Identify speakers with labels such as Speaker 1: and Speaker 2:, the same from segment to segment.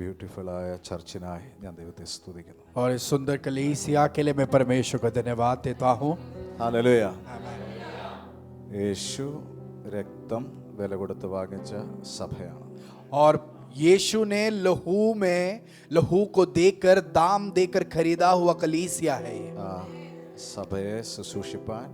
Speaker 1: Beautiful ആയ ചർച്ചിനായി ഞാൻ ദൈവത്തെ സ്തുതിക്കുന്നു.
Speaker 2: और इस सुंदर कलीसिया के लिए मैं परमेश्वर को धन्यवाद देता हूँ.
Speaker 1: ഹല്ലേലൂയ. യേശു രക്തം വില കൊടുത്ത് വാങ്ങിച്ച സഭയാണ്.
Speaker 2: और यीशु ने लहू को देकर दाम देकर खरीदा हुआ कलीसिया है ये.
Speaker 1: ആ സഭയെ ശുശ്രൂഷിപ്പാൻ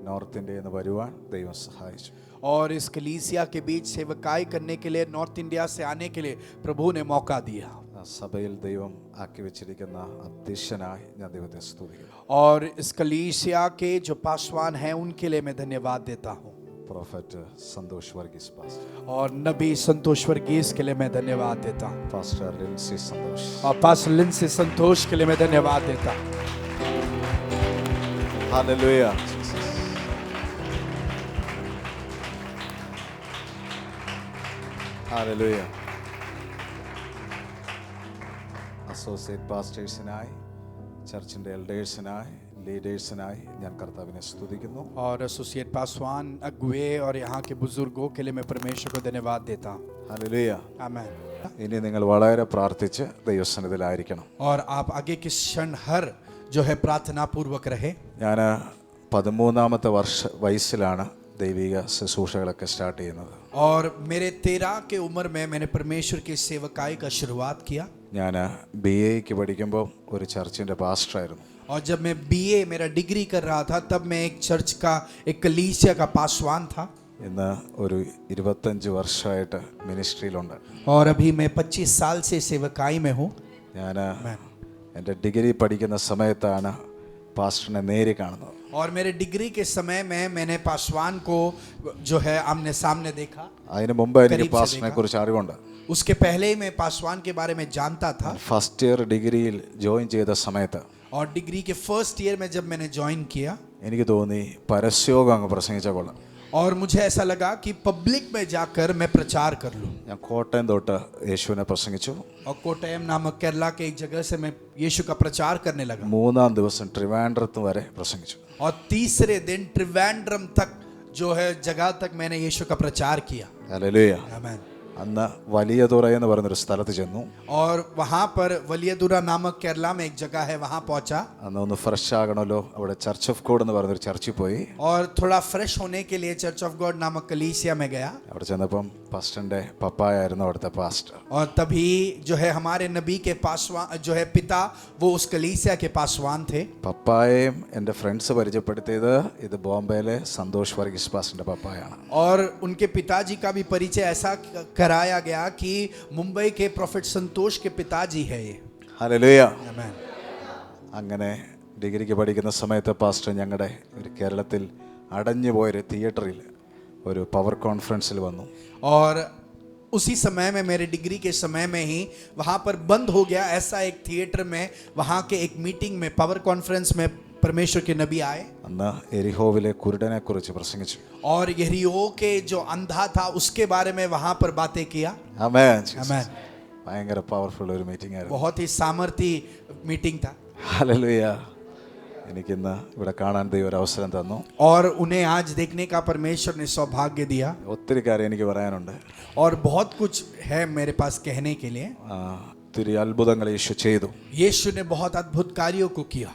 Speaker 1: നോർത്ത് ഇന്ത്യയിൽ നിന്ന് വരുവാൻ ദൈവം സഹായിച്ചു.
Speaker 2: और इस कलीसिया के बीच सेवकाई करने के लिए नॉर्थ इंडिया से आने के लिए प्रभु ने मौका दिया.
Speaker 1: സഭയിൽ ദൈവം ആക്കി വെച്ചിരിക്കുന്ന അധ്യക്ഷനായി ഞാൻ ദൈവത്തെ സ്തുതിക്കുന്നു.
Speaker 2: और इस कलीसिया के जो पासवान हैं उनके लिए मैं धन्यवाद देता हूँ.
Speaker 1: പ്രൊഫറ്റ് സന്തോഷ് വർഗീസ് പാസ്റ്റർ,
Speaker 2: और नबी संतोष वर्गीस के लिए मैं धन्यवाद देता हूँ.
Speaker 1: പാസ്റ്റർ ലിൻസി സന്തോഷ്,
Speaker 2: और पास्टर लिंसी संतोष के लिए मैं धन्यवाद देता हूँ.
Speaker 1: ഹല്ലേലൂയ. ഹല്ലേലൂയ. അസോസിയേറ്റ് പാസ്റ്റേഴ്സിനായി, ചർച്ചിൻ്റെ എൽഡേഴ്സിനായി, ലീഡേഴ്സിനായി ഞാൻ കർത്താവിനെ സ്തുതിക്കുന്നു.
Speaker 2: और एसोसिएट पासवान अगुवे और यहाँ के बुजुर्गों के लिए मैं परमेश्वर को धन्यवाद देता हूँ.
Speaker 1: ഹല്ലേലൂയ.
Speaker 2: आमीन.
Speaker 1: ഇനി നിങ്ങൾ വളരെ പ്രാർത്ഥിച്ച് ദൈവസന്നിധിയിലായിരിക്കണം.
Speaker 2: और आप आगे के क्षण हर जो है प्रार्थना पूर्वक रहे.
Speaker 1: ഞാൻ 13ാമത്തെ വയസ്സിലാണ് ദൈവിക ശുശ്രൂഷകളൊക്കെ സ്റ്റാർട്ട് ചെയ്യുന്നത്.
Speaker 2: और मेरे 13 के उम्र में मैंने परमेश्वर की सेवकाई का शुरुआत किया.
Speaker 1: ഞാൻ BA പഠിക്കുമ്പോൾ ഒരു ചർച്ചിൻ്റെ പാസ്റ്ററായിരുന്നു.
Speaker 2: और जब मैं BA मेरा डिग्री कर रहा था तब मैं एक चर्च का एक कलीसिया का पासवान था.
Speaker 1: ഇന്ന് ഒരു 25 വർഷമായിട്ട് മിനിസ്ട്രിയിലുണ്ട്.
Speaker 2: और अभी मैं 25 साल से सेवकाई में हूँ.
Speaker 1: ഞാൻ എൻ്റെ ഡിഗ്രി പഠിക്കുന്ന സമയത്താണ് പാസ്റ്ററിനെ നേരി കാണുന്നത്.
Speaker 2: और मेरे डिग्री के समय में मैंने पासवान को जो है आमने सामने देखा.
Speaker 1: അതിനു മുമ്പ് എനിക്ക് പാസ്റ്ററിനെ കുറിച്ച് അറിവുണ്ട്.
Speaker 2: उसके पहले ही मैं पासवान के बारे में जानता था.
Speaker 1: ഫസ്റ്റ് ഇയർ ഡിഗ്രിയിൽ ജോയിൻ ചെയ്ത സമയത്ത്
Speaker 2: और डिग्री के फर्स्ट ईयर में जब मैंने ज्वाइन किया,
Speaker 1: എനിക്ക് തോന്നി പരസ്യോഗം അങ്ങ് പ്രസംഗിച്ച കൊള്ളാം.
Speaker 2: और मुझे ऐसा लगा कि पब्लिक में जाकर मैं प्रचार कर लूं.
Speaker 1: ഞാൻ കോട്ടയം തൊട്ട് യേശുവിനെ പ്രസംഗിച്ചു.
Speaker 2: और कोटयम नामक केरला के एक जगह से मैं यीशु का प्रचार करने लगा.
Speaker 1: 3-ാം ദിവസം ട്രിവാൻഡ്രത്ത് വരെ പ്രസംഗിച്ചു.
Speaker 2: और तीसरे दिन त्रिवेंद्रम तक जो है जगह तक मैंने यीशु का प्रचार किया.
Speaker 1: ഹല്ലേലൂയ.
Speaker 2: आमीन.
Speaker 1: അന്ന് വലിയതുറ എന്ന് പറയുന്നൊരു സ്ഥലത്ത് ചെന്നു.
Speaker 2: और वहाँ पर वलियदुरा नामक केरला में एक जगह है, वहाँ पहुँचा.
Speaker 1: അന്ന് ഒന്ന് ഫ്രഷ് ആകണമല്ലോ, അവിടെ ചർച്ച് ഓഫ് ഗോഡ് എന്ന് പറയുന്നൊരു ചർച്ചിൽ പോയി.
Speaker 2: और थोड़ा फ्रेश होने के लिए चर्च ऑफ गॉड नामक कलीसिया में गया.
Speaker 1: അവിടെ ചെന്നപ്പം പാസ്റ്ററിന്റെ പപ്പായായിരുന്നു അവിടുത്തെ പാസ്റ്റർ.
Speaker 2: और तभी जो है हमारे नबी के पासवान जो है पिता वो उस कलीसिया के पासवान थे.
Speaker 1: പപ്പായെയും എൻ്റെ ഫ്രണ്ട്സ് പരിചയപ്പെടുത്തിയത് ഇത് ബോംബെയിലെ സന്തോഷ് വർഗീസ് പാസ്റ്ററിന്റെ പപ്പായാണ്.
Speaker 2: और उनके पिताजी का भी परिचय ऐसा कराया गया कि मुंबई के प्रोफेट संतोष के पिताजी है ये.
Speaker 1: ഹല്ലേലൂയ.
Speaker 2: आमीन.
Speaker 1: അങ്ങനെ ഡിഗ്രിക്ക് പഠിക്കുന്ന സമയത്ത് പാസ്റ്റർ ഞങ്ങളുടെ ഒരു കേരളത്തിൽ അടഞ്ഞു പോയൊരു തിയേറ്ററിൽ ഒരു പവർ കോൺഫറൻസിൽ വന്നു.
Speaker 2: और उसी समय में मेरे डिग्री के समय में ही वहाँ पर बंद हो गया ऐसा एक थिएटर में, वहाँ के एक मीटिंग में पावर कॉन्फ्रेंस में परमेश्वर के नबी आए.
Speaker 1: അന്ന് എരിഹോവിലെ കുരുടനെ കുറിച്ച് പ്രസംഗിച്ചു.
Speaker 2: और यरीहो के जो अंधा था उसके बारे में वहाँ पर बातें किया.
Speaker 1: ആമേൻ.
Speaker 2: आमीन.
Speaker 1: ഭയങ്കര പവർഫുൾ ഒരു മീറ്റിംഗ് ആയിരുന്നു.
Speaker 2: बहुत ही सामर्थी मीटिंग था.
Speaker 1: ഹല്ലേലൂയ. എനിക്കിന്ന് ഇവിടെ കാണാൻ ദൈവം ഒരു അവസരം തന്നു.
Speaker 2: और उन्हें आज देखने का परमेश्वर ने सौभाग्य दिया.
Speaker 1: ഒത്തിരി കാര്യം എനിക്ക് പറയാനുണ്ട്.
Speaker 2: और बहुत कुछ है मेरे पास कहने के लिए.
Speaker 1: ഒത്തിരി അത്ഭുതങ്ങൾ യേശു ചെയ്തു.
Speaker 2: यीशु ने बहुत अद्भुत कार्यों को किया.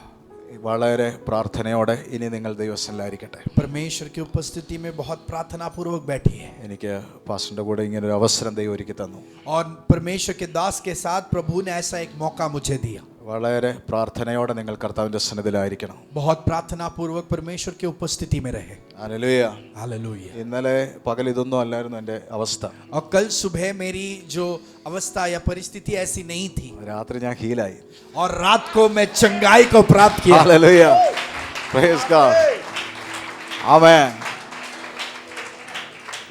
Speaker 1: വളരെ പ്രാർത്ഥനയോടെ ഇനി നിങ്ങൾ ദൈവസന്നിധിയിലായിരിക്കട്ടെ.
Speaker 2: परमेश्वर की उपस्थिति में बहुत प्रार्थना पूर्वक बैठी है.
Speaker 1: എനിക്ക് പാസ്റ്ററിന്റെ കൂടെ ഇങ്ങനെ ഒരു അവസരം ദൈവം ഒരുക്കി തന്നു.
Speaker 2: और परमेश्वर के दास के साथ प्रभु ने ऐसा एक मौका मुझे दिया.
Speaker 1: വളരെ പ്രാർത്ഥനയോടെ നിങ്ങൾ കർത്താവിന്റെ സന്നിധിയിലായിരിക്കണം.
Speaker 2: बहुत प्रार्थना पूर्वक परमेश्वर की उपस्थिति में रहे.
Speaker 1: ഹല്ലേലൂയ.
Speaker 2: हालेलुया.
Speaker 1: ഇന്നലെ പകൽ ഇതൊന്നും അല്ലായിരുന്നു എൻ്റെ അവസ്ഥ.
Speaker 2: और कल सुबह मेरी जो अवस्था या परिस्थिति ऐसी नहीं थी.
Speaker 1: രാത്രി ഞാൻ ഹീലായി.
Speaker 2: और रात को मैं चंगाई को प्राप्त किया.
Speaker 1: ഹല്ലേലൂയ. Praise God. ആമേൻ.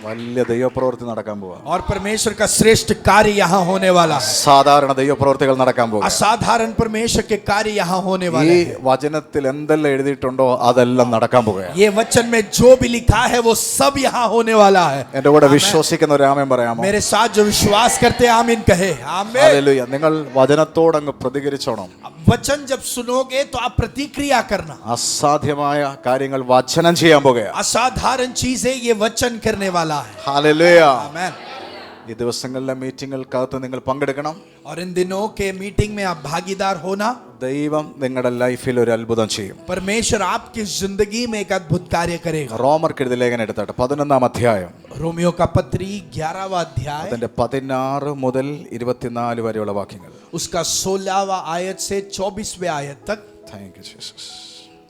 Speaker 1: വലിയ ദൈവപ്രവൃത്തി നടക്കാൻ പോവാ.
Speaker 2: और परमेश्वर का श्रेष्ठ कार्य यहाँ होने वाला है.
Speaker 1: സാധാരണ ദൈവപ്രവൃത്തികൾ നടക്കാൻ പോവാ.
Speaker 2: असाधारण परमेश्वर के कार्य यहाँ होने
Speaker 1: ഈ
Speaker 2: वाले हैं.
Speaker 1: വചനത്തിൽ എന്തെല്ലാം എഴുതിയിട്ടുണ്ടോ അതെല്ലാം നടക്കാൻ പോവുകയാണ്.
Speaker 2: ये वचन में जो भी लिखा है वो सब यहाँ होने वाला है.
Speaker 1: എൻ്റെ കൂടെ വിശ്വസിക്കുന്ന ഒരു ആമേൻ പറയാമോ?
Speaker 2: मेरे साथ जो विश्वास करते हैं आमीन कहे. आमीन.
Speaker 1: ഹല്ലേലൂയ. നിങ്ങൾ വചനത്തോട് അങ്ങ് പ്രതികരിച്ചോണം.
Speaker 2: वचन जब सुनोगे तो आप प्रतिक्रिया करना.
Speaker 1: അസാധ്യമായ കാര്യങ്ങൾ വചനം ചെയ്യാൻ പോകുകയാണ്.
Speaker 2: असाधारण चीजें ये वचन करने वाला है.
Speaker 1: ഹല്ലേലൂയ.
Speaker 2: आमीन.
Speaker 1: ഈ ദിവസങ്ങളിലെ മീറ്റിങ്ങുകൾക്കകത്ത് നിങ്ങൾ പങ്കെടുക്കണം.
Speaker 2: और इन दिनों के मीटिंग में आप भागीदार होना,
Speaker 1: ദൈവം നിങ്ങളുടെ ലൈഫിൽ ഒരു അത്ഭുതം ചെയ്യും.
Speaker 2: परमेश्वर आपकी जिंदगी में एक अद्भुत कार्य करेगा.
Speaker 1: റോമർക്കെഴുതിയ ലേഖനം എടുത്താട്ടെ 11-ാം അധ്യായം
Speaker 2: रोमियो का पत्री 11वां अध्याय
Speaker 1: അതിന്റെ 16 മുതൽ 24 വരെയുള്ള വാക്യങ്ങൾ.
Speaker 2: उसका 16वां आयत से 24वें आयत तक.
Speaker 1: Thank you Jesus.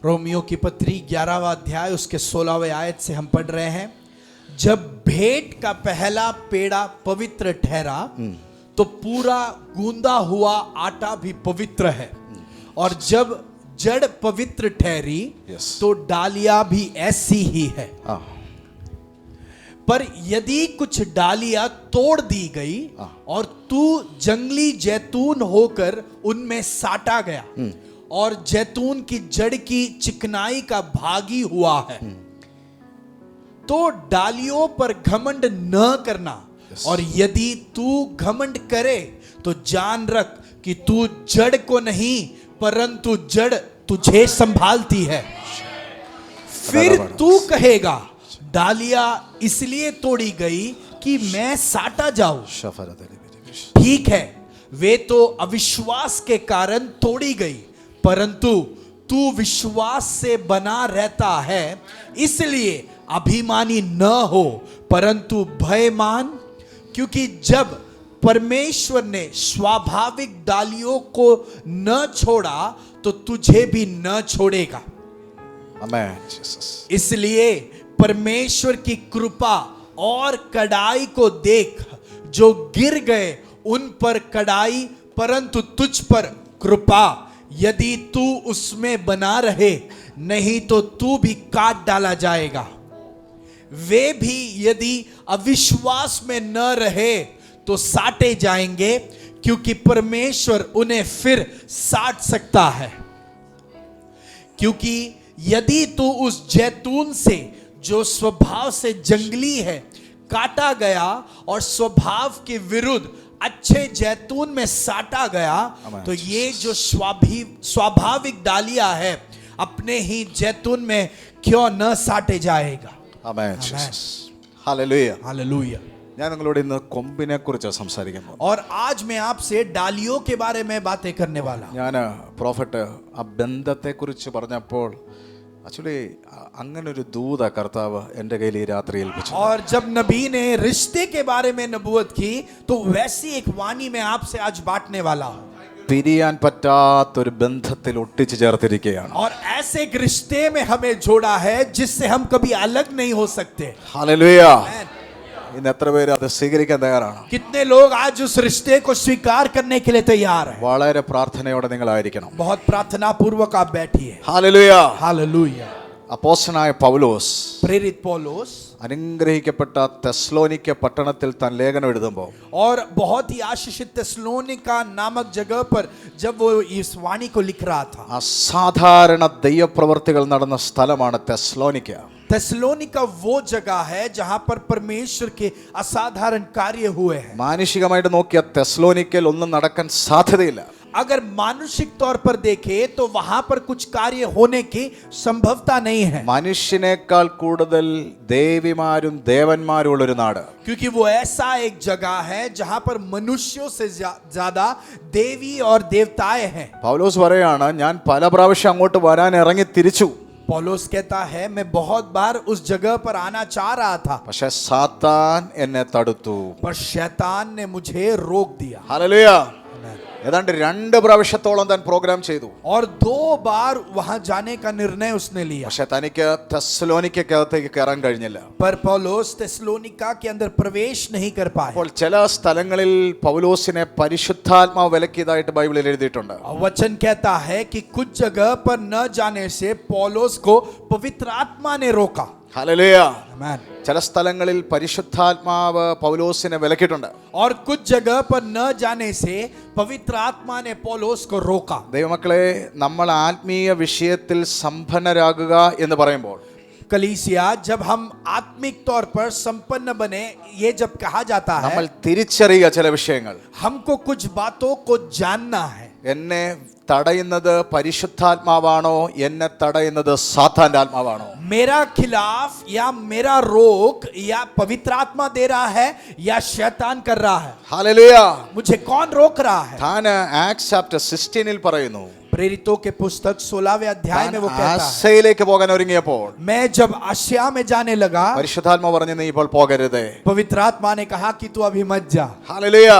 Speaker 2: रोमियो की पत्री 11वां अध्याय उसके 16वें आयत से हम पढ़ रहे हैं. जब भेंट का पहला पेड़ा पवित्र ठहरा तो पूरा गूंदा हुआ आटा भी पवित्र है, और जब जड़ पवित्र ठहरी
Speaker 1: Yes.
Speaker 2: तो डालियां भी ऐसी ही है.
Speaker 1: ആ
Speaker 2: पर यदि कुछ डालियां तोड़ दी गई और तू जंगली जैतून होकर उनमें साटा गया और जैतून की जड़ की चिकनाई का भागी हुआ है, तो डालियों पर घमंड न करना. और यदि तू घमंड करे तो जान रख कि तू जड़ को नहीं परंतु जड़ तुझे संभालती है. फिर तू कहेगा डालियां इसलिए तोड़ी गई कि मैं साटा जाऊं. ठीक है, वे तो अविश्वास के कारण तोड़ी गई, परंतु तू विश्वास से बना रहता है, इसलिए अभिमानी न हो परंतु भयमान. क्योंकि जब परमेश्वर ने स्वाभाविक डालियों को न छोड़ा तो तुझे भी न छोड़ेगा.
Speaker 1: ആമേൻ ജീസസ്.
Speaker 2: इसलिए परमेश्वर की कृपा और कड़ाई को देख. जो गिर गए उन पर कड़ाई परंतु तुझ पर कृपा. यदि तू उसमें बना रहे, नहीं तो तू भी काट डाला जाएगा. वे भी यदि अविश्वास में न रहे तो साटे जाएंगे, क्योंकि परमेश्वर उन्हें फिर साट सकता है. क्योंकि यदि तू उस जैतून से जो स्वभाव से जंगली है काटा गया और स्वभाव के विरुद्ध अच्छे जैतून में साटा गया, तो ये जो स्वाभाविक डालियां है अपने ही जैतून में क्यों न साटे जाएगा.
Speaker 1: ആമേൻ ജീസസ്. ഹല്ലേലൂയ.
Speaker 2: हालेलुया.
Speaker 1: ഞാൻ നിങ്ങളോട് ഇന്ന് കൊമ്പിനെ കുറിച്ച് സംസാരിക്കാൻ പോകുന്നു.
Speaker 2: और आज मैं आपसे डालियों के बारे में बातें करने वाला हूं.
Speaker 1: ഞാൻ പ്രോഫറ്റ് ആ ബന്ധത്തെക്കുറിച്ച് പറഞ്ഞപ്പോൾ ആക്ച്വലി അങ്ങനെ ഒരു ദൂത കർത്താവ് എൻ്റെ കയ്യിൽ ഈ രാത്രി ഏൽപ്പിച്ചു.
Speaker 2: और जब नबी ने रिश्ते के बारे में नबूवत की तो वैसी एक वाणी मैं आपसे आज बांटने वाला हूं.
Speaker 1: പിരിയാൻ പറ്റാത്തൊരു ബന്ധത്തിൽ ഒട്ടിച്ചു ചേർത്തിരിക്കുകയാണ്.
Speaker 2: और ऐसे एक रिश्ते में हमें जोड़ा है जिससे हम कभी अलग नहीं हो सकते.
Speaker 1: ഹല്ലേലൂയ. ഇന്ന് എത്ര പേര് അത് സ്വീകരിക്കാൻ തയ്യാറാണ്?
Speaker 2: कितने लोग आज उस रिश्ते को स्वीकार करने के लिए तैयार हैं?
Speaker 1: വളരെ പ്രാർത്ഥനയോടെ നിങ്ങളായിരിക്കണം.
Speaker 2: बहुत प्रार्थना पूर्वक आप बैठिए.
Speaker 1: ഹല്ലേലൂയ.
Speaker 2: हालेलुया.
Speaker 1: അപ്പോസ്തലനായ പൗലോസ്
Speaker 2: प्रेरित पौलुस
Speaker 1: അനുഗ്രഹിക്കപ്പെട്ട തെസ്സലോനിക്ക പട്ടണത്തിൽ താൻ ലേഖനം എഴുതുമ്പോൾ
Speaker 2: और बहुत ही आशीषित तेस्सलोनिका नामक जगह पर जब वो इस वाणी को लिख रहा था,
Speaker 1: അസാധാരണ ദൈവപ്രവർത്തികൾ നടന്ന സ്ഥലമാണ് തെസ്സലോനിക്ക.
Speaker 2: तेस्सलोनिका वो जगह है जहां पर परमेश्वर के असाधारण कार्य हुए हैं.
Speaker 1: മാനുഷികമായിട്ട് നോക്കിയ തെസ്സലോനിക്കയിൽ ഒന്നും നടക്കാൻ സാധ്യതയില്ല.
Speaker 2: अगर मानुषिक तौर पर देखे तो वहां पर कुछ कार्य होने की संभवता नहीं है,
Speaker 1: മനുഷ്യനേക്കാൾ കൂടുതൽ ദേവിമാരും ദേവന്മാരും ഉള്ളൊരു നാട്.
Speaker 2: क्योंकि वो ऐसा एक जगह है जहां पर मनुष्यों से ज्यादा देवी और देवताएं हैं.
Speaker 1: പൗലോസ് പറയാണ്, ഞാൻ പല പ്രാവശ്യം അങ്ങോട്ട് വരാൻ ഇറങ്ങി തിരിച്ചു,
Speaker 2: पौलुस कहता है मैं बहुत बार उस जगह पर आना चाह रहा था,
Speaker 1: പക്ഷെ സാത്താൻ എന്നെ തടുത്തു.
Speaker 2: पर शैतान ने मुझे रोक दिया.
Speaker 1: ഹല്ലേലൂയ. ഏതാണ്ട് 2 പ്രാവശ്യത്തോളം താൻ പ്രോഗ്രാം ചെയ്തു.
Speaker 2: और 2 बार वहां जाने का निर्णय उसने लिया,
Speaker 1: പക്ഷെ തനിക്ക് തെസ്സലോനിക്കകത്തേക്ക് കയറാൻ കഴിഞ്ഞില്ല.
Speaker 2: पर पौलुस तेस्सलोनिका के अंदर प्रवेश नहीं कर पाया.
Speaker 1: അപ്പോൾ ചില സ്ഥലങ്ങളിൽ പൗലോസിനെ പരിശുദ്ധാത്മാവ് വിലക്കിയതായിട്ട് ബൈബിളിൽ എഴുതിയിട്ടുണ്ട്.
Speaker 2: वचन कहता है कि कुछ जगह पर न जाने से पौलुस को पवित्र आत्मा ने रोका.
Speaker 1: ഹല്ലേലൂയ.
Speaker 2: आमीन.
Speaker 1: ചില സ്ഥലങ്ങളിൽ പരിശുദ്ധാത്മാവ് പൗലോസിനെ വിലക്കിയിട്ടുണ്ട്.
Speaker 2: और कुछ जगह पर न जाने से पवित्र आत्मा ने पौलुस को रोका.
Speaker 1: ദൈവമക്കളെ, നമ്മൾ ആത്മീയ വിഷയത്തിൽ സമ്പന്നരാകുക എന്ന് പറയുമ്പോൾ
Speaker 2: कलीसिया, जब हम आत्मिक तौर पर संपन्न बने, ये जब कहा जाता है,
Speaker 1: നമ്മൾ തിരിച്ചറിയുക ചില വിഷയങ്ങൾ.
Speaker 2: हमको कुछ बातों को जानना है.
Speaker 1: എന്നെ തടയുന്നത് പരിശുദ്ധാത്മാവാണോ എന്നെ തടയുന്നത് സാത്താന്റെ ആത്മാവാണോ?
Speaker 2: मेरा खिलाफ या मेरा रोक या पवित्र आत्मा दे रहा है या शैतान कर रहा है?
Speaker 1: ഹല്ലേലൂയ.
Speaker 2: मुझे कौन रोक रहा है?
Speaker 1: താൻ ആക്ട്സ് ചാപ്റ്റർ 16 പറയുന്നു,
Speaker 2: प्रेरितों के पुस्तक 16वें अध्याय में वो कहता है,
Speaker 1: ആശയിലേക്ക് പോകാൻ ഒരുങ്ങിയപ്പോൾ
Speaker 2: मैं जब आसिया में जाने लगा,
Speaker 1: പരിശുദ്ധാത്മാ പറഞ്ഞു നീ ഇപ്പോൾ പോകരുത്.
Speaker 2: पवित्र आत्मा ने कहा कि तू अभी मत जा.
Speaker 1: ഹല്ലേലൂയ.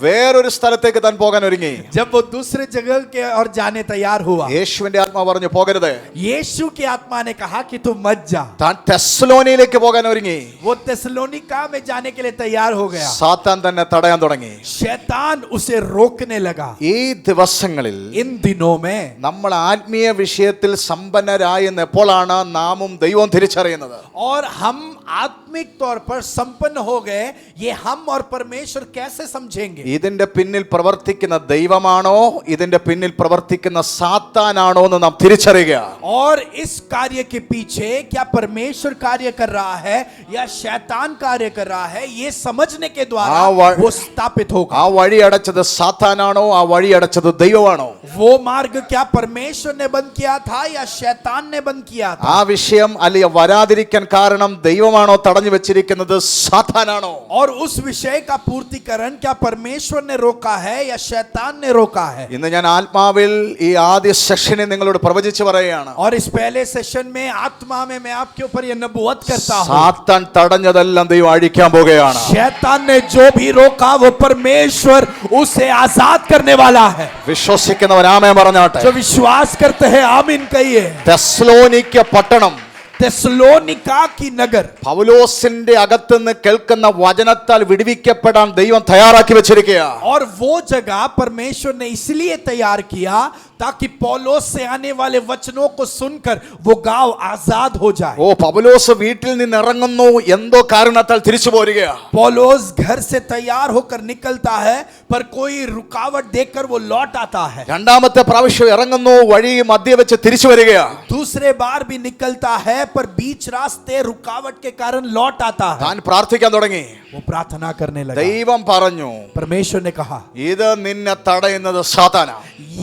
Speaker 1: വേറൊരു സ്ഥലത്തേക്ക് താൻ പോകാൻ ഒരുങ്ങി.
Speaker 2: जब वो दूसरे जगह के और जाने तैयार हुआ,
Speaker 1: യേശുവിന്റെ ആത്മാ പറഞ്ഞു പോകരുത്.
Speaker 2: यीशु की आत्मा ने कहा कि तू मत जा.
Speaker 1: താൻ തെസ്സലോനിയിലേക്ക് പോകാൻ ഒരുങ്ങി.
Speaker 2: वो तेसलोनिका में जाने के लिए तैयार हो गया.
Speaker 1: സാത്താൻ തന്നെ തടയാൻ തുടങ്ങി.
Speaker 2: शैतान उसे रोकने लगा.
Speaker 1: ഈ ദിവസങ്ങളിൽ
Speaker 2: इन दिनों में
Speaker 1: നമ്മൾ ആത്മീയ വിഷയത്തിൽ സമ്പന്നരായെന്ന് എപ്പോഴാണ് നാമും ദൈവവും തിരിച്ചറിയുന്നത്?
Speaker 2: और हम आत्मिक तौर पर संपन्न हो गए, ये हम और परमेश्वर कैसे समझेंगे?
Speaker 1: ഇതിന്റെ പിന്നിൽ പ്രവർത്തിക്കുന്ന ദൈവമാണോ ഇതിന്റെ പിന്നിൽ പ്രവർത്തിക്കുന്ന സാത്താനാണോ എന്ന് നാം തിരിച്ചറിയുക.
Speaker 2: और इस कार्य के पीछे क्या परमेश्वर कार्य कर रहा है या शैतान कार्य कर रहा है, ये समझने के द्वारा वो स्थापित होगा.
Speaker 1: ആ വഴി അടച്ചത് സാത്താനാണോ ആ വഴി അടച്ചത് ദൈവമാണോ?
Speaker 2: वो मार्ग क्या परमेश्वर ने बंद किया था या शैतान ने बंद किया था?
Speaker 1: ആ വിഷയം അല്ലെങ്കിൽ വരാതിരിക്കാൻ കാരണം ദൈവമാണോ തടഞ്ഞു വെച്ചിരിക്കുന്നത് സാത്താനാണോ?
Speaker 2: और उस विषय का पूर्तिकरण क्या परमेश्वर ने रोका है या शैतान ने रोका है?
Speaker 1: ഇന്ന് ഞാൻ ആത്മാവിൽ ഈ ആദ്യ സെഷനെ നിങ്ങളോട് പ്രവചിച്ചു പറയുകയാണ്.
Speaker 2: और इस पहले सेशन में आत्मा में मैं आपके ऊपर ये नबूवत करता हूँ,
Speaker 1: സാത്താൻ തടഞ്ഞതെല്ലാം ദൈവം അഴിക്കാൻ പോകുകയാണ്.
Speaker 2: शैतान ने जो भी रोका वो परमेश्वर उसे आजाद करने वाला है.
Speaker 1: വിശ്വസിക്കുന്നവർ ആമേൻ പറഞ്ഞാട്ടെ.
Speaker 2: जो विश्वास करते हैं आमीन कहिए.
Speaker 1: തെസ്സലോനിക്ക പട്ടണം
Speaker 2: तेसलोनिका की नगर
Speaker 1: പൗലോസിന്റെ അകത്തുനിന്ന് കേൾക്കുന്ന വചനത്താൽ വിടുവിക്കപ്പെടാൻ ദൈവം തയ്യാറാക്കി വെച്ചിരിക്കുക.
Speaker 2: और वो जगह परमेश्वर ने इसलिए तैयार किया ताकि पौलोस से आने वाले वचनों को सुनकर वो गांव आजाद हो जाए.
Speaker 1: ഓ പൗലോസ് വീട്ടിൽ നിന്ന് ഇറങ്ങുന്നു എന്തോ കാരണത്താൽ തിരിച്ചു പോരുകയാ.
Speaker 2: पौलोस घर से तैयार होकर निकलता है पर कोई रुकावट देखकर वो लौट आता है.
Speaker 1: രണ്ടാമത്തെ പ്രാവശ്യം ഇറങ്ങുന്നു വഴി മധ്യ വെച്ച് തിരിച്ചു വരികയാ.
Speaker 2: दूसरे बार भी निकलता है पर बीच रास्ते रुकावट के कारण लौट आता है.
Speaker 1: താൻ പ്രാർത്ഥിക്കാൻ തുടങ്ങി.
Speaker 2: वो प्रार्थना करने लगा.
Speaker 1: ദൈവം പറഞ്ഞു
Speaker 2: परमेश्वर ने कहा
Speaker 1: ഇത് നിന്നെ തടയുന്നത് സാത്താനാ.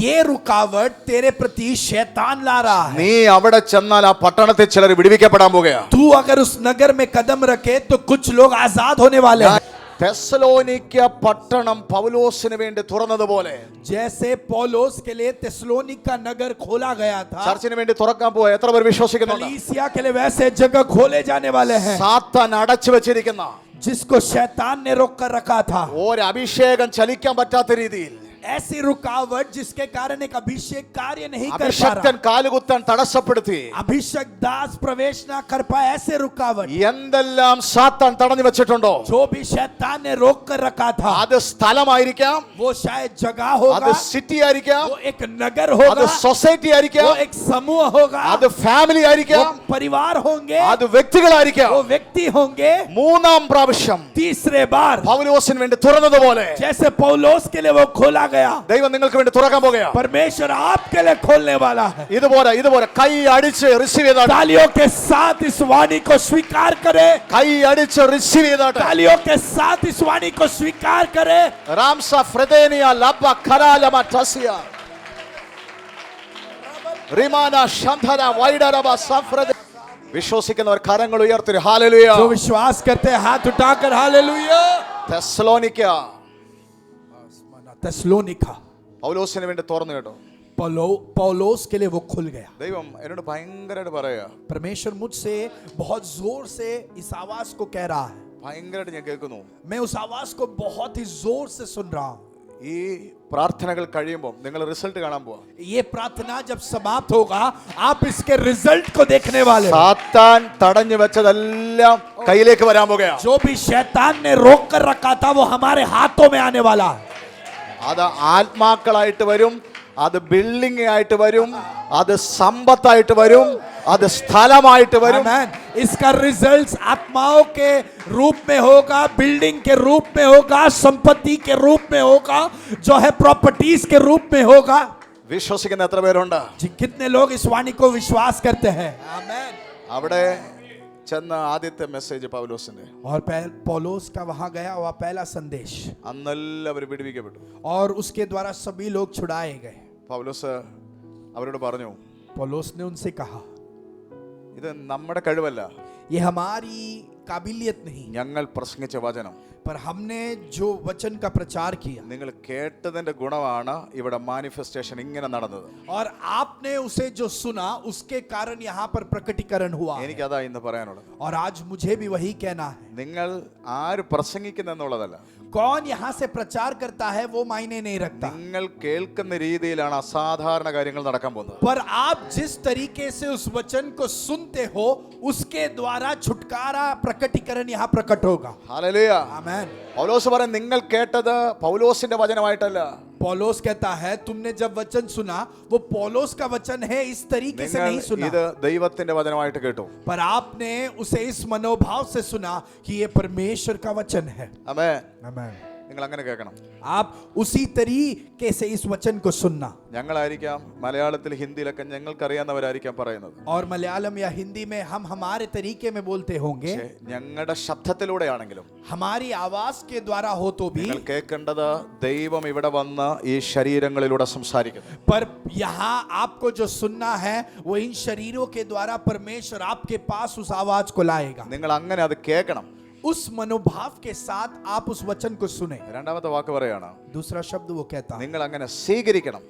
Speaker 2: ये रुकावट तेरे प्रति शैतान ला रहा है.
Speaker 1: നീ അവിടെ ചെന്നാൽ ആ പട്ടണത്തിൽ ചിലർ വിടുവിക്കപ്പെടാൻ പോകുകയാ.
Speaker 2: तू अगर उस नगर में कदम रखे तो कुछ लोग आजाद होने वाले हैं.
Speaker 1: തെസ്സലോനിക്ക പട്ടണം പൗലോസിന് വേണ്ടി തുറന്നതുപോലെ
Speaker 2: जैसे पौलोस के लिए तेसलोनिका नगर खोला गया था,
Speaker 1: ചർച്ചിന് വേണ്ടി തുറക്കാൻ പോവാ. എത്ര പേർ വിശ്വസിക്കുന്നുണ്ട്?
Speaker 2: कलीसिया के लिए वैसे जगह खोले जाने वाले हैं
Speaker 1: സാത്താൻ അടച്ചു വെച്ചിരിക്കുന്ന
Speaker 2: जिसको शैतान ने रोक कर रखा था.
Speaker 1: ഒരു അഭിഷേകം ചലിക്കാൻ പറ്റാത്ത രീതിയിൽ
Speaker 2: ऐसी रुकावट जिसके कारण एक अभिषेक कार्य नहीं कर पा
Speaker 1: അഭിഷക്തൻ
Speaker 2: रहा.
Speaker 1: കാലുകുത്താൻ തടസ്സപ്പെടുത്തി
Speaker 2: अभिषेक दास प्रवेश ना कर पाए. ऐसे रुकावट
Speaker 1: എന്തെല്ലാം സാത്താൻ തടഞ്ഞു വെച്ചിട്ടുണ്ടോ
Speaker 2: जो भी शैतान ने रोक कर रखा था,
Speaker 1: അത് സ്ഥലമായിരിക്കാം,
Speaker 2: वो शायद जगह
Speaker 1: അത്
Speaker 2: होगा,
Speaker 1: സിറ്റി ആയിരിക്കാം,
Speaker 2: वो एक नगर
Speaker 1: അത്
Speaker 2: होगा,
Speaker 1: സൊസൈറ്റി
Speaker 2: वो
Speaker 1: ആയിരിക്കാം,
Speaker 2: एक समूह होगा,
Speaker 1: അത് ഫാമിലി
Speaker 2: वो
Speaker 1: ആയിരിക്കാം,
Speaker 2: परिवार होंगे,
Speaker 1: അത് വ്യക്തികളായിരിക്കാം.
Speaker 2: वो व्यक्ति होंगे.
Speaker 1: മൂന്നാം പ്രാവശ്യം
Speaker 2: तीसरे बार
Speaker 1: പൗലോസിന് വേണ്ടി തുറന്നതുപോലെ
Speaker 2: जैसे पौलोस के लिए वो खोला गया,
Speaker 1: ദൈവം നിങ്ങൾക്ക് വേണ്ടി തുറക്കാൻ പോകുകയാ.
Speaker 2: परमेश्वर आपके लिए खोलने वाला है.
Speaker 1: ഇതുപോലെ കൈ അടിച്ച് റിസീവ് ചെയ്താട്ടെ.
Speaker 2: तालियों के साथ इस वाणी को स्वीकार करें.
Speaker 1: കൈ അടിച്ച് റിസീവ് ചെയ്താട്ടെ.
Speaker 2: तालियों के साथ इस वाणी को स्वीकार करें.
Speaker 1: റാംസ ഫ്രെദേനിയ ലബ ഖരാലമ ടസിയ റിമാന ശംധന വൈഡരബ സഫ്രദ. വിശ്വസിക്കുന്നവർ കരങ്ങൾ ഉയർത്തി ഹല്ലേലൂയ.
Speaker 2: जो विश्वास करते हैं हाथ उठाकर हालेलुया.
Speaker 1: തെസ്സലോനിക്ക
Speaker 2: तेसलोनिका
Speaker 1: പൗലോസിന് വേണ്ടി തുറന്നു കേട്ടോ.
Speaker 2: पौलोस के लिए वो खुल गया.
Speaker 1: ദൈവം എന്നോട് ഭയങ്കരമായിട്ട് പറയാ.
Speaker 2: परमेश्वर मुझसे बहुत जोर से इस आवाज को कह रहा है.
Speaker 1: ഭയങ്കരമായിട്ട് ഞാൻ കേൾക്കുന്നു.
Speaker 2: मैं उस आवाज को बहुत ही जोर से सुन रहा हूं.
Speaker 1: ഈ പ്രാർത്ഥനകൾ കഴിയുമ്പോൾ നിങ്ങൾ റിസൾട്ട് കാണാൻ പോവാ.
Speaker 2: ये प्रार्थना जब समाप्त होगा आप इसके रिजल्ट को देखने वाले हो.
Speaker 1: സാത്താൻ തടഞ്ഞു വെച്ചതെല്ലാം കയ്യിലേക്ക് വരാൻ പോകുകയാ.
Speaker 2: जो भी शैतान ने रोक कर रखा था वो हमारे हाथों में आने वाला है.
Speaker 1: അത് ആത്മാക്കളായിട്ട് വരും, അത് ബിൽഡിംഗ് ആയിട്ട് വരും, അത് സമ്പത്തായിട്ട് വരും, അത് സ്ഥലമായിട്ട് വരും.
Speaker 2: आमेन. इसका रिजल्ट आत्माओं के रूप में होगा, बिल्डिंग के रूप में होगा, संपत्ति के रूप में होगा, जो है प्रॉपर्टीज के रूप में होगा.
Speaker 1: വിശ്വസിക്കുന്ന എത്ര പേരുണ്ട്?
Speaker 2: जी कितने लोग इस वाणी को विश्वास करते हैं? आमेन.
Speaker 1: അവിടെ ചെന്ന ആദ്യത്തെ മെസ്സേജ് പൗലോസിന്റെ.
Speaker 2: और पौलुस का वहां गया हुआ पहला संदेश,
Speaker 1: അന്നെല്ലാവരും വിടുവിക്കപ്പെട്ടു.
Speaker 2: और उसके द्वारा सभी लोग छुड़ाए गए.
Speaker 1: പൗലോസ് അവരോട് പറഞ്ഞു,
Speaker 2: पौलुस ने उनसे कहा,
Speaker 1: ഇത് നമ്മുടെ കഴിവല്ല,
Speaker 2: ये हमारी काबिलियत नहीं,
Speaker 1: ഞങ്ങൾ പ്രസംഗിച്ച വചനം,
Speaker 2: पर हमने जो वचन का प्रचार किया,
Speaker 1: നിങ്ങൾ കേട്ടതിന്റെ ഗുണമാണ് ഇവിടെ മാനിഫെസ്റ്റേഷൻ ഇങ്ങനെ നടന്നത്.
Speaker 2: और आपने उसे जो सुना उसके कारण यहाँ पर प्रकटीकरण हुआ है.
Speaker 1: എനിക്കതാ ഇന്ന് പറയാനുള്ളത്.
Speaker 2: और आज मुझे भी वही कहना है.
Speaker 1: നിങ്ങൾ ആര് പ്രസംഗിക്കുന്നെന്നുള്ളതല്ല,
Speaker 2: कौन यहाँ से प्रचार करता है वो मायने नहीं रखता,
Speaker 1: നിങ്ങൾ കേൾക്കുന്ന രീതിയിലാണ് അസാധാരണ കാര്യങ്ങൾ നടക്കാൻ പോകുന്നത്.
Speaker 2: पर आप जिस तरीके से उस वचन को सुनते हो उसके द्वारा छुटकारा प्रकटीकरण यहाँ प्रकट होगा.
Speaker 1: ഹല്ലേലൂയ.
Speaker 2: आमीन.
Speaker 1: പൗലോസ് പറയും, നിങ്ങൾ കേട്ടത് പൗലോസിന്റെ വചനമായിട്ടല്ല,
Speaker 2: पौलुस कहता है तुमने जब वचन सुना वो पौलुस का वचन है, इस तरीके से
Speaker 1: നിങ്ങൾ
Speaker 2: नहीं सुना,
Speaker 1: ഇത് ദൈവത്തിന്റെ വചനമായിട്ട് കേട്ടു.
Speaker 2: पर आपने उसे इस मनोभाव से सुना कि ये परमेश्वर का वचन है.
Speaker 1: ആമേൻ.
Speaker 2: आमीन.
Speaker 1: നിങ്ങൾ അങ്ങനെ കേൾക്കണം.
Speaker 2: आप उसी तरीके से इस वचन को सुनना.
Speaker 1: ഞങ്ങളായിരിക്കാം മലയാളത്തിൽ ഹിന്ദിയിലൊക്കെ ഞങ്ങൾക്കറിയാവുന്നവരായിരിക്കാം പറയുന്നത്,
Speaker 2: और मलयालम या हिंदी में हम हमारे तरीके में बोलते होंगे,
Speaker 1: പക്ഷേ ഞങ്ങളുടെ ശബ്ദത്തിലൂടെയാണെങ്കിലും
Speaker 2: हमारी आवाज के द्वारा हो तो भी,
Speaker 1: നിങ്ങൾ കേൾക്കേണ്ടത് ദൈവം ഇവിടെ വന്ന് ഈ ശരീരങ്ങളിലൂടെ സംസാരിക്കുന്നു.
Speaker 2: पर यहाँ आपको जो सुनना है वो इन शरीरों के द्वारा परमेश्वर आपके पास उस आवाज को लाएगा.
Speaker 1: നിങ്ങൾ അങ്ങനെ അത് കേൾക്കണം.
Speaker 2: उस मनोभाव के साथ आप उस वचन को सुने.
Speaker 1: രണ്ടാമത്തെ വാക്ക് പറയാണ്,
Speaker 2: दूसरा शब्द वो कहता है
Speaker 1: നിങ്ങൾ അങ്ങനെ സ്വീകരിക്കണം,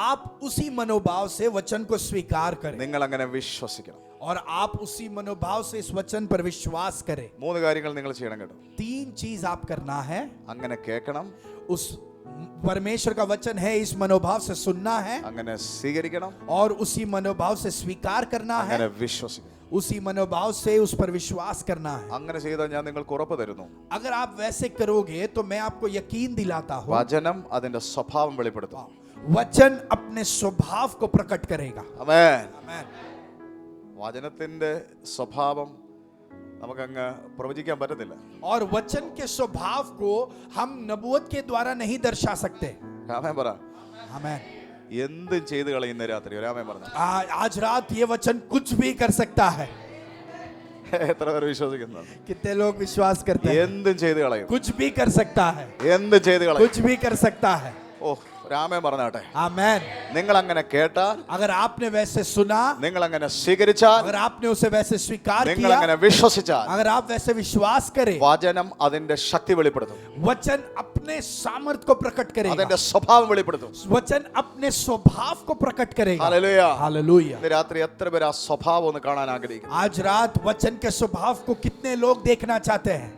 Speaker 2: आप उसी मनोभाव से वचन को स्वीकार करें,
Speaker 1: നിങ്ങൾ അങ്ങനെ വിശ്വസിക്കണം.
Speaker 2: और आप उसी मनोभाव से इस वचन पर विश्वास करें.
Speaker 1: മൂന്ന് കാര്യങ്ങൾ നിങ്ങൾ ചെയ്യണം കേട്ടോ.
Speaker 2: 3 चीज आप करना है.
Speaker 1: അങ്ങനെ കേൾക്കണം,
Speaker 2: उस परमेश्वर का वचन है, इस मनोभाव से सुनना है,
Speaker 1: അങ്ങനെ സ്വീകരിക്കണം,
Speaker 2: और उसी मनोभाव से स्वीकार करना है,
Speaker 1: അങ്ങനെ വിശ്വസിക്കണം.
Speaker 2: उसी मनोभाव से उस पर विश्वास करना है.
Speaker 1: അങ്ങനെ ചെയ്താൽ ഞാൻ നിങ്ങൾക്ക് ഉറപ്പ് തരുന്നു,
Speaker 2: अगर आप वैसे करोगे तो मैं आपको यकीन दिलाता हूं,
Speaker 1: വചനം അതിന്റെ സ്വഭാവം വെളിപ്പെടുത്തും.
Speaker 2: वचन अपने स्वभाव को प्रकट करेगा.
Speaker 1: ആമേൻ.
Speaker 2: आमीन.
Speaker 1: വചനത്തിന്റെ സ്വഭാവം നമുക്കങ്ങ് പ്രവചിക്കാൻ പറ്റത്തില്ല.
Speaker 2: और वचन के स्वभाव को हम नबूवत के द्वारा नहीं दर्शा सकते.
Speaker 1: ആമേൻ പറ.
Speaker 2: आमीन.
Speaker 1: എന്തും ചെയ്ത് കളയുന്ന രാത്രി ഒരാമേൻ പറഞ്ഞു.
Speaker 2: आज रात ये वचन कुछ भी कर सकता है.
Speaker 1: എത്ര പേർ വിശ്വസിക്കുന്നു?
Speaker 2: कितने लोग विश्वास करते हैं?
Speaker 1: എന്തും ചെയ്ത് കളയും,
Speaker 2: कुछ भी कर सकता है,
Speaker 1: എന്തും ചെയ്ത് കളയും.
Speaker 2: कुछ भी कर सकता है.
Speaker 1: ഓ രാമേൻ പറഞ്ഞാട്ടെ.
Speaker 2: आमीन.
Speaker 1: നിങ്ങൾ അങ്ങനെ കേട്ടാൽ,
Speaker 2: अगर आपने वैसे सुना,
Speaker 1: നിങ്ങൾ അങ്ങനെ സ്വീകരിച്ചാൽ,
Speaker 2: अगर आपने उसे वैसे स्वीकार
Speaker 1: നിങ്ങൾ
Speaker 2: किया,
Speaker 1: അങ്ങനെ വിശ്വസിച്ചാൽ,
Speaker 2: अगर आप वैसे विश्वास करें,
Speaker 1: വചനം അതിന്റെ ശക്തി വെളിപ്പെടുത്തും,
Speaker 2: वचन अपने सामर्थ्य को प्रकट करेगा,
Speaker 1: അതിന്റെ സ്വഭാവം വെളിപ്പെടുത്തും.
Speaker 2: वचन अपने स्वभाव को प्रकट करेगा.
Speaker 1: ഹല്ലേലൂയ.
Speaker 2: हालेलुया.
Speaker 1: ഇന്ന് രാത്രി എത്ര പേര് ആ സ്വഭാവം ഒന്ന് കാണാൻ ആഗ്രഹിക്കുന്നു?
Speaker 2: आज रात वचन के स्वभाव को कितने लोग देखना चाहते हैं?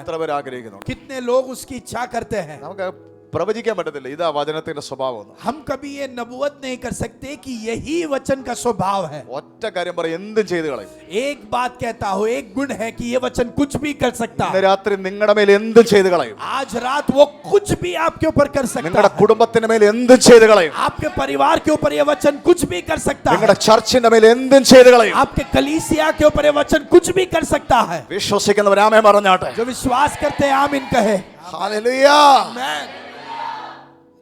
Speaker 1: എത്ര പേര് ആഗ്രഹിക്കുന്നു?
Speaker 2: कितने लोग उसकी इच्छा करते हैं?
Speaker 1: നമുക്ക് പ്രവചിക്കാൻ പറ്റത്തില്ല ഇതാ വചനത്തിന്റെ സ്വഭാവം.
Speaker 2: हम कभी ये नबूवत नहीं कर सकते कि यही वचन का स्वभाव है.
Speaker 1: ഒറ്റ കാര്യം പറ, എന്തും ചെയ്ത് കളയും.
Speaker 2: एक बात कहता हूं, एक गुण है कि ये वचन कुछ भी कर सकता
Speaker 1: ഇന്ന്
Speaker 2: है.
Speaker 1: രാത്രി നിങ്ങളുടെ മേൽ എന്തും ചെയ്ത് കളയും.
Speaker 2: आज रात वो कुछ भी आपके ऊपर कर सकता
Speaker 1: നിങ്ങളുടെ
Speaker 2: है.
Speaker 1: കുടുംബത്തിന്റെ മേൽ എന്തും ചെയ്ത് കളയും.
Speaker 2: आपके परिवार के ऊपर ये वचन कुछ भी कर सकता है.
Speaker 1: നിങ്ങളുടെ ചർച്ചിന്റെ മേൽ എന്തും ചെയ്ത് കളയും.
Speaker 2: आपके कलीसिया के ऊपर ये वचन कुछ भी कर सकता है.
Speaker 1: വിശ്വസിക്കുന്നവർ ആമേൻ പറഞ്ഞാട്ടെ.
Speaker 2: जो विश्वास करते हैं आमीन कहे.
Speaker 1: ഹല്ലേലൂയ.
Speaker 2: आमीन.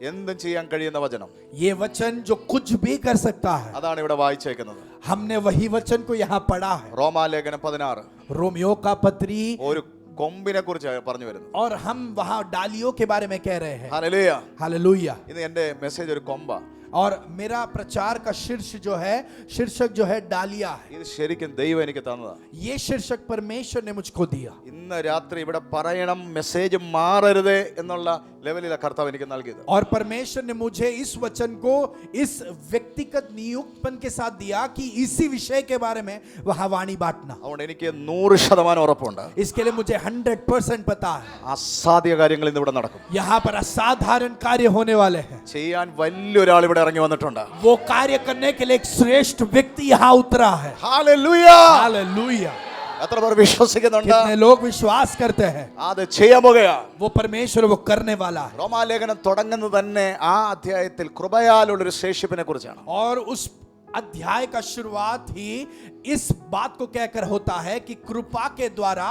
Speaker 1: എന്തും ചെയ്യാൻ കഴിയുന്ന വചനം,
Speaker 2: ये वचन जो कुछ भी कर सकता है,
Speaker 1: അതാണ് ഇവിടെ വായിച്ചേക്കുന്നത്.
Speaker 2: हमने वही वचन को यहाँ पढ़ा है.
Speaker 1: റോമാലേഖനം 16
Speaker 2: रोमियो का पत्री,
Speaker 1: ഒരു കൊമ്പിനെ കുറിച്ച് പറഞ്ഞു വരുന്നു.
Speaker 2: और हम वहाँ डालियों के बारे में कह रहे हैं.
Speaker 1: ഹല്ലേലൂയ.
Speaker 2: हालेलुया.
Speaker 1: ഇന്ന് എന്റെ മെസ്സേജ് ഒരു കൊമ്പ.
Speaker 2: और मेरा प्रचार का शीर्षक जो है डालिया है.
Speaker 1: ഇത് ശരിക്കും ദൈവം എനിക്ക് തന്നതാ.
Speaker 2: ये शीर्षक परमेश्वर ने मुझको दिया.
Speaker 1: ഇന്ന് രാത്രി ഇവിടെ പറയണം, മെസ്സേജ് മാറരുത് എന്നുള്ള ലെവലിലെ കർത്താവ് എനിക്ക് നൽകിയത്.
Speaker 2: और परमेश्वर ने मुझे इस वचन को इस व्यक्तिगत नियुक्तपन के साथ दिया कि इसी विषय के बारे में वहाँ वाणी बांटना.
Speaker 1: അതുകൊണ്ട് എനിക്ക് 100% ഉറപ്പുണ്ട്,
Speaker 2: इसके लिए मुझे 100% पता है
Speaker 1: അസാധ്യ കാര്യങ്ങൾ ഇന്ന് ഇവിടെ നടക്കും.
Speaker 2: यहाँ पर असाधारण कार्य होने वाले हैं.
Speaker 1: ചെയ്യാൻ വലിയൊരാൾ ഇവിടെ ഇറങ്ങി വന്നിട്ടുണ്ട്.
Speaker 2: वो कार्य करने के लिए एक श्रेष्ठ व्यक्ति यहाँ उतरा है.
Speaker 1: ഹല്ലേലൂയ.
Speaker 2: हालेलुया.
Speaker 1: എത്ര പേർ വിശ്വസിക്കുന്നുണ്ട്?
Speaker 2: कितने लोग विश्वास करते हैं?
Speaker 1: അത് ചെയ്യാൻ പോകുകയാ.
Speaker 2: वो परमेश्वर वो करने वाला है.
Speaker 1: റോമാലേഖനം തുടങ്ങുന്നത് തന്നെ ആ അധ്യായത്തിൽ കൃപയാലുള്ള ഒരു ശേഷിപ്പിനെ കുറിച്ചാണ്.
Speaker 2: और उस अध्याय का शुरुआत ही इस बात को कहकर होता है कि कृपा के द्वारा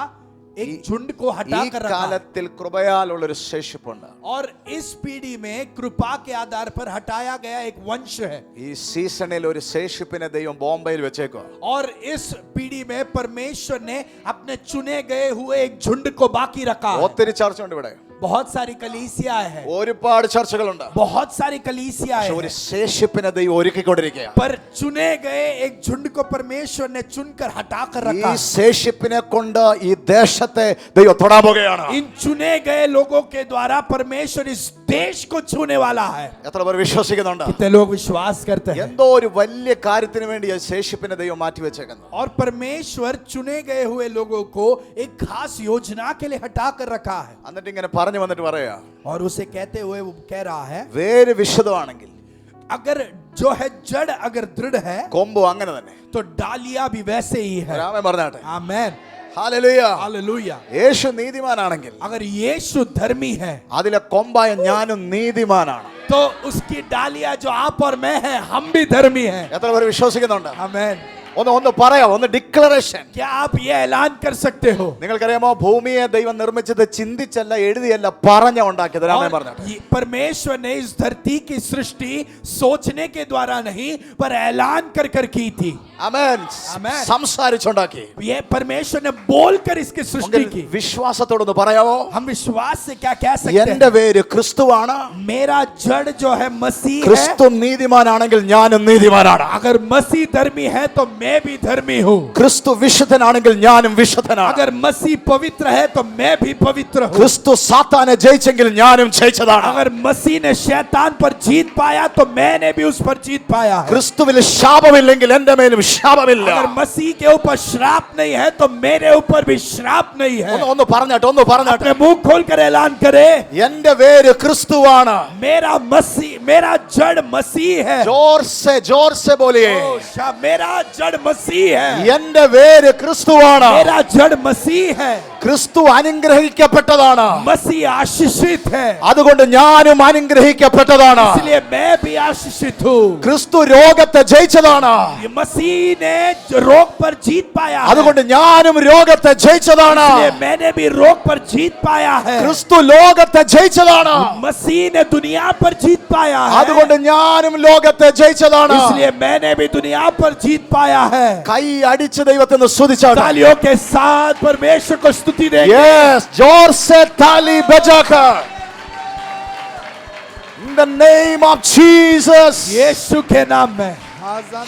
Speaker 2: एक झुंड को
Speaker 1: ഈ
Speaker 2: हटाकर रखा है।
Speaker 1: കാലത്തിൽ കൃപയാലുള്ളൊരു ശേഷിപ്പുണ്ട്.
Speaker 2: और इस पीढ़ी में कृपा के आधार पर हटाया गया एक वंश है।
Speaker 1: ഈ സീസണിൽ ഒരു ശേഷിപ്പിനെ ദൈവം ബോംബെയിൽ വെച്ചേക്കുക.
Speaker 2: और इस पीढ़ी में परमेश्वर ने अपने चुने गए हुए एक झुंड को बाकी रखा है।
Speaker 1: ഒത്തിരി ചർച്ച ഉണ്ട് ഇവിടെ,
Speaker 2: बहुत सारी कलीसियाएं हैं,
Speaker 1: ഒരുപാട് ചർച്ചകളുണ്ട്.
Speaker 2: बहुत सारी कलीसियाएं
Speaker 1: പക്ഷെ ഒരു
Speaker 2: हैं,
Speaker 1: ശേഷിപ്പിനെ ദൈവം ഒരുക്കിക്കൊണ്ടിരിക്കുക.
Speaker 2: पर चुने गए एक झुंड को परमेश्वर ने चुनकर हटाकर
Speaker 1: ഈ
Speaker 2: रखा है।
Speaker 1: ശേഷിപ്പിനെ കൊണ്ട് ഈ ദേശത്തെ ദൈവം തൊടാൻ പോകുകയാണ്.
Speaker 2: इन चुने गए लोगों के द्वारा परमेश्वर इस देश को छूने वाला है।
Speaker 1: എത്ര പേർ വിശ്വസിക്കുന്നുണ്ട്?
Speaker 2: कितने लोग विश्वास करते हैं?
Speaker 1: എന്തോ ഒരു വലിയ കാര്യത്തിന് വേണ്ടി ഈ ശേഷിപ്പിനെ ദൈവം മാറ്റി വെച്ചേക്കുന്നു.
Speaker 2: और परमेश्वर चुने गए हुए लोगों को एक खास योजना के लिए हटा कर रखा है।
Speaker 1: എന്നിട്ട് ഇങ്ങനെ പറഞ്ഞു വന്നിട്ട് പറയാ,
Speaker 2: और उसे कहते हुए वो कह रहा है,
Speaker 1: വേര് വിശുദ്ധമാണെങ്കിൽ
Speaker 2: अगर जो है जड़ अगर दृढ़ है
Speaker 1: കൊമ്പും അങ്ങനെ തന്നെ.
Speaker 2: तो डालियां भी वैसे ही है।
Speaker 1: രാമൻ പറഞ്ഞാട്ടെ.
Speaker 2: आमेन,
Speaker 1: ഹല്ലേലൂയ.
Speaker 2: हालेलुया।
Speaker 1: യേശു നീതിമാനാണെങ്കിൽ
Speaker 2: अगर यीशु धर्मी है
Speaker 1: അതിലെ കൊമ്പായ ഞാനും നീതിമാനാണ്.
Speaker 2: तो उसकी डालियां जो आप और मैं हैं हम भी धर्मी हैं।
Speaker 1: എത്ര പേർ വിശ്വസിക്കുന്നുണ്ട്?
Speaker 2: आमेन।
Speaker 1: ഒന്ന് പറയാം, ഒന്ന് ഡിക്ലറേഷൻ.
Speaker 2: क्या आप ये ऐलान कर सकते हो?
Speaker 1: നിങ്ങൾക്കറിയാമോ, ഭൂമിയെ ദൈവം നിർമ്മിച്ചത് ചിന്തിച്ചല്ല, എഴുതിയല്ല, പറഞ്ഞ ഉണ്ടാക്കിയത്. രാമൻ പറഞ്ഞു.
Speaker 2: और परमेश्वर ने इस धरती की सृष्टि सोचने के द्वारा नहीं पर ऐलान कर कर की थी।
Speaker 1: ആമേൻ.
Speaker 2: ആമേൻ.
Speaker 1: സംസാരിച്ചുണ്ടാക്കി.
Speaker 2: ये परमेश्वर ने बोलकर इसकी सृष्टि की।
Speaker 1: വിശ്വാസത്തോടൊന്ന് പറയാവോ,
Speaker 2: हम विश्वास से क्या कह सकते
Speaker 1: എന്റെ
Speaker 2: हैं?
Speaker 1: പേര് ക്രിസ്തുവാണ്.
Speaker 2: मेरा जड़ जो है मसीह है।
Speaker 1: ക്രിസ്തു നീതിമാനാണെങ്കിൽ ഞാനും നീതിമാനാണ്.
Speaker 2: अगर मसीह धर्मी है तो मैं भी धर्मी हूँ।
Speaker 1: ക്രിസ്തു വിശുദ്ധനാണെങ്കിൽ ഞാനും വിശുദ്ധനാണ്.
Speaker 2: अगर मसीह पवित्र है तो मैं भी पवित्र हूँ।
Speaker 1: ക്രിസ്തു സാത്താനെ ജയിച്ചെങ്കിൽ ഞാനും ജയിച്ചതാണ്.
Speaker 2: अगर मसीह ने शैतान पर जीत पाया तो मैंने भी उस पर जीत पाया है।
Speaker 1: ക്രിസ്തുവിൽ ശാപമില്ലെങ്കിൽ എന്റെ മേലും ശാപമില്ല.
Speaker 2: अगर मसीह के ऊपर श्राप नहीं है तो मेरे ऊपर भी श्राप नहीं है।
Speaker 1: ഒന്ന് പറഞ്ഞാട്ടെ, ഒന്ന് പറഞ്ഞാട്ടെ.
Speaker 2: अपने मुंह खोलकर ऐलान करे,
Speaker 1: എന്റെ പേര് ക്രിസ്തുവാണ്.
Speaker 2: मेरा मसीह, मेरा जड़ मसीह है।
Speaker 1: ജോർസെ बोलिए,
Speaker 2: मेरा जड़ मसीह है।
Speaker 1: എന്റെ പേര് ക്രിസ്തുവാണ്.
Speaker 2: मेरा जड़ मसीह है।
Speaker 1: ക്രിസ്തു അനുഗ്രഹിക്കപ്പെട്ടതാണ്.
Speaker 2: मसीह आशीषित है,
Speaker 1: അതുകൊണ്ട് ഞാനും അനുഗ്രഹിക്കപ്പെട്ടതാണ്.
Speaker 2: इसलिए मैं भी आशीषित हूँ।
Speaker 1: ക്രിസ്തു രോഗത്തെ ജയിച്ചതാണ്.
Speaker 2: ये मसीह ने रोग पर जीत पाया है,
Speaker 1: അതുകൊണ്ട് ഞാനും രോഗത്തെ ജയിച്ചതാണ്.
Speaker 2: इसलिए मैंने भी रोग पर जीत पाया है।
Speaker 1: ക്രിസ്തു ലോകത്തെ ജയിച്ചതാണ്.
Speaker 2: मसीह ने दुनिया पर जीत पाया है,
Speaker 1: അതുകൊണ്ട് ഞാനും ലോകത്തെ ജയിച്ചതാണ്.
Speaker 2: इसलिए मैंने भी दुनिया पर जीत पाया है।
Speaker 1: കൈ അടിച്ച് ദൈവത്തെ സ്തുതിച്ചാണ്.
Speaker 2: तालियों के साथ परमेश्वर को स्तुति देंगे।
Speaker 1: Yes, जोरसे ताली बजाकर. In the name of Jesus.
Speaker 2: यीशु के नाम में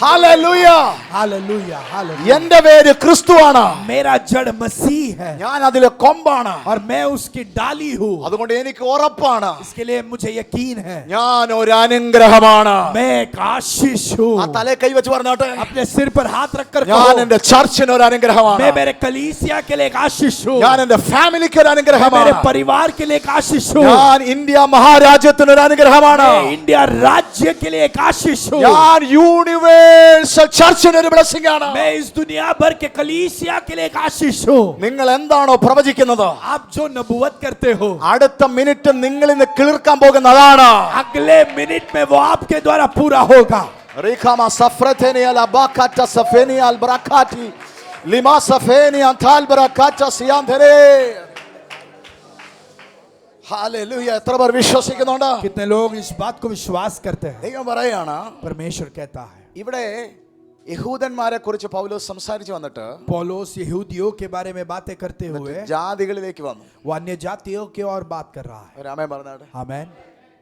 Speaker 1: Hallelujah.
Speaker 2: Hallelujah, hallelujah.
Speaker 1: എന്റെ പേര് ക്രിസ്തുവാണ്.
Speaker 2: मेरा जड़ मसीह है
Speaker 1: ഞാൻ അതിലെ കൊമ്പാണ്.
Speaker 2: और मैं उसकी डाली हूँ,
Speaker 1: അതുകൊണ്ട് എനിക്ക് ഉറപ്പാണ്,
Speaker 2: इसके लिए मुझे यकीन है
Speaker 1: ഞാൻ ഒരു അനുഗ്രഹമാണ്.
Speaker 2: मैं एक आशीष हूँ।
Speaker 1: ആ തലേ കൈ വെച്ച് പറഞ്ഞോട്ടെ,
Speaker 2: अपने सिर पर हाथ रखकर
Speaker 1: ഞാൻ
Speaker 2: कहो,
Speaker 1: എന്റെ ചർച്ചിന് ഒരു അനുഗ്രഹമാണ്.
Speaker 2: मैं मेरे कलीसिया के लिए एक आशीष हूँ,
Speaker 1: ഞാൻ എന്റെ ഫാമിലിക്ക് ഒരു
Speaker 2: मैं
Speaker 1: അനുഗ്രഹമാണ്.
Speaker 2: मेरे परिवार के लिए एक आशीष हूँ,
Speaker 1: ഞാൻ ഇന്ത്യ മഹാരാജ്യത്തിന് ഒരു അനുഗ്രഹമാണ്.
Speaker 2: मैं इंडिया राज्य के लिए एक आशीष हूँ,
Speaker 1: ഞാൻ യൂണിവേഴ്സൽ ചർച്ചിന് ഒരു ബ്ലെസ്സിംഗ് ആണ്.
Speaker 2: मैं इस दुनिया भर के कलीसिया के लिए एक आशीष हूँ।
Speaker 1: നിങ്ങൾ എന്താണോ പ്രവചിക്കുന്നത്,
Speaker 2: आप जो नबूवत करते हो
Speaker 1: അടുത്ത മിനിറ്റ് നിങ്ങൾ ഇന്ന് കിളിർക്കാൻ പോകുന്നതാണ്.
Speaker 2: अगले मिनट में वो आपके द्वारा पूरा होगा।
Speaker 1: റിഖാമ സഫ്രതേനി അൽ അബാഖാറ്റ സഫേനി അൽ ബറഖാറ്റി ലിമാ സഫേനി അൻതാൽ ബറഖാറ്റ സിയാന്തരേ. ഹല്ലേലൂയ. എത്ര പേർ വിശ്വസിക്കുന്നുണ്ട്?
Speaker 2: कितने लोग इस बात को विश्वास करते हैं?
Speaker 1: ദൈവം പറയാണ്,
Speaker 2: परमेश्वर कहता है,
Speaker 1: ഇവിടെ യഹൂദന്മാരെ കുറിച്ച് പൗലോസ് സംസാരിച്ചു വന്നിട്ട്
Speaker 2: पौलुस यहूदियों के बारे में बातें करते हुए
Speaker 1: ജാതികളിലേക്ക് വന്നു.
Speaker 2: वो अन्य जातियों की और बात कर रहा है।
Speaker 1: രാമേ പറഞ്ഞാട്ടെ.
Speaker 2: आमेन।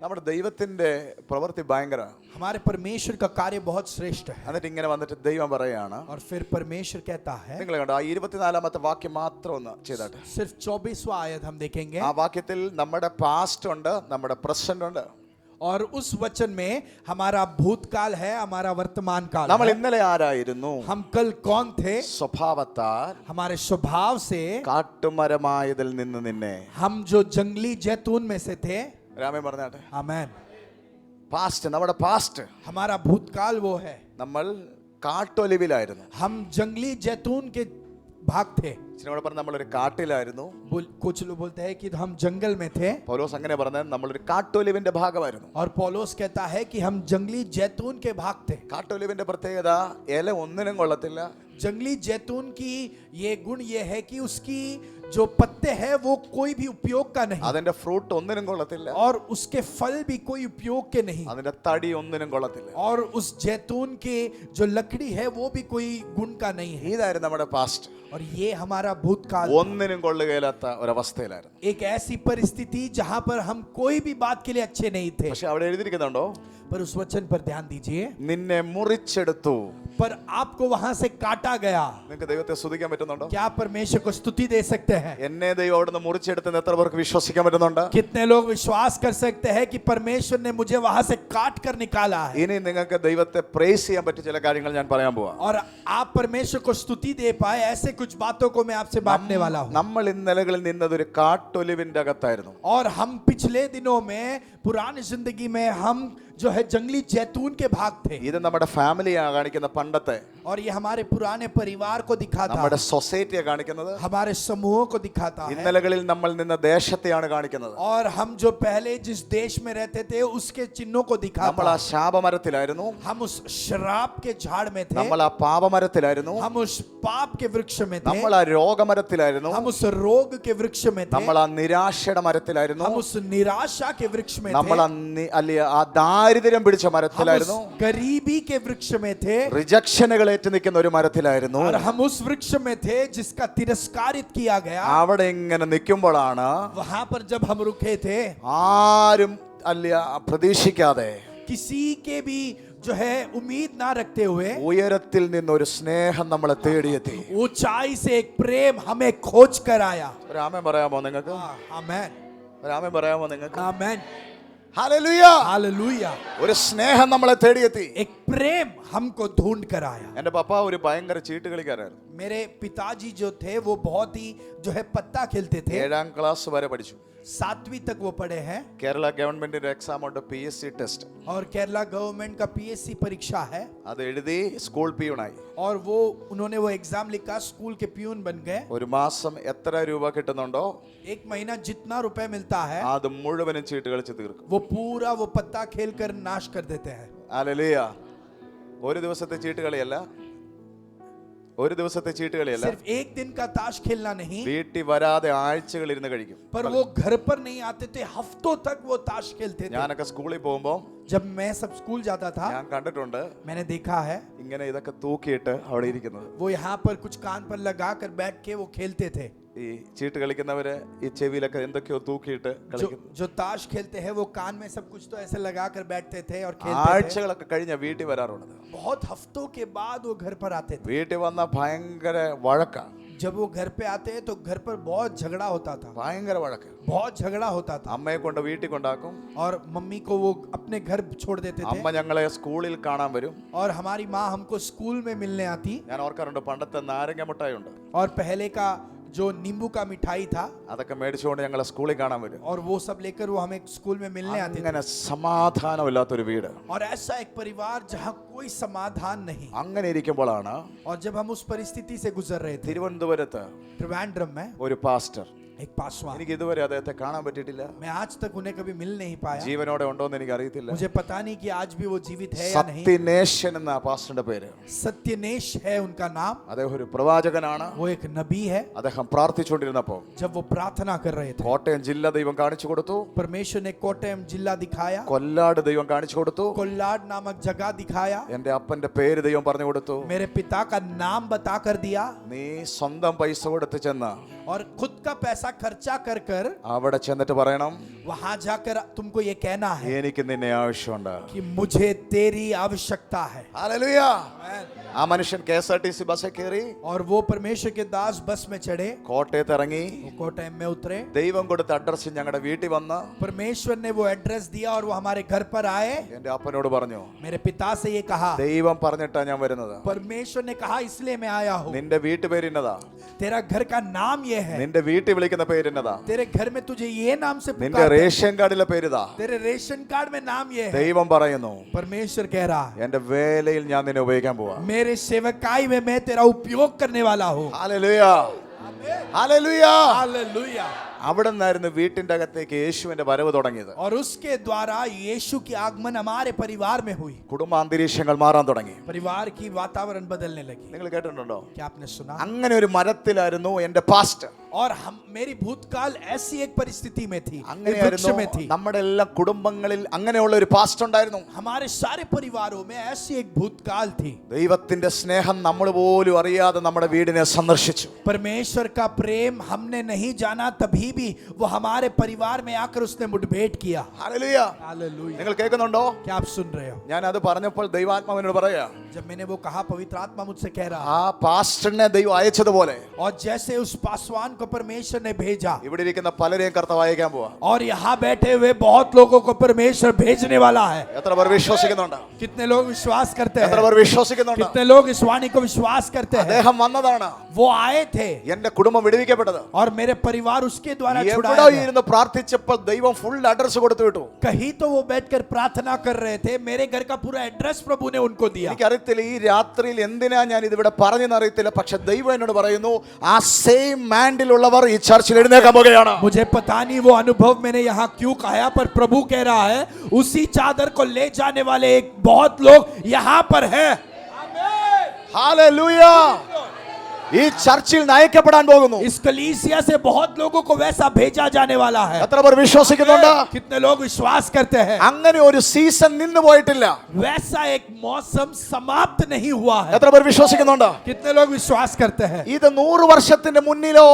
Speaker 1: നമ്മുടെ ദൈവത്തിന്റെ പ്രവൃത്തി ഭയങ്കര.
Speaker 2: हमारे परमेश्वर का कार्य बहुत श्रेष्ठ है।
Speaker 1: എന്നിട്ട് ഇങ്ങനെ വന്നിട്ട് ദൈവം പറയാണ്,
Speaker 2: और फिर परमेश्वर कहता है,
Speaker 1: നിങ്ങൾ കണ്ടോ ആ 24ാമത്തെ വാക്യം മാത്രം ഒന്ന് ചെയ്താട്ടെ.
Speaker 2: सिर्फ 24वां आयत हम देखेंगे,
Speaker 1: ആ വാക്യത്തിൽ നമ്മുടെ പാസ്റ്റ് ഉണ്ട്, നമ്മുടെ പ്രസന്റ് ഉണ്ട്.
Speaker 2: और उस वचन में हमारा भूतकाल है, हमारा वर्तमान काल
Speaker 1: നമ്മൾ
Speaker 2: है।
Speaker 1: ഇന്നലെ ആരായിരുന്നു?
Speaker 2: हम कल कौन थे?
Speaker 1: സ്വഭാവത്താൽ
Speaker 2: हमारे स्वभाव से
Speaker 1: കാട്ടുമരമായതിൽ നിന്ന് നിന്നെ.
Speaker 2: हम जो जंगली जैतून में से थे।
Speaker 1: രാമേ പറഞ്ഞാട്ടെ.
Speaker 2: आमेन।
Speaker 1: പാസ്റ്റ്, നമ്മുടെ പാസ്റ്റ്.
Speaker 2: हमारा भूतकाल वो है,
Speaker 1: നമ്മൾ കാട്ടൊലിവിലായിരുന്നു.
Speaker 2: हम जंगली जैतून के भाग थे।
Speaker 1: ചിലവിടെ പറഞ്ഞ നമ്മളൊരു കാട്ടിലായിരുന്നു.
Speaker 2: कुछ लोग बोलते हैं कि हम जंगल में थे,
Speaker 1: പൗലോസ് അങ്ങനെ പറഞ്ഞത് നമ്മളൊരു കാട്ടൊലിവിന്റെ ഭാഗമായിരുന്നു.
Speaker 2: और पौलुस कहता है कि हम जंगली जैतून के भाग थे।
Speaker 1: കാട്ടൊലിവിന്റെ പ്രത്യേകത ഇല ഒന്നിനും കൊള്ളത്തില്ല.
Speaker 2: जंगली जैतून की ये गुण ये है कि उसकी जो पत्ते हैं वो कोई भी उपयोग का नहीं,
Speaker 1: അതിന്റെ ഫ്രൂട്ട് ഒന്നിനും കൊള്ളത്തില്ല,
Speaker 2: और उसके फल भी कोई उपयोग के नहीं,
Speaker 1: അതിന്റെ തടി ഒന്നിനും കൊള്ളത്തില്ല.
Speaker 2: और उस जैतून के जो लकड़ी है वो भी कोई गुण का नहीं है.
Speaker 1: ഇതായിരുന്നു നമ്മുടെ പാസ്റ്റ്.
Speaker 2: और ये हमारा भूतकाल था.
Speaker 1: ഒന്നിനും കൊള്ളുകയില്ലാത്ത ഒരവസ്ഥയിലായിരുന്നു.
Speaker 2: एक ऐसी परिस्थिति जहां पर हम कोई भी बात के लिए अच्छे नहीं थे.
Speaker 1: പക്ഷെ അവിടെ എഴുതിയിരിക്കുന്നുണ്ടോ,
Speaker 2: पर उस वचन पर ध्यान दीजिए,
Speaker 1: നിന്നെ മുറിച്ചെടുത്തു.
Speaker 2: पर आपको वहां से काटा गया.
Speaker 1: നിങ്ങൾക്ക് ദൈവത്തെ സ്തുതിക്കാൻ പറ്റുന്നുണ്ടോ?
Speaker 2: क्या आप परमेश्वर को स्तुति दे सकते हैं?
Speaker 1: എന്നെ ദൈവം അവിടുന്ന് മുറിച്ചെടുത്തെന്ന് എത്ര പേർക്ക് വിശ്വസിക്കാൻ പറ്റുന്നുണ്ട്?
Speaker 2: कितने लोग विश्वास कर सकते हैं कि परमेश्वर ने मुझे वहां से काट कर निकाला है?
Speaker 1: ഇനി നിങ്ങൾക്ക് ദൈവത്തെ പ്രൈസ് ചെയ്യാൻ പറ്റിയ ചില കാര്യങ്ങൾ ഞാൻ പറയാൻ പോവാ.
Speaker 2: और आप परमेश्वर को स्तुति दे पाए ऐसे कुछ बातों को मैं आपसे बांटने वाला हूँ.
Speaker 1: നമ്മൾ ഇന്നലകളിൽ നിന്നത് ഒരു കാട്ടൊലിവിന്റെ അകത്തായിരുന്നു.
Speaker 2: और हम पिछले दिनों में पुरानी जिंदगी में हम जो है जंगली जैतून के भाग थे.
Speaker 1: ഇത് നമ്മുടെ ഫാമിലിയാ കാണിക്കുന്ന പണ്ടത്തെ,
Speaker 2: और ये हमारे पुराने परिवार को दिखाता
Speaker 1: നമ്മുടെ
Speaker 2: है,
Speaker 1: സൊസൈറ്റിയെ കാണിക്കുന്നത്.
Speaker 2: हमारे समूहों को दिखाता है.
Speaker 1: ഇന്നലകളിൽ നമ്മൾ നിന്ന ദേശത്തെയാണ് കാണിക്കുന്നത്.
Speaker 2: और हम जो पहले जिस देश में रहते थे उसके चिन्हों को
Speaker 1: നമ്മൾ
Speaker 2: दिखाता
Speaker 1: ആ
Speaker 2: है.
Speaker 1: ശാപമരത്തിലായിരുന്നു,
Speaker 2: हम उस शराब के झाड़ में थे,
Speaker 1: നമ്മൾ ആ പാപമരത്തിലായിരുന്നു,
Speaker 2: हम उस पाप के वृक्ष में थे,
Speaker 1: നമ്മൾ ആ രോഗമരത്തിലായിരുന്നു,
Speaker 2: हम उस रोग के वृक्ष में थे,
Speaker 1: നമ്മൾ ആ നിരാശയുടെ മരത്തിലായിരുന്നു,
Speaker 2: हम उस निराशा के वृक्ष में
Speaker 1: നമ്മൾ
Speaker 2: थे,
Speaker 1: ആ ദാരിദ്ര്യം പിടിച്ച
Speaker 2: हम
Speaker 1: മരത്തിലായിരുന്നു,
Speaker 2: उस गरीबी के वृक्ष में थे,
Speaker 1: റിജക്ഷനുകൾ ഏറ്റു നിൽക്കുന്ന ഒരു മരത്തിലായിരുന്നു.
Speaker 2: और हम उस वृक्ष में थे जिसका तिरस्कारित किया गया.
Speaker 1: അവിടെ ഇങ്ങനെ നിൽക്കുമ്പോഴാണ്
Speaker 2: वहां पर जब हम रुके थे,
Speaker 1: ആരും അല്ല പ്രതീക്ഷിക്കാതെ
Speaker 2: किसी के भी जो है उम्मीद ना रखते हुए
Speaker 1: ഉയരത്തിൽ നിന്നൊരു സ്നേഹം നമ്മളെ തേടിയെത്തി.
Speaker 2: ऊंचाई से एक प्रेम हमें खोज कर आया.
Speaker 1: ഒരാമേൻ പറയാമോ നിങ്ങൾക്ക്?
Speaker 2: आमेन,
Speaker 1: ഒരാമേൻ പറയാമോ നിങ്ങൾക്ക്?
Speaker 2: आमेन,
Speaker 1: ഹല്ലേലൂയ.
Speaker 2: हालेलुया.
Speaker 1: ഒരു സ്നേഹം നമ്മളെ തേടിയെത്തി.
Speaker 2: एक प्रेम हमको ढूंढ कर आया.
Speaker 1: എന്റെ പപ്പ ഒരു ഭയങ്കര ചീട്ട് കളിക്കാരായിരുന്നു.
Speaker 2: मेरे पिताजी जो थे वो बहुत ही जो है पत्ता खेलते थे.
Speaker 1: 7ാം ക്ലാസ് വരെ പഠിച്ചു.
Speaker 2: 7वीं तक वो पढ़े हैं.
Speaker 1: കേരള ഗവൺമെന്റിന്റെ എക്സാം ഉണ്ട്, PSC ടെസ്റ്റ്.
Speaker 2: और केरला गवर्नमेंट का PSC परीक्षा है.
Speaker 1: അത് എഴുതി സ്കൂൾ പിയൂണായി.
Speaker 2: और वो उन्होंने वो एग्जाम लिखा, स्कूल के प्यून बन गए.
Speaker 1: ഒരു മാസം എത്ര രൂപ കിട്ടുന്നുണ്ടോ
Speaker 2: एक महीना जितना रुपए मिलता है
Speaker 1: അത് മുഴുവനും ചീട്ട് കളിച്ച് തീർക്കും.
Speaker 2: वो पूरा वो पत्ता खेल कर नाश कर देते हैं.
Speaker 1: ഹല്ലേലൂയ. ഒരു ദിവസത്തെ ചീട്ട് കളിയല്ല, ഒരു ദിവസത്തെ ചീട്ട് കളിയല്ല,
Speaker 2: सिर्फ एक दिन का ताश खेलना नहीं,
Speaker 1: വീട്ടിൽ വരാതെ ആഴ്ചകൾ ഇരുന്ന് കഴിക്കും.
Speaker 2: पर वो घर पर नहीं आते थे, हफ्तों तक वो ताश खेलते थे.
Speaker 1: ഞാനൊക്കെ സ്കൂളിൽ പോകുമ്പോൾ
Speaker 2: जब मैं सब स्कूल जाता था
Speaker 1: ഞാൻ കണ്ടിട്ടുണ്ട്
Speaker 2: मैंने देखा है
Speaker 1: ഇങ്ങനെ ഇതൊക്കെ തൂക്കിയിട്ട് അവിടെ ഇരിക്കുന്നത്.
Speaker 2: वो यहाँ पर कुछ कान पर लगा कर बैठ के वो खेलते थे.
Speaker 1: ഈ ചീട്ട് കളിക്കുന്നവര് ഈ ചെവിയിലൊക്കെ എന്തൊക്കെയോ തൂക്കിയിട്ട്
Speaker 2: जो
Speaker 1: കളിക്കുന്നു.
Speaker 2: जो ताश खेलते हैं वो कान में सब कुछ तो ऐसे लगा कर बैठते थे और खेलते थे.
Speaker 1: ആഴ്ചകളൊക്കെ കഴിഞ്ഞ വീട്ടിൽ വരാറുള്ളത്.
Speaker 2: बहुत हफ्तों के बाद वो घर पर आते थे.
Speaker 1: വീട്ടിൽ വന്ന ഭയങ്കര വഴക്കാ,
Speaker 2: जब वो घर पे आते तो घर पर बहुत झगड़ा होता था,
Speaker 1: ഭയങ്കര വഴക്ക്.
Speaker 2: बहुत झगड़ा होता था.
Speaker 1: അമ്മയെ കൊണ്ട് വീട്ടിൽ കൊണ്ടാക്കും.
Speaker 2: और मम्मी को वो अपने घर छोड़ देते थे.
Speaker 1: അമ്മ ഞങ്ങളെ സ്കൂളിൽ കാണാൻ വരും.
Speaker 2: और हमारी माँ हमको स्कूल में मिलने आती.
Speaker 1: ഞാൻ ഓർക്കാറുണ്ട് പണ്ടത്തെ നാരങ്ങ മുട്ടായി ഉണ്ട്,
Speaker 2: और पहले का जो नींबू का मिठाई था
Speaker 1: അതൊക്കെ മേടിച്ചുകൊണ്ട് ഞങ്ങളെ സ്കൂളിൽ കാണാൻ വരും.
Speaker 2: और वो सब लेकर वो हमें स्कूल में मिलने आते थे.
Speaker 1: അങ്ങനെ സമാധാനമില്ലാത്തൊരു വീട്.
Speaker 2: और ऐसा एक परिवार जहाँ कोई समाधान नहीं.
Speaker 1: അങ്ങനെ ഇരിക്കുമ്പോഴാണ്
Speaker 2: और जब हम उस परिस्थिति से गुजर रहे थे
Speaker 1: തിരുവനന്തപുരത്ത്
Speaker 2: त्रिवेंद्रम में
Speaker 1: ഒരു പാസ്റ്റർ,
Speaker 2: एक पासवान,
Speaker 1: എനിക്ക് ഇതുവരെ അദ്ദേഹത്തെ കാണാൻ പറ്റിയിട്ടില്ല,
Speaker 2: मैं आज तक उन्हें कभी मिल नहीं पाया.
Speaker 1: ജീവനോടെ ഉണ്ടോ എന്ന് എനിക്ക് അറിയത്തില്ല.
Speaker 2: मुझे पता नहीं कि आज भी वो जीवित है या नहीं.
Speaker 1: സത്യനേശൻ എന്ന പാസ്റ്ററിന്റെ പേര്.
Speaker 2: सत्यनेश है उनका नाम.
Speaker 1: അദ്ദേഹം ഒരു പ്രവാചകനാണ്.
Speaker 2: वो एक नबी है.
Speaker 1: അദ്ദേഹം പ്രാർത്ഥിച്ചുകൊണ്ടിരുന്നപ്പോ
Speaker 2: जब वो प्रार्थना कर रहे थे
Speaker 1: കോട്ടയം ജില്ല ദൈവം കാണിച്ചു കൊടുത്തു,
Speaker 2: परमेश्वर ने कोटयम जिला दिखाया,
Speaker 1: കൊല്ലാട് ദൈവം കാണിച്ചു കൊടുത്തു,
Speaker 2: कोल्लाड नामक जगह दिखाया,
Speaker 1: എന്റെ അപ്പന്റെ പേര് ദൈവം പറഞ്ഞു കൊടുത്തു.
Speaker 2: मेरे पिता का नाम बता कर दिया.
Speaker 1: നീ സ്വന്തം പൈസ കൊടുത്ത് ചെന്ന്
Speaker 2: और खुद का पैसा खर्चा कर कर
Speaker 1: അവിടെ ചെന്നിട്ട് പറയണം,
Speaker 2: वहां जाकर तुमको ये कहना है
Speaker 1: എനിക്ക് നിന്നെ ആവശ്യമുണ്ട്.
Speaker 2: कि मुझे तेरी आवश्यकता है.
Speaker 1: ഹല്ലേലൂയ. ആ മനുഷ്യൻ KSRTC ബസ്സിൽ കയറി
Speaker 2: और वो परमेश्वर के दास बस में चढ़े,
Speaker 1: കോട്ടയത്ത് ഇറങ്ങി.
Speaker 2: वो कोटयम में उतरे.
Speaker 1: ദൈവം കൊടുത്ത അഡ്രസ് ഞങ്ങളുടെ വീട്ടിൽ വന്ന്
Speaker 2: परमेश्वर ने वो एड्रेस दिया और वो हमारे घर पर आए.
Speaker 1: എന്റെ അപ്പനോട് പറഞ്ഞു,
Speaker 2: मेरे पिता से ये कहा,
Speaker 1: ദൈവം പറഞ്ഞിട്ടാ ഞാൻ വരുന്നത്.
Speaker 2: परमेश्वर ने कहा इसलिए मैं आया हूँ.
Speaker 1: നിന്റെ വീട്ടുപേരിന്നതാ,
Speaker 2: तेरा घर का नाम ये है,
Speaker 1: നിന്റെ വീട്ടിൽ വിളിക്കുന്ന പേരിന്നതാ,
Speaker 2: तेरे घर में तुझे ये नाम से
Speaker 1: നിന്റെ
Speaker 2: पुकारते हैं,
Speaker 1: റേഷൻ കാർഡിലെ പേരിതാ.
Speaker 2: तेरे रेशन कार्ड में नाम ये है.
Speaker 1: ദൈവം പറയുന്നു,
Speaker 2: परमेश्वर कह रहा है
Speaker 1: എന്റെ വേലയിൽ ഞാൻ നിന്നെ ഉപയോഗിക്കാൻ പോവാ.
Speaker 2: मेरे सेवकाई में मैं तेरा उपयोग करने वाला हूँ.
Speaker 1: ഹല്ലേലൂയ. ഹല്ലേലൂയ.
Speaker 2: हालेलुया.
Speaker 1: അവിടെ നിന്നായിരുന്നു വീട്ടിന്റെ അകത്തേക്ക് യേശുവിന്റെ വരവ് തുടങ്ങിയത്.
Speaker 2: और उसके द्वारा यीशु की आगमन हमारे परिवार में हुई.
Speaker 1: കുടുംബാന്തരീക്ഷങ്ങൾ മാറാൻ തുടങ്ങി.
Speaker 2: परिवार की वातावरण बदलने लगी.
Speaker 1: നിങ്ങൾ കേട്ടിട്ടുണ്ടോ?
Speaker 2: क्या आपने सुना?
Speaker 1: അങ്ങനെ ഒരു മരത്തിലായിരുന്നു എന്റെ പാസ്റ്റ്.
Speaker 2: और हम मेरी भूतकाल ऐसी एक परिस्थिति में थी, वृक्ष
Speaker 1: അങ്ങനെയായിരുന്നു
Speaker 2: में थी.
Speaker 1: നമ്മുടെ എല്ലാ കുടുംബങ്ങളിൽ അങ്ങനെയുള്ള ഒരു പാസ്റ്റ് ഉണ്ടായിരുന്നു.
Speaker 2: हमारे सारे परिवारों में ऐसी एक भूतकाल थी.
Speaker 1: ദൈവത്തിന്റെ സ്നേഹം നമ്മൾ പോലും അറിയാതെ നമ്മുടെ വീടിനെ സന്ദർശിച്ചു.
Speaker 2: परमेश्वर का प्रेम हमने नहीं जाना, तभी भी वो हमारे परिवार में आकर उसने मुठभेड़ किया.
Speaker 1: ഹല്ലേലൂയ.
Speaker 2: हालेलुया.
Speaker 1: നിങ്ങൾ കേൾക്കുന്നുണ്ടോ?
Speaker 2: क्या आप सुन रहे हो?
Speaker 1: ഞാൻ അത് പറഞ്ഞപ്പോൾ ദൈവാത്മാവിനോട് പറയാ,
Speaker 2: जब मैंने वो कहा, पवित्र आत्मा मुझसे कह रहा,
Speaker 1: ആ പാസ്റ്ററിനെ ദൈവം അയച്ചതുപോലെ
Speaker 2: और जैसे उस पासवान को परमेश्वर ने भेजा,
Speaker 1: ഇവിടെ ഇരിക്കുന്ന പലരെയും കർത്താവ് അയക്കാൻ പോവാ.
Speaker 2: और यहाँ बैठे हुए बहुत लोगों को परमेश्वर भेजने वाला है.
Speaker 1: എത്ര പേർ വിശ്വസിക്കുന്നുണ്ട്?
Speaker 2: कितने लोग विश्वास करते
Speaker 1: എത്ര
Speaker 2: हैं?
Speaker 1: പേർ വിശ്വസിക്കുന്നുണ്ട്?
Speaker 2: कितने लोग इस वाणी को विश्वास करते हैं?
Speaker 1: അദ്ദേഹം വന്നതാണ്,
Speaker 2: वो आए थे
Speaker 1: എന്റെ കുടുംബം വിടുവിക്കപ്പെട്ടത്.
Speaker 2: और मेरे परिवार उसके द्वारा
Speaker 1: എവിടെ
Speaker 2: छुड़ाया गया.
Speaker 1: ഇരുന്ന് പ്രാർത്ഥിച്ചപ്പോൾ ദൈവം ഫുൾ അഡ്രസ് കൊടുത്തു വിട്ടു.
Speaker 2: कहीं तो वो बैठकर प्रार्थना कर रहे थे, मेरे घर का पूरा एड्रेस प्रभु ने उनको दिया.
Speaker 1: എനിക്കറിയത്തില്ല ഈ രാത്രിയിൽ എന്തിനാ ഞാൻ ഇതിവിടെ പറഞ്ഞെന്ന് അറിയത്തില്ല, പക്ഷെ ദൈവം എന്നോട് പറയുന്നു ആ സെയിം മാൻഡിലുള്ളവർ ഈ ചർച്ചിൽ എഴുന്നേക്കാൻ പോകുകയാണ്.
Speaker 2: मुझे पता नहीं वो अनुभव मैंने यहाँ क्यों कहा, पर प्रभु कह रहा है उसी चादर को ले जाने वाले एक बहुत लोग यहाँ पर हैं.
Speaker 1: ഹല്ലേലൂയ. ഈ ചർച്ചിൽ നയിക്കപ്പെടാൻ പോകുന്നു.
Speaker 2: इस कलीसिया से बहुत लोगों को वैसा भेजा जाने वाला है.
Speaker 1: എത്ര പേർ വിശ്വസിക്കുന്നുണ്ട്?
Speaker 2: कितने लोग विश्वास करते हैं?
Speaker 1: അങ്ങനെ ഒരു സീസൺ നിന്ന് പോയിട്ടില്ല.
Speaker 2: वैसा एक मौसम समाप्त नहीं हुआ है.
Speaker 1: എത്ര പേർ വിശ്വസിക്കുന്നുണ്ട്?
Speaker 2: कितने लोग विश्वास करते हैं?
Speaker 1: ഇത് 100 വർഷത്തിന്റെ മുന്നിലോ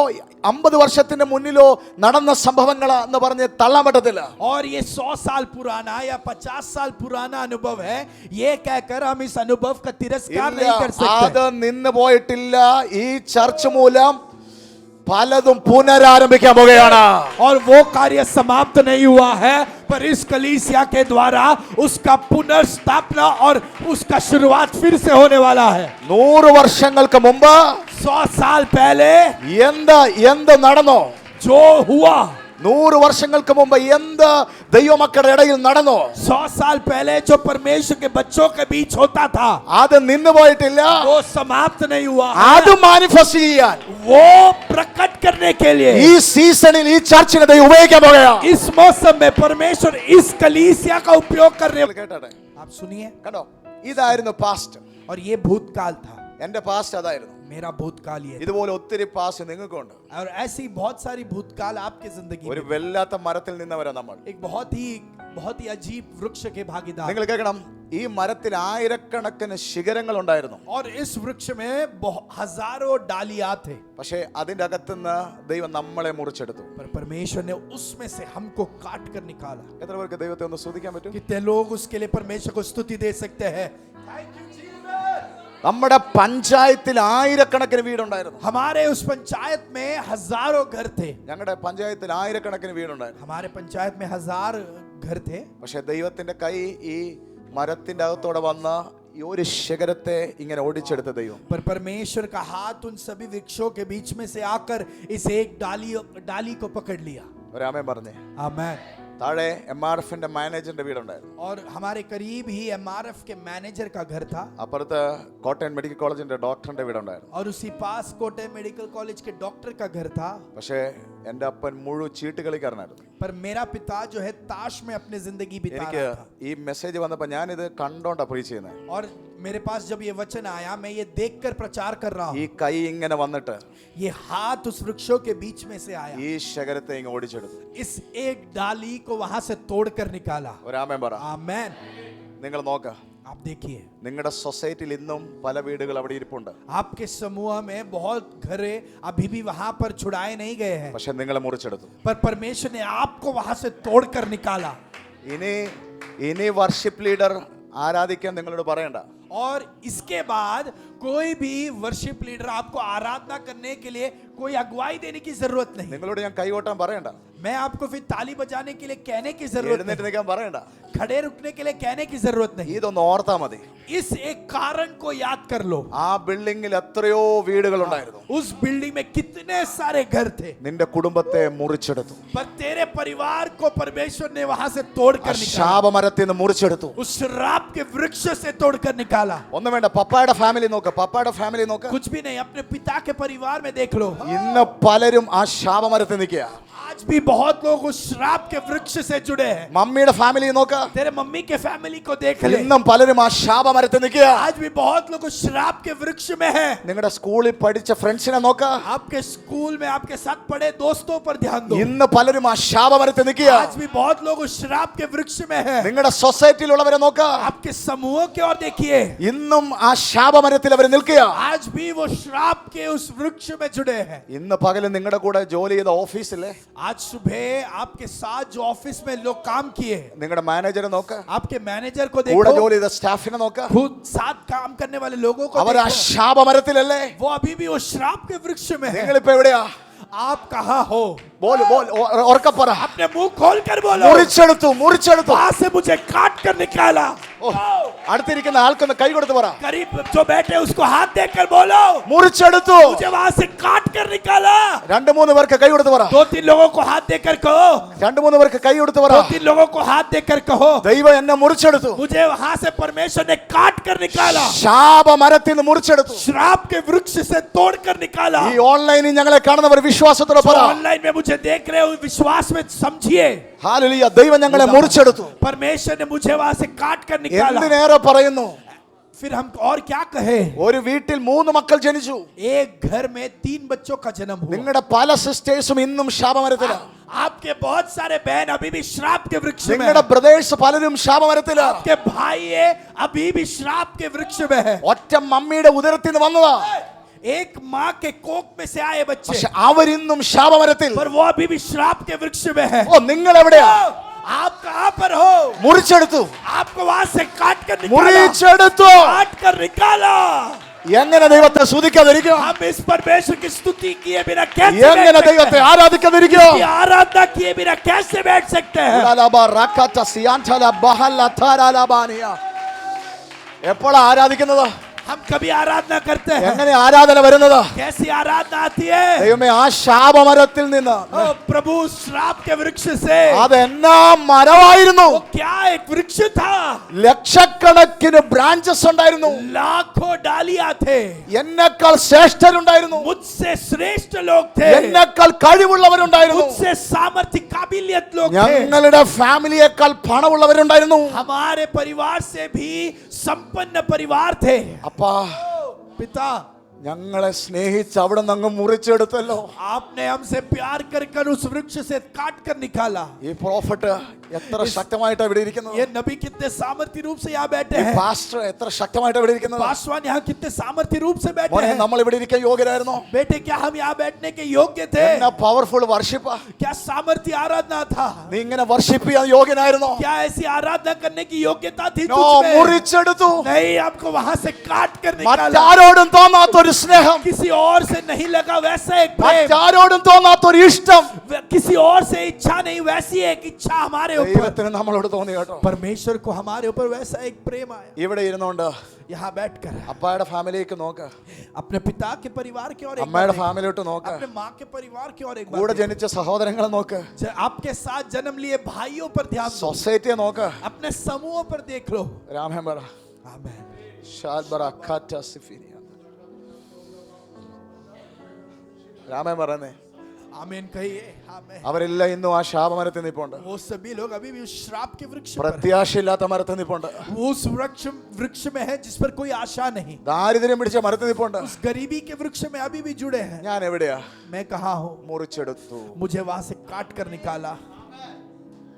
Speaker 1: 50 വർഷത്തിന്റെ മുന്നിലോ നടന്ന സംഭവങ്ങൾ എന്ന് പറഞ്ഞ് തള്ളാൻ പറ്റത്തില്ല.
Speaker 2: और ये 100 साल पुराना या 50 साल पुराना अनुभव है, ये कहकर हम इस अनुभव का तिरस्कार नहीं कर
Speaker 1: അത്
Speaker 2: सकते.
Speaker 1: നിന്ന് പോയിട്ടില്ല. ഈ ചർച്ച് മൂലം പലതും പുനരാരംഭിക്കാൻ പോകുകയാണ്.
Speaker 2: और वो कार्य समाप्त नहीं हुआ है, पर इस कलीसिया के द्वारा उसका पुनर्स्थापना और उसका शुरुआत फिर से होने वाला है.
Speaker 1: 100 വർഷങ്ങൾക്ക് മുമ്പ്
Speaker 2: 100 साल पहले
Speaker 1: എന്ത് നടന്നോ,
Speaker 2: जो हुआ,
Speaker 1: 100 വർഷങ്ങൾക്ക് മുമ്പ് എന്ത് ദൈവമക്കളുടെ ഇടയിൽ നടന്നോ,
Speaker 2: 100 साल पहले जो परमेश्वर के बच्चों के बीच होता था,
Speaker 1: അത് നിന്ന് പോയിട്ടില്ല.
Speaker 2: वो समाप्त नहीं हुआ है.
Speaker 1: അത് മാനിഫെസ്റ്റ് ചെയ്യാൻ
Speaker 2: वो प्रकट करने के लिए
Speaker 1: ഈ സീസണിൽ ഈ ചർച്ചിനെ ദൈവം ഉപയോഗിക്കാൻ പോകുകയാണ്.
Speaker 2: इस मौसम में परमेश्वर इस कलीसिया का उपयोग करने.
Speaker 1: കേട്ടെ,
Speaker 2: आप सुनिए.
Speaker 1: കണ്ടോ, ഇതായിരുന്നു പാസ്റ്റ്.
Speaker 2: और ये भूतकाल था.
Speaker 1: എന്റെ പാസ്റ്റ് അതായിരുന്നു.
Speaker 2: मेरा भूतकाल ये था.
Speaker 1: ഇതുപോലെ ഒത്തിരി പാസ്റ്റ് നിങ്ങൾക്കുണ്ട്.
Speaker 2: और ऐसी बहुत सारी भूतकाल आपकी जिंदगी
Speaker 1: ഒരു
Speaker 2: में.
Speaker 1: വല്ലാത്ത മരത്തിൽ നിന്നവരാ നമ്മൾ.
Speaker 2: एक बहुत ही अजीब वृक्ष के भागीदार.
Speaker 1: നിങ്ങൾ കേൾക്കണം, ഈ മരത്തിൽ ആയിരക്കണക്കിന് ശിഖരങ്ങൾ ഉണ്ടായിരുന്നു.
Speaker 2: और इस वृक्ष में हजारों डालियां थे,
Speaker 1: പക്ഷേ അതിന്റെ അകത്തുനിന്ന് ദൈവം നമ്മളെ മുറിച്ചെടുത്തു.
Speaker 2: पर परमेश्वर ने उसमें से हमको काट कर निकाला.
Speaker 1: എത്ര പേർക്ക് ദൈവത്തെ ഒന്ന് സ്തുതിക്കാൻ പറ്റും?
Speaker 2: कितने लोग उसके लिए परमेश्वर को स्तुति दे सकते हैं? Thank you, Jesus.
Speaker 1: നമ്മുടെ പഞ്ചായത്തിൽ ആയിരക്കണക്കിന് വീടുണ്ടായിരുന്നു.
Speaker 2: हमारे उस पंचायत में हजारों घर थे.
Speaker 1: ഞങ്ങളുടെ പഞ്ചായത്തിൽ ആയിരക്കണക്കിന് വീടുണ്ടായിരുന്നു.
Speaker 2: हमारे पंचायत में 1000 घर थे.
Speaker 1: പക്ഷെ ദൈവത്തിന്റെ കൈ ഈ മരത്തിന്റെ അകത്തോടെ വന്ന ഈ ഒരു ശിഖരത്തെ ഇങ്ങനെ ഓടിച്ചെടുത്ത ദൈവം.
Speaker 2: पर परमेश्वर का हाथ उन सभी वृक्षों के बीच में से आकर इस एक डाली को पकड़ लिया.
Speaker 1: ഒരാമേൻ പറഞ്ഞേ.
Speaker 2: आमेन.
Speaker 1: താഴെ MRFന്റെ മാനേജറിന്റെ വീടുണ്ടായിരുന്നു.
Speaker 2: और हमारे करीब ही MRF के मैनेजर का घर था.
Speaker 1: അപ്പുറത്ത് കോട്ടയം മെഡിക്കൽ കോളേജിന്റെ ഡോക്ടറിന്റെ വീടുണ്ടായിരുന്നു.
Speaker 2: और उसी पास कोटे मेडिकल कॉलेज के डॉक्टर का घर था.
Speaker 1: പക്ഷേ എന്റെ അപ്പൻ മുഴുവൻ ചീട്ടുകളിക്കാരനായിരുന്നു.
Speaker 2: पर मेरा पिता जो है ताश में अपनी जिंदगी बिता
Speaker 1: എനിക്ക്
Speaker 2: रहा था.
Speaker 1: ഈ മെസ്സേജ് വന്നപ്പോൾ ഞാനിത് കണ്ടോണ്ടാ പ്രീച്ച് ചെയ്യുന്നത്.
Speaker 2: और मेरे पास जब ये वचन आया, मैं ये देखकर प्रचार कर रहा
Speaker 1: ഈ
Speaker 2: हूँ.
Speaker 1: കൈ ഇങ്ങനെ വന്നിട്ട്
Speaker 2: ये हाथ उस वृक्षों के बीच में से आया,
Speaker 1: ഈ ശകരത്തെ ഇങ്ങ് ഓടിച്ചെടുത്തു.
Speaker 2: इस एक डाली को वहां से तोड़कर निकाला.
Speaker 1: ഒരാമേൻ പറ.
Speaker 2: आमेन.
Speaker 1: നിങ്ങൾ നോക്ക,
Speaker 2: आप देखिए,
Speaker 1: നിങ്ങളുടെ സൊസൈറ്റിയിൽ ഇന്നും പല വീടുകൾ അവിടെ ഇരിപ്പുണ്ട്.
Speaker 2: आपके समूह में बहुत घरे अभी भी वहां पर छुड़ाए नहीं गए हैं,
Speaker 1: പക്ഷെ നിങ്ങളെ മുറിച്ചെടുത്തു.
Speaker 2: पर परमेश्वर ने आपको वहां से तोड़कर निकाला.
Speaker 1: ഇനി വർഷിപ്പ് ലീഡർ ആരാധിക്കാൻ നിങ്ങളോട് പറയണ്ട.
Speaker 2: और इसके बाद कोई भी वर्शिप लीडर आपको आराधना करने के लिए कोई अगुवाई देने की जरूरत नहीं.
Speaker 1: നിങ്ങളോട് ഞാൻ കൈകൊട്ടാൻ പറയണ്ട.
Speaker 2: मैं आपको फिर ताली बजाने के लिए कहने की जरूरत
Speaker 1: എഴുന്നേറ്റ്
Speaker 2: नहीं,
Speaker 1: നിൽക്കാൻ പറയണ്ട.
Speaker 2: खड़े रुकने के लिए कहने की जरूरत नहीं.
Speaker 1: ഇതൊന്ന് ഓർത്താ മതി.
Speaker 2: इस एक कारण को याद कर लो.
Speaker 1: ആ ബിൽഡിംഗിൽ എത്രയോ വീടുകൾ ഉണ്ടായിരുന്നു.
Speaker 2: उस बिल्डिंग में कितने सारे घर थे,
Speaker 1: നിന്റെ കുടുംബത്തെ മുറിച്ചെടുത്തു.
Speaker 2: पर तेरे परिवार को परमेश्वर ने वहां से तोड़कर निकाला.
Speaker 1: ശാപമരത്തിൽ നിന്ന് മുറിച്ചെടുത്തു.
Speaker 2: उस श्राप के वृक्ष से तोड़कर निकाला.
Speaker 1: ഒന്നും വേണ്ട, പപ്പായുടെ ഫാമിലി നോക്ക്, പപ്പായുടെ ഫാമിലി നോക്ക്.
Speaker 2: कुछ भी नहीं, अपने पिता के परिवार में देख लो.
Speaker 1: ഇന്ന് പലരും ആ ശാപമരത്തിൽ നിൽക്കുക.
Speaker 2: आज आज भी बहुत लोग उस श्राप के वृक्ष से जुड़े हैं।
Speaker 1: മമ്മിയുടെ ഫാമിലി നോക്ക്,
Speaker 2: तेरे मम्मी के फैमिली को देख ले,
Speaker 1: ഇന്നും പലരും ആ ശാപമരത്തിൽ നിൽക്കുക.
Speaker 2: आज भी बहुत लोग उस श्राप के वृक्ष में हैं।
Speaker 1: നിങ്ങളുടെ സ്കൂളിൽ പഠിച്ച ഫ്രണ്ട്സിനെ നോക്ക്,
Speaker 2: आपके स्कूल में आपके साथ पढ़े दोस्तों पर ध्यान दो।
Speaker 1: ഇന്ന് പലരും ആ ശാപമരത്തിൽ നിൽക്കുക.
Speaker 2: आज भी बहुत लोग उस श्राप के वृक्ष में हैं।
Speaker 1: നിങ്ങളുടെ സൊസൈറ്റിയിലുള്ളവരെ നോക്ക്,
Speaker 2: आपके समूहों की ओर देखिए,
Speaker 1: ഇന്നും ആ ശാപമരത്തിൽ അവർ നിൽക്കുക.
Speaker 2: आज भी वो श्राप के उस वृक्ष में जुड़े हैं।
Speaker 1: ഇന്ന് പകലും നിങ്ങളുടെ കൂടെ ജോലി ചെയ്ത ഓഫീസിലെ
Speaker 2: आज सुबह आपके साथ जो ऑफिस में लोग काम किए,
Speaker 1: നിങ്ങളുടെ മാനേജറെ നോക്ക്,
Speaker 2: आपके मैनेजर को
Speaker 1: കൂടെ
Speaker 2: देखो,
Speaker 1: ജോലി ചെയ്ത സ്റ്റാഫിനെ നോക്ക്,
Speaker 2: खुद साथ काम करने वाले लोगों को
Speaker 1: അവർ ആ
Speaker 2: देखो,
Speaker 1: ശാപമരത്തിലല്ലേ?
Speaker 2: वो अभी भी वो श्राप के वृक्ष में है।
Speaker 1: നിങ്ങളിപ്പോ എവിടെയാ?
Speaker 2: आप कहाँ हो?
Speaker 1: ബോൾ ബോൾ ഉറക്കപ്പറ.
Speaker 2: अपने मुंह खोल कर बोलो।
Speaker 1: മുറിച്ചെടുത്തു, മുറിച്ചെടുത്തു.
Speaker 2: वहां से मुझे काट कर निकाला।
Speaker 1: ഓ, അടുത്തിരിക്കുന്ന ആൾക്കൊന്ന് കൈ കൊടുത്ത് പറ,
Speaker 2: करीब जो बैठे उसको हाथ देकर बोलो,
Speaker 1: മുറിച്ചെടുത്തു.
Speaker 2: मुझे वहां से काट कर निकाला।
Speaker 1: 2-3 പേർക്ക് കൈ കൊടുത്ത് പറ,
Speaker 2: 2-3 लोगों को हाथ देकर कहो,
Speaker 1: 2-3 പേർക്ക് കൈ കൊടുത്ത് പറ,
Speaker 2: 2-3 लोगों को हाथ देकर कहो,
Speaker 1: ദൈവം എന്നെ മുറിച്ചെടുത്തു.
Speaker 2: मुझे वहां से परमेश्वर ने काट कर निकाला,
Speaker 1: ശാപമരത്തിൽ നിന്ന് മുറിച്ചെടുത്തു.
Speaker 2: श्राप के वृक्ष से तोड़ कर निकाला।
Speaker 1: ഈ ഓൺലൈനിൽ ഞങ്ങളെ കാണുന്നവർ വിശ്വാസത്തോടെ പറ,
Speaker 2: ऑनलाइन में मुझे देख रहे हो, विश्वास में समझिए,
Speaker 1: ഹല്ലേലൂയ, ദൈവം ഞങ്ങളെ മുറിച്ചെടുത്തു.
Speaker 2: परमेश्वर ने मुझे वहां से काट कर निकाला।
Speaker 1: എന്തിനേറെ പറയുന്നു,
Speaker 2: फिर हम और क्या कहे?
Speaker 1: ഒരു വീട്ടിൽ 3 മക്കൾ ജനിച്ചു.
Speaker 2: एक घर में 3 बच्चों का जन्म हुआ।
Speaker 1: നിങ്ങളുടെ പല സിസ്റ്റേഴ്സും ഇന്നും ശാപമരത്തിലാണ്.
Speaker 2: आपके बहुत सारे बहन अभी भी श्राप के वृक्ष में
Speaker 1: നിങ്ങളുടെ
Speaker 2: हैं।
Speaker 1: ബ്രദേഴ്സ് പലരും ശാപമരത്തിലാണ്.
Speaker 2: आपके भाई है अभी भी श्राप के वृक्ष में है।
Speaker 1: ഒറ്റ മമ്മിയുടെ ഉദരത്തിൽ നിന്ന് വന്നതാ,
Speaker 2: एक माँ के कोख में से आए बच्चे,
Speaker 1: പക്ഷെ അവരിന്നും ശാപമരത്തിൽ.
Speaker 2: पर वो अभी भी श्राप के वृक्ष में है।
Speaker 1: ഓ, നിങ്ങൾ എവിടെയാ?
Speaker 2: आप कहाँ पर हो?
Speaker 1: മുറിച്ചെടുത്തു,
Speaker 2: आपको वहां से काट कर निकाला,
Speaker 1: മുറിച്ചെടുത്തു.
Speaker 2: काट कर निकाला।
Speaker 1: എങ്ങനെ ദൈവത്തെ സ്തുതിക്കാതിരിക്കും?
Speaker 2: हम इस परमेश्वर की स्तुति किए बिना कैसे
Speaker 1: എങ്ങനെ
Speaker 2: बैठ सकते
Speaker 1: ദൈവത്തെ
Speaker 2: हैं?
Speaker 1: ആരാധിക്കാതിരിക്കും?
Speaker 2: की आराधना किए बिना कैसे बैठ सकते हैं?
Speaker 1: എപ്പോഴാ ആരാധിക്കുന്നത്?
Speaker 2: हम कभी आराधना करते हैं,
Speaker 1: എങ്ങനെ ആരാധന വരുന്നത്?
Speaker 2: कैसी आराधना आती है?
Speaker 1: ദൈവമേ, ആ ശാപമരത്തിൽ നിന്ന്
Speaker 2: ओ प्रभु, श्राप के वृक्ष से
Speaker 1: അതെന്നാ മരമായിരുന്നു.
Speaker 2: वो क्या एक वृक्ष था,
Speaker 1: ലക്ഷക്കണക്കിന് ബ്രാഞ്ചസ് ഉണ്ടായിരുന്നു.
Speaker 2: लाखों डालियां थे,
Speaker 1: എന്നെക്കാൾ ശ്രേഷ്ഠരുണ്ടായിരുന്നു,
Speaker 2: मुझसे श्रेष्ठ लोग थे,
Speaker 1: എന്നെക്കാൾ കഴിവുള്ളവരുണ്ടായിരുന്നു,
Speaker 2: मुझसे सामर्थ्य काबिलियत लोग थे,
Speaker 1: ഞങ്ങളുടെ ഫാമിലിയേക്കാൾ പണമുള്ളവരുണ്ടായിരുന്നു.
Speaker 2: हमारे परिवार से भी संपन्न परिवार थे।
Speaker 1: അപ്പാ,
Speaker 2: पिता,
Speaker 1: ഞങ്ങളെ സ്നേഹിച്ച് അവിടെ നിന്ന് അങ്ങ് മുറിച്ചെടുത്തല്ലോ.
Speaker 2: आपने हमसे प्यार कर उस वृक्ष से काट कर निकाला।
Speaker 1: ഈ പ്രോഫറ്റ് എത്ര ശക്തമായിട്ടാ ഇവിടെ ഇരിക്കുന്നത്.
Speaker 2: ये नबी कितने सामर्थ्य रूप से यहाँ बैठे
Speaker 1: ഈ
Speaker 2: हैं,
Speaker 1: പാസ്റ്റർ എത്ര ശക്തമായിട്ടാ ഇവിടെ ഇരിക്കുന്നത്.
Speaker 2: पासवान यहाँ कितने सामर्थ्य रूप से बैठे
Speaker 1: മോനെ,
Speaker 2: हैं।
Speaker 1: നമ്മൾ ഇവിടെ ഇരിക്കാൻ യോഗ്യരായിരുന്നോ?
Speaker 2: बेटे, क्या हम यहाँ बैठने के योग्य थे?
Speaker 1: എന്നാ പവർഫുൾ വർഷിപ്പാ.
Speaker 2: क्या सामर्थ्य आराधना था?
Speaker 1: നീ ഇങ്ങനെ വർഷിപ്പ് ചെയ്യാൻ യോഗ്യനായിരുന്നോ?
Speaker 2: क्या ऐसी आराधना करने की योग्यता थी
Speaker 1: നോ,
Speaker 2: तुझ में?
Speaker 1: മുറിച്ചെടുത്തു.
Speaker 2: नहीं, आपको वहां से काट कर निकाला।
Speaker 1: മറ്റാരോടും തോന്നാത്തൊരു സ്നേഹം,
Speaker 2: किसी और से नहीं लगा वैसा एक प्रेम,
Speaker 1: മറ്റാരോടും തോന്നാത്തൊരു ഇഷ്ടം
Speaker 2: किसी और से इच्छा नहीं, वैसी एक इच्छा हमारे ऊपर,
Speaker 1: ദൈവത്തിന് നമ്മളോട് തോന്നി കേട്ടോ.
Speaker 2: परमेश्वर को हमारे ऊपर वैसा एक प्रेम आया।
Speaker 1: ഇവിടെ ഇരുന്നോണ്ട്
Speaker 2: यहाँ बैठकर
Speaker 1: അപ്പായുടെ ഫാമിലിക്ക് നോക്ക്,
Speaker 2: अपने पिता के परिवार की ओर एक बार
Speaker 1: അമ്മയുടെ
Speaker 2: देखो,
Speaker 1: ഫാമിലിയോട്ട് നോക്ക്,
Speaker 2: अपने माँ के परिवार की ओर एक
Speaker 1: കൂടെ
Speaker 2: बार
Speaker 1: ജനിച്ച സഹോദരങ്ങളെ നോക്ക്,
Speaker 2: देखो, आपके साथ जन्म लिए भाइयों पर ध्यान दो,
Speaker 1: സൊസൈറ്റിയെ നോക്ക്.
Speaker 2: अपने समूहों पर देख लो।
Speaker 1: രാമൻ പറ,
Speaker 2: आमेन।
Speaker 1: ഷാദ് ബറ ഖാറ്റ സിഫിനിയ. രാമൻ പറയുന്നേ,
Speaker 2: आमीन कहिए। आमीन।
Speaker 1: അവരെല്ലാം ഇന്നും ആ ശാപമരത്തിൽ നിൽപ്പുണ്ട്.
Speaker 2: वो सभी लोग अभी भी उस श्राप के वृक्ष पर हैं।
Speaker 1: പ്രത്യാശയില്ലാത്ത മരത്തിൽ നിൽപ്പുണ്ട്.
Speaker 2: वो उस वृक्ष में है जिस पर कोई आशा नहीं।
Speaker 1: ദാരിദ്ര്യം പിടിച്ച മരത്തിൽ നിൽപ്പുണ്ട്.
Speaker 2: उस गरीबी के वृक्ष में अभी भी जुड़े हैं।
Speaker 1: ഞാൻ എവിടെയാ?
Speaker 2: मैं कहाँ हूँ?
Speaker 1: മുറിച്ചെടുത്തു.
Speaker 2: मुझे वहां से काट कर निकाला।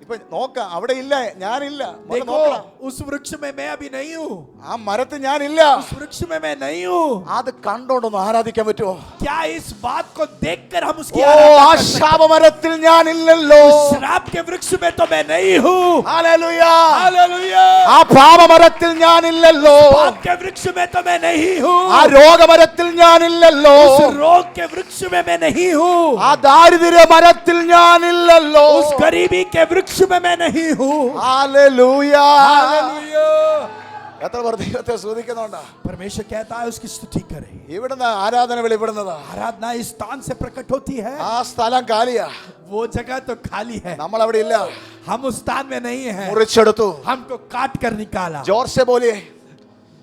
Speaker 1: ഇപ്പൊ നോക്കാം, അവിടെ ഇല്ല, ഞാനില്ല. വന്ന്
Speaker 2: देखो,
Speaker 1: നോക്കണം.
Speaker 2: उस वृक्ष में मैं अभी नहीं हूँ,
Speaker 1: ആ മരത്തിൽ ഞാനില്ല.
Speaker 2: उस वृक्ष में मैं नहीं हूँ।
Speaker 1: അത് കണ്ടോണ്ടൊന്ന് ആരാധിക്കാൻ പറ്റുമോ?
Speaker 2: क्या इस बात को देखकर हम उसकी
Speaker 1: ഓ,
Speaker 2: आराधना
Speaker 1: ആ
Speaker 2: कर सकते हैं?
Speaker 1: ശാപമരത്തിൽ ഞാനില്ലല്ലോ.
Speaker 2: उस श्राप के वृक्ष में तो मैं नहीं हूँ।
Speaker 1: ഹല്ലേലൂയ.
Speaker 2: हालेलुया।
Speaker 1: ആ പാപമരത്തിൽ ഞാനില്ലല്ലോ.
Speaker 2: पाप के वृक्ष में तो मैं नहीं हूँ।
Speaker 1: ആ രോഗമരത്തിൽ ഞാനില്ലല്ലോ.
Speaker 2: उस रोग के वृक्ष में मैं नहीं हूँ।
Speaker 1: ആ ദാരിദ്ര്യ മരത്തിൽ ഞാനില്ലല്ലോ.
Speaker 2: उस गरीबी के वृक्ष में मैं नहीं हूँ।
Speaker 1: ഹല്ലേലൂയ.
Speaker 2: हालेलुया।
Speaker 1: എത്ര പേർ ദൈവത്തെ സ്തുതിക്കുന്നുണ്ട്?
Speaker 2: परमेश्वर कहता है उसकी स्तुति करें।
Speaker 1: ഇവിടുന്ന് ആരാധന വെളിപ്പെടുന്നതാ.
Speaker 2: आराधना इस स्थान से प्रकट होती है।
Speaker 1: ആ സ്ഥലം കാലിയാ.
Speaker 2: वो जगह तो खाली है,
Speaker 1: നമ്മൾ അവിടെ ഇല്ല.
Speaker 2: हम उस स्थान में नहीं हैं।
Speaker 1: മുറിച്ചെടുത്തു.
Speaker 2: हमको काट कर निकाला।
Speaker 1: ജോർസെ बोलिए,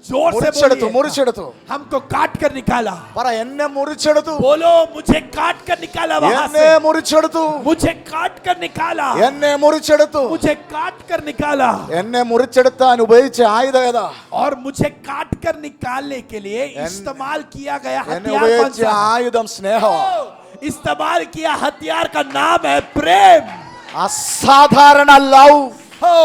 Speaker 2: जोर से
Speaker 1: മുറിച്ചെടുത്തു
Speaker 2: बोलिए
Speaker 1: മുറിച്ചെടുത്തു
Speaker 2: हमको काट कर निकाला
Speaker 1: പറ എന്നെ മുറിച്ചെടുത്തു
Speaker 2: बोलो मुझे काट कर निकाला वहां
Speaker 1: എന്നെ
Speaker 2: से
Speaker 1: മുറിച്ചെടുത്തു
Speaker 2: मुझे काट कर निकाला
Speaker 1: എന്നെ മുറിച്ചെടുത്തു
Speaker 2: मुझे काट कर निकाला
Speaker 1: എന്നെ മുറിച്ചെടുത്താൻ ഉപയോഗിച്ച ആയുധം ഏതാ
Speaker 2: और मुझे काट कर निकालने के लिए इस्तेमाल किया गया
Speaker 1: എന്നെ
Speaker 2: हथियार कौन
Speaker 1: ഉപയോഗിച്ച
Speaker 2: सा है?
Speaker 1: ആയുധം സ്നേഹമാണ്
Speaker 2: इस्तेमाल किया हथियार का नाम है प्रेम
Speaker 1: അസാധാരണ ലവ്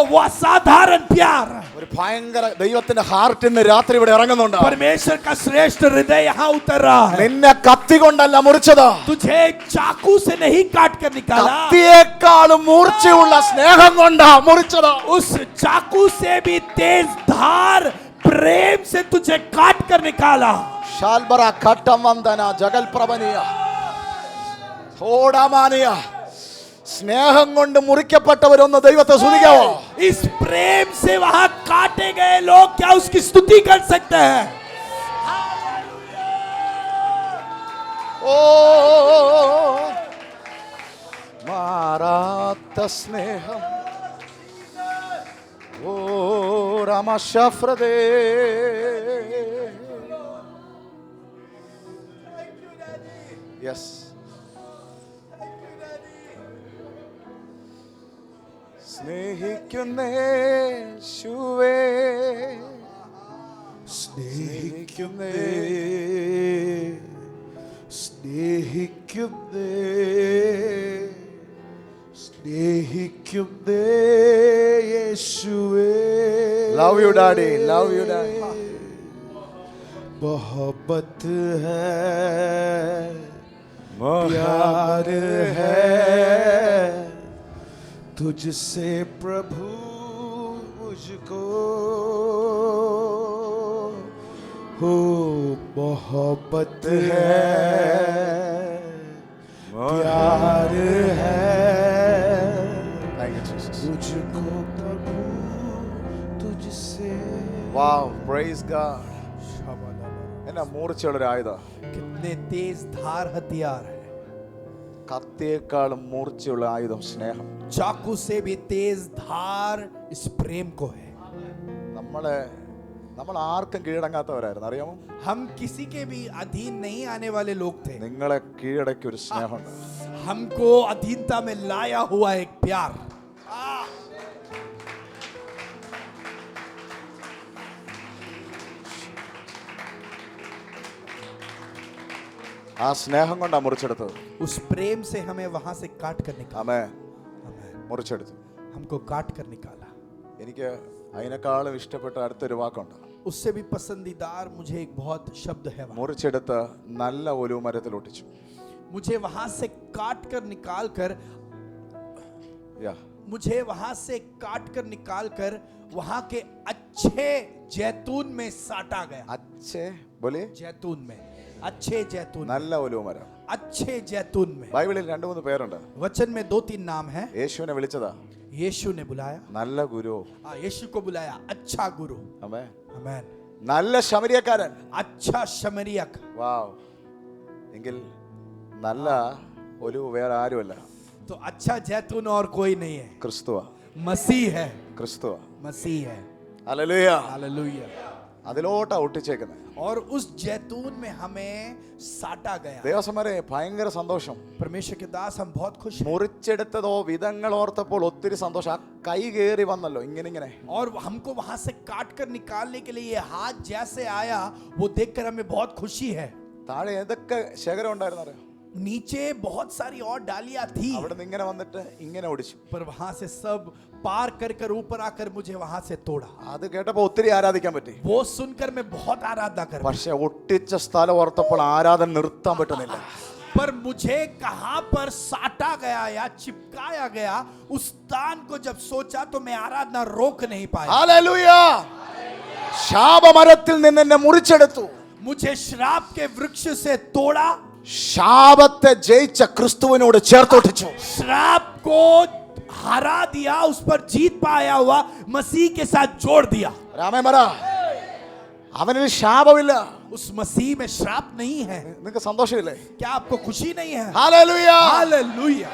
Speaker 2: वो असाधारण प्यार
Speaker 1: ഒരു ഭയങ്കര ദൈവത്തിന്റെ ഹാർട്ട് ഇന്ന് രാത്രി ഇവിടെ ഇറങ്ങുന്നുണ്ട്
Speaker 2: परमेश्वर का श्रेष्ठ हृदय यहाँ उतर रहा है
Speaker 1: നിന്നെ കത്തി കൊണ്ടല്ല മുറിച്ചത്
Speaker 2: तुझे चाकू से नहीं काट कर निकाला
Speaker 1: കത്തിയേക്കാളും മൂർച്ചയുള്ള സ്നേഹം കൊണ്ടാ മുറിച്ചത്
Speaker 2: उस चाकू से भी तेज धार प्रेम से तुझे काट कर निकाला
Speaker 1: ശാൽബറ ഘട്ടം വന്ദന ജഗൽപ്രഭനീയ ഥോഡമാനിയ സ്നേഹം കൊണ്ട് മുറിക്കപ്പെട്ടവരൊന്ന് ദൈവത്തെ സ്തുതിക്കാവോ
Speaker 2: इस प्रेम से वहां काटे गए लोग क्या उसकी स्तुति कर सकते हैं
Speaker 1: ഓ മാറാത്ത സ്നേഹം ഓ രാമശാഫ്രദേ യെസ് സ്നേഹിക്കുന്നേശുവേ സ്നേഹിക്കുന്നേ സ്നേഹിക്കുന്നേ സ്നേഹിക്കുന്നേ യേശുവേ love you daddy love you daddy मोहब्बत है प्यार है तुझसे प्रभु मुझको हो मोहब्बत है प्यार है तुझको प्रभु तुझसे वाव प्रेज गॉड എന്നാ മൂർച്ചയുള്ളൊരു ആയുധം
Speaker 2: कितने तेज धार हथियार है
Speaker 1: കത്തിയേക്കാളും മൂർച്ചയുള്ള ആയുധം സ്നേഹം
Speaker 2: चाकू से भी तेज धार इस प्रेम को है
Speaker 1: നമ്മൾ ആർക്കും കീഴടങ്ങാത്തവരായിരുന്നു അറിയാമോ
Speaker 2: हम किसी के भी अधीन नहीं आने वाले लोग थे
Speaker 1: നിങ്ങളെ കീഴടക്കി ഒരു സ്നേഹമുണ്ട്
Speaker 2: हमको अधीनता में लाया हुआ एक प्यार
Speaker 1: ആ സ്നേഹം കൊണ്ടാ മുറിച്ചെടുത്തത്
Speaker 2: उस प्रेम से हमें वहां से काट कर निकाला
Speaker 1: ആമേ മുറിച്ചെടുത്തു
Speaker 2: हमको काट कर निकाला
Speaker 1: എനിക്ക് അതിനേക്കാളും ഇഷ്ടപ്പെട്ട അടുത്തൊരു വാക്കുണ്ട്
Speaker 2: उससे भी पसंदीदार मुझे एक बहुत शब्द है वहाँ।
Speaker 1: മുറിച്ചെടുത്ത് നല്ല ഒലിവ് മരത്തിൽ ഒട്ടിച്ചു
Speaker 2: मुझे वहां से काट कर निकाल कर
Speaker 1: യാ
Speaker 2: मुझे वहां से काट कर निकाल कर वहां के अच्छे जैतून में साटा गया
Speaker 1: അച്ഛേ बोलिए
Speaker 2: जैतून में अच्छे जैतून
Speaker 1: നല്ല ഒലിവ് മരം
Speaker 2: अच्छे जैतून में
Speaker 1: ബൈബിളിൽ 2-3 പേരുണ്ട്
Speaker 2: वचन में 2-3 नाम है
Speaker 1: യേശുവിനെ വിളിച്ചതാ
Speaker 2: यीशु ने बुलाया
Speaker 1: നല്ല ഗുരു
Speaker 2: यीशु को बुलाया अच्छा गुरु
Speaker 1: ആമേ
Speaker 2: आमेन
Speaker 1: നല്ല ശമരിയക്കാരൻ
Speaker 2: अच्छा शमरियक
Speaker 1: വാവ് എങ്കിൽ നല്ല ഒലിവ് വേറെ ആരുമല്ല
Speaker 2: तो अच्छा जैतून और कोई नहीं है
Speaker 1: ക്രിസ്തുവാ
Speaker 2: मसीह है
Speaker 1: ക്രിസ്തുവാ
Speaker 2: मसीह है
Speaker 1: ഹല്ലേലൂയ
Speaker 2: हालेलुया
Speaker 1: അതിലോട്ടാ ഒട്ടിച്ചേക്കുന്നത്
Speaker 2: और उस जैतून में हमें साटा गया
Speaker 1: ദേവസന്മാരെ ഭയങ്കര സന്തോഷം
Speaker 2: परमेश्वर के दास हम बहुत खुश हैं
Speaker 1: മുറിച്ചെടുത്തതോ വിധങ്ങൾ ഓർത്തപ്പോൾ ഒത്തിരി സന്തോഷം ആ കൈ കയറി വന്നല്ലോ ഇങ്ങനെ
Speaker 2: और हमको वहां से काट कर निकालने के लिए ये हाथ जैसे आया वो देखकर हमें बहुत खुशी है
Speaker 1: താഴെ ഏതൊക്കെ ശേഖരം ഉണ്ടായിരുന്നു അറിയോ
Speaker 2: नीचे बहुत सारी और डालियां थी
Speaker 1: അവിടെ നിന്ന് ഇങ്ങനെ വന്നിട്ട് ഇങ്ങനെ ഒടിച്ചു
Speaker 2: पर वहां से सब पार कर कर ऊपर आकर मुझे वहां से तोड़ा
Speaker 1: അത് കേട്ടപ്പോ ഒത്തിരി ആരാധിക്കാൻ പറ്റി
Speaker 2: वो सुनकर मैं बहुत आराधना कर
Speaker 1: പക്ഷെ ഒട്ടിച്ച സ്ഥലം ഓർത്തപ്പോൾ ആരാധന നിർത്താൻ പറ്റുന്നില്ല
Speaker 2: पर मुझे कहां पर साटा गया या चिपकाया गया उस स्थान को जब सोचा तो मैं आराधना रोक नहीं पाया
Speaker 1: ഹല്ലേലൂയ ശാപമരത്തിൽ നിന്ന് എന്നെ മുറിച്ചെടുത്തു
Speaker 2: मुझे श्राप के वृक्ष से तोड़ा
Speaker 1: ശാപത്തെ ജയിച്ച ക്രിസ്തുവിനോട് ചേർത്തൊട്ടിച്ചു
Speaker 2: श्राप को हरा दिया उस पर जीत पाया हुआ मसीह के साथ जोड़ दिया
Speaker 1: രാമേ മര അവനിൽ ശാപമില്ല
Speaker 2: उस मसीह में श्राप नहीं है
Speaker 1: നിങ്ങൾക്ക് സന്തോഷമില്ലേ
Speaker 2: क्या आपको खुशी नहीं है
Speaker 1: ഹല്ലേലൂയ
Speaker 2: हालेलुया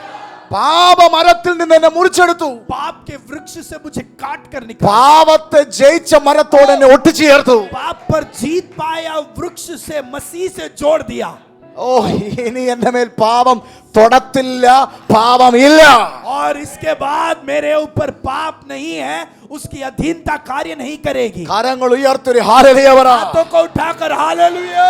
Speaker 1: പാപമരത്തിൽ നിന്ന് എന്നെ മുറിച്ചെടുത്തു.
Speaker 2: पाप के वृक्ष से मुझे काट कर निकाला,
Speaker 1: പാപത്തെ ജയിച്ച മരത്തോട് എന്നെ ഒട്ടിച്ചേർത്തു.
Speaker 2: पाप पर जीत पाया वृक्ष से मसीह से जोड़ दिया.
Speaker 1: ഓ, ഇനി എന്റെ മേൽ പാപം തൊടത്തില്ല, പാപമില്ല.
Speaker 2: और इसके बाद मेरे ऊपर पाप नहीं है, उसकी अधीनता कार्य नहीं करेगी.
Speaker 1: കരങ്ങൾ ഉയർത്തൊരു ഹല്ലേലൂയ പറ.
Speaker 2: हाथों को उठाकर हालेलुया.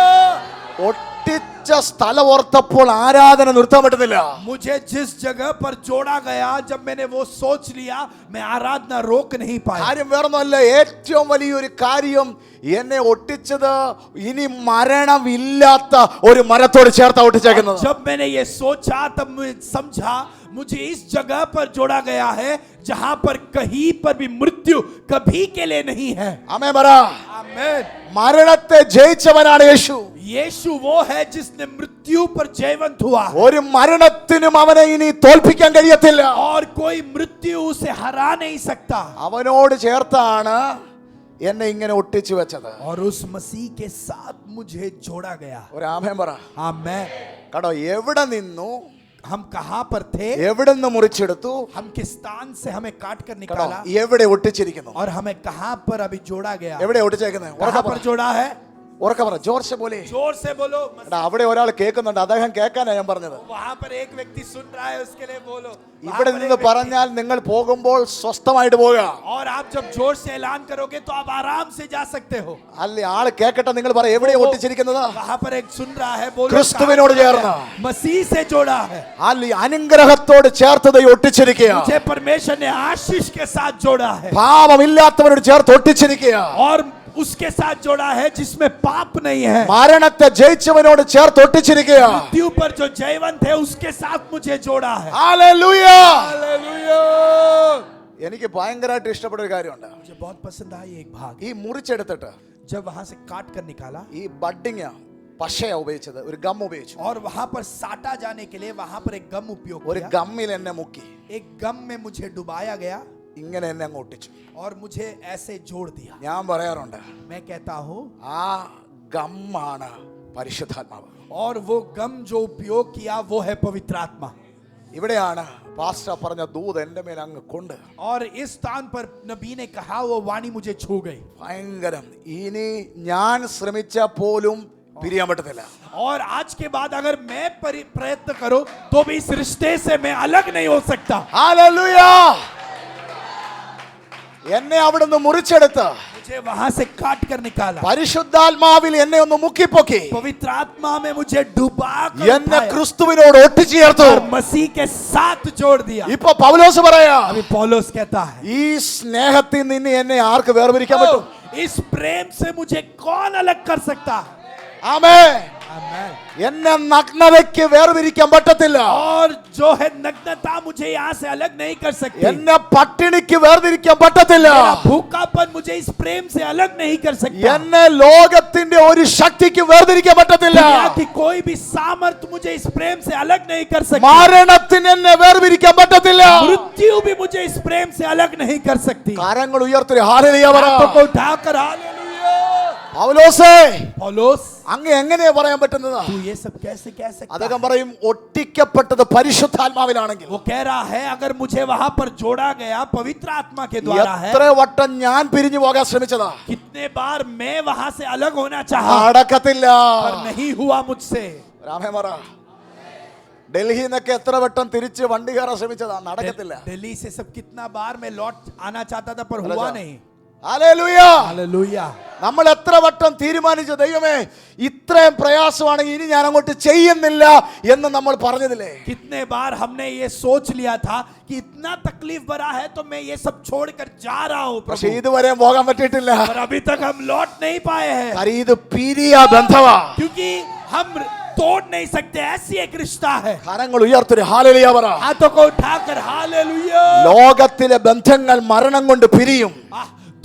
Speaker 1: ഒട്ടിച്ച സ്ഥലം ഓർത്തപ്പോൾ ആരാധന നിർത്താൻ പറ്റുന്നില്ല.
Speaker 2: मुझे जिस जगह पर जोड़ा गया, जब मैंने वो सोच लिया, मैं आराधना रोक नहीं पाया.
Speaker 1: കാര്യം വേറൊന്നുമല്ല, ഏറ്റവും വലിയൊരു കാര്യം എന്നെ ഒട്ടിച്ചത് ഇനി മരണമില്ലാത്ത ഒരു മരത്തോട് ചേർത്താ ഒട്ടിച്ചേക്കുന്നത്.
Speaker 2: जब मैंने ये सोचा तब मैं समझा मुझे इस जगह पर जोड़ा गया है जहां पर कहीं पर भी मृत्यु कभी के लिए नहीं है.
Speaker 1: ആമേൻ പറ.
Speaker 2: आमीन.
Speaker 1: മരണത്തെ ജയിച്ചവനാണ് യേശു.
Speaker 2: यीशु वो है जिसने मृत्यु पर जयवंत हुआ है.
Speaker 1: ഒരു മരണത്തിനും അവനെ ഇനി തോൽപ്പിക്കാൻ കഴിയത്തില്ല.
Speaker 2: और कोई मृत्यु उसे हरा नहीं सकता.
Speaker 1: അവനോട് ചേർത്താണ് എന്നെ ഇങ്ങനെ ഒട്ടിച്ചു വെച്ചത്.
Speaker 2: और उस मसीह के साथ मुझे जोड़ा गया.
Speaker 1: ഒരു ആമേൻ പറ.
Speaker 2: आमीन.
Speaker 1: കടോ, എവിടെ നിന്നു,
Speaker 2: हम कहां पर थे,
Speaker 1: എവിടെ നിന്ന് മുറിച്ചെടുത്തു,
Speaker 2: हम किस स्थान से हमें काट कर
Speaker 1: കടോ,
Speaker 2: निकाला,
Speaker 1: എവിടെ ഒട്ടിച്ചിരിക്കുന്നു,
Speaker 2: और हमें कहां पर अभी जोड़ा गया,
Speaker 1: എവിടെ ഒട്ടിച്ചേക്കുന്നത്,
Speaker 2: कहां पर जोड़ा है.
Speaker 1: ഉറക്കെ പറ, ജോർജ് പോലെ.
Speaker 2: जोर से बोलो.
Speaker 1: എടാ, അവിടെ ഒരാൾ കേൾക്കുന്നുണ്ട്, അദ്ദേഹം കേൾക്കാനാ ഞാൻ പറഞ്ഞത്.
Speaker 2: वहां पर एक व्यक्ति सुन रहा है, उसके लिए बोलो. वहां
Speaker 1: ഇവിടെ
Speaker 2: पर
Speaker 1: നിന്ന്
Speaker 2: एक
Speaker 1: പറഞ്ഞാൽ നിങ്ങൾ പോകുമ്പോൾ സ്വസ്ഥമായിട്ട് പോവുക.
Speaker 2: व्यक्ति- और आप जब जोर से ऐलान करोगे तो आप आराम से जा सकते हो.
Speaker 1: അല്ല, ആള് കേക്കട്ടെ, നിങ്ങൾ പറ, എവിടെ ഒട്ടിച്ചിരിക്കുന്നത്.
Speaker 2: वहां पर एक सुन रहा है, बोलो.
Speaker 1: ക്രിസ്തുവിനോട് ചേർന്ന്,
Speaker 2: मसीह से जोड़ा है.
Speaker 1: അല്ല, അനുഗ്രഹത്തോട് ചേർത്തത് ഒട്ടിച്ചിരിക്കുക.
Speaker 2: मुझे परमेश्वर ने आशीष के साथ जोड़ा है,
Speaker 1: പാപമില്ലാത്തവനോട് ചേർത്ത് ഒട്ടിച്ചിരിക്കുക.
Speaker 2: और उसके साथ जोड़ा है जिसमें पाप नहीं है.
Speaker 1: മരണത്തെ ജയിച്ചവനോട് ചേർത്ത് ഒട്ടിച്ചിരിക്കുക.
Speaker 2: मृत्यु पर जो जयवंत है उसके साथ मुझे जोड़ा है.
Speaker 1: ഹല്ലേലൂയ.
Speaker 2: हालेलुया.
Speaker 1: എനിക്ക് ഭയങ്കരമായിട്ട് ഇഷ്ടപ്പെട്ട ഒരു കാര്യമുണ്ട്.
Speaker 2: मुझे बहुत पसंद आई एक भाग.
Speaker 1: ഈ മുറിച്ചെടുത്തിട്ട്
Speaker 2: जब वहां से काट कर निकाला
Speaker 1: ഈ ബഡ്ഡിങ് പശയാ ഉപയോഗിച്ചത്, ഒരു ഗം ഉപയോഗിച്ചു.
Speaker 2: और वहां पर साटा जाने के लिए वहां पर एक गम उपयोग
Speaker 1: ഒരു
Speaker 2: किया.
Speaker 1: ഗമ്മിൽ എന്നെ മുക്കി
Speaker 2: एक गम में मुझे डुबाया गया
Speaker 1: ഇങ്ങനെ എന്നെ അങ്ങ് ഒട്ടിച്ചു.
Speaker 2: और मुझे ऐसे जोड़ दिया.
Speaker 1: ഞാൻ പറയാറുണ്ട്,
Speaker 2: मैं कहता हूं,
Speaker 1: ആ ഗമ്മാണ് പരിശുദ്ധാത്മാവ്.
Speaker 2: और वो गम जो उपयोग किया वो है पवित्र आत्मा.
Speaker 1: ഇവിടെയാണ് പാസ്റ്റർ പറഞ്ഞ ദൂത് എന്റെ മേൽ അങ്ങ് കൊണ്ട്.
Speaker 2: और इस स्थान पर नबी ने कहा, वो वाणी मुझे छू गई.
Speaker 1: ഭയങ്കരം. ഇനി ഞാൻ ശ്രമിച്ച പോലും പിരിയാൻ പറ്റത്തില്ല.
Speaker 2: और आज के बाद अगर मैं प्रयत्न करूं तो भी इस रिश्ते से मैं अलग नहीं हो सकता.
Speaker 1: ഹല്ലേലൂയ. എന്നെ അവിടുന്ന് മുറിച്ചെടുത്ത്
Speaker 2: मुझे वहां से काट कर निकाला.
Speaker 1: പരിശുദ്ധാത്മാവിൽ എന്നെ ഒന്ന് മുക്കിപ്പൊക്കി
Speaker 2: पवित्र आत्मा में मुझे डुबा कर
Speaker 1: എന്നെ
Speaker 2: उठाया
Speaker 1: ക്രിസ്തുവിനോട് ഒട്ടിച്ചേർത്തു.
Speaker 2: और मसीह के साथ जोड़ दिया.
Speaker 1: ഇപ്പൊ പൗലോസ് പറയാ,
Speaker 2: अभी पौलुस कहता है,
Speaker 1: ഈ സ്നേഹത്തിൽ നിന്ന് എന്നെ ആർക്ക് വേർപിരിക്കാൻ പറ്റും.
Speaker 2: इस प्रेम से मुझे कौन अलग कर सकता है.
Speaker 1: ആമേൻ.
Speaker 2: आमीन.
Speaker 1: എന്നെ നഗ്നതയ്ക്ക് വേർപിരിക്കാൻ പറ്റത്തില്ല.
Speaker 2: और जो है नग्नता मुझे यहाँ से अलग नहीं कर सकती.
Speaker 1: എന്നെ പട്ടിണിക്ക് വേർതിരിക്കാൻ പറ്റത്തില്ല.
Speaker 2: मेरा भूखापन मुझे इस प्रेम से अलग नहीं कर सकता.
Speaker 1: എന്നെ ലോകത്തിന്റെ ഒരു ശക്തിക്ക് വേർതിരിക്കാൻ പറ്റത്തില്ല.
Speaker 2: दुनिया की कोई भी सामर्थ मुझे इस प्रेम से अलग नहीं कर सकती.
Speaker 1: മരണത്തിന് എന്നെ വേർതിരിക്കാൻ പറ്റത്തില്ല.
Speaker 2: मृत्यु भी मुझे इस प्रेम से अलग नहीं कर सकती.
Speaker 1: കരങ്ങൾ ഉയർത്തി ഹല്ലേലൂയ പറ.
Speaker 2: हाथों को उठाकर हालेलुया.
Speaker 1: പൗലോസേ,
Speaker 2: पौलुस,
Speaker 1: അങ്ങ് എങ്ങനെയാ പറയാൻ പറ്റുന്നത്.
Speaker 2: तू ये सब कैसे कह सकता
Speaker 1: അദ്ദേഹം
Speaker 2: है?
Speaker 1: പറയും, ഒട്ടിക്കപ്പെട്ടത് പരിശുദ്ധാത്മാവിലാണെങ്കിൽ
Speaker 2: वो कह रहा है, अगर मुझे वहां पर जोड़ा गया पवित्र आत्मा के द्वारा है.
Speaker 1: എത്ര വട്ടം ഞാൻ പിരിഞ്ഞു പോകാൻ ശ്രമിച്ചതാ,
Speaker 2: कितने बार मैं वहां से अलग होना चाहा,
Speaker 1: നടക്കത്തില്ല.
Speaker 2: पर नहीं हुआ मुझसे.
Speaker 1: രാമേ പറ. ഡൽഹിയിൽ നിന്നൊക്കെ എത്ര വട്ടം തിരിച്ച് വണ്ടി കയറാൻ ശ്രമിച്ചതാ, നടക്കത്തില്ല.
Speaker 2: दिल्ली से सब कितना बार मैं लौट आना चाहता था पर हुआ नहीं.
Speaker 1: ഹല്ലേലൂയ.
Speaker 2: हालेलुया.
Speaker 1: നമ്മൾ എത്ര വട്ടം തീരുമാനിച്ചു, ദൈവമേ ഇത്രയും പ്രയാസമാണെങ്കിൽ ഇനി ഞാൻ അങ്ങോട്ട് ചെയ്യുന്നില്ല എന്ന് നമ്മൾ പറഞ്ഞതില്ലേ.
Speaker 2: कितने बार हमने ये सोच लिया था कि इतना तकलीफ भरा है तो मैं ये सब छोड़कर जा रहा हूं
Speaker 1: പക്ഷെ
Speaker 2: प्रभु,
Speaker 1: ഇതുവരെ പോകാൻ പറ്റിയിട്ടില്ല.
Speaker 2: पर अभी तक हम लौट नहीं पाए हैं.
Speaker 1: കാര്യം ഇത് പിരിയ ബന്ധവാ.
Speaker 2: क्योंकि हम तोड़ नहीं सकते, ऐसी एक रिश्ता है.
Speaker 1: കരങ്ങൾ ഉയർത്തൊരു ഹല്ലേലൂയ പറ.
Speaker 2: हाथों को उठाकर हालेलुया.
Speaker 1: ലോകത്തിലെ ബന്ധങ്ങൾ മരണം കൊണ്ട് പിരിയും.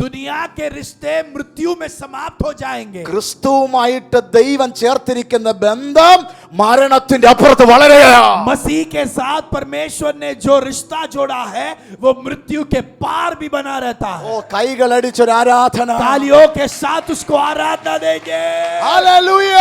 Speaker 2: दुनिया के रिश्ते मृत्यु में समाप्त हो जाएंगे.
Speaker 1: ക്രിസ്തുവുമായിട്ട് ദൈവം ചേർത്തിരിക്കുന്ന ബന്ധം മരണത്തിന്റെ അപ്പുറത്ത് വളരെയാ.
Speaker 2: मसीह के साथ परमेश्वर ने जो रिश्ता जोड़ा है वो मृत्यु के पार भी बना रहता है.
Speaker 1: ഓ, കൈകളടിച്ചൊരു ആരാധന.
Speaker 2: तालियों के साथ उसको आराधना देंगे.
Speaker 1: ഹല്ലേലൂയ.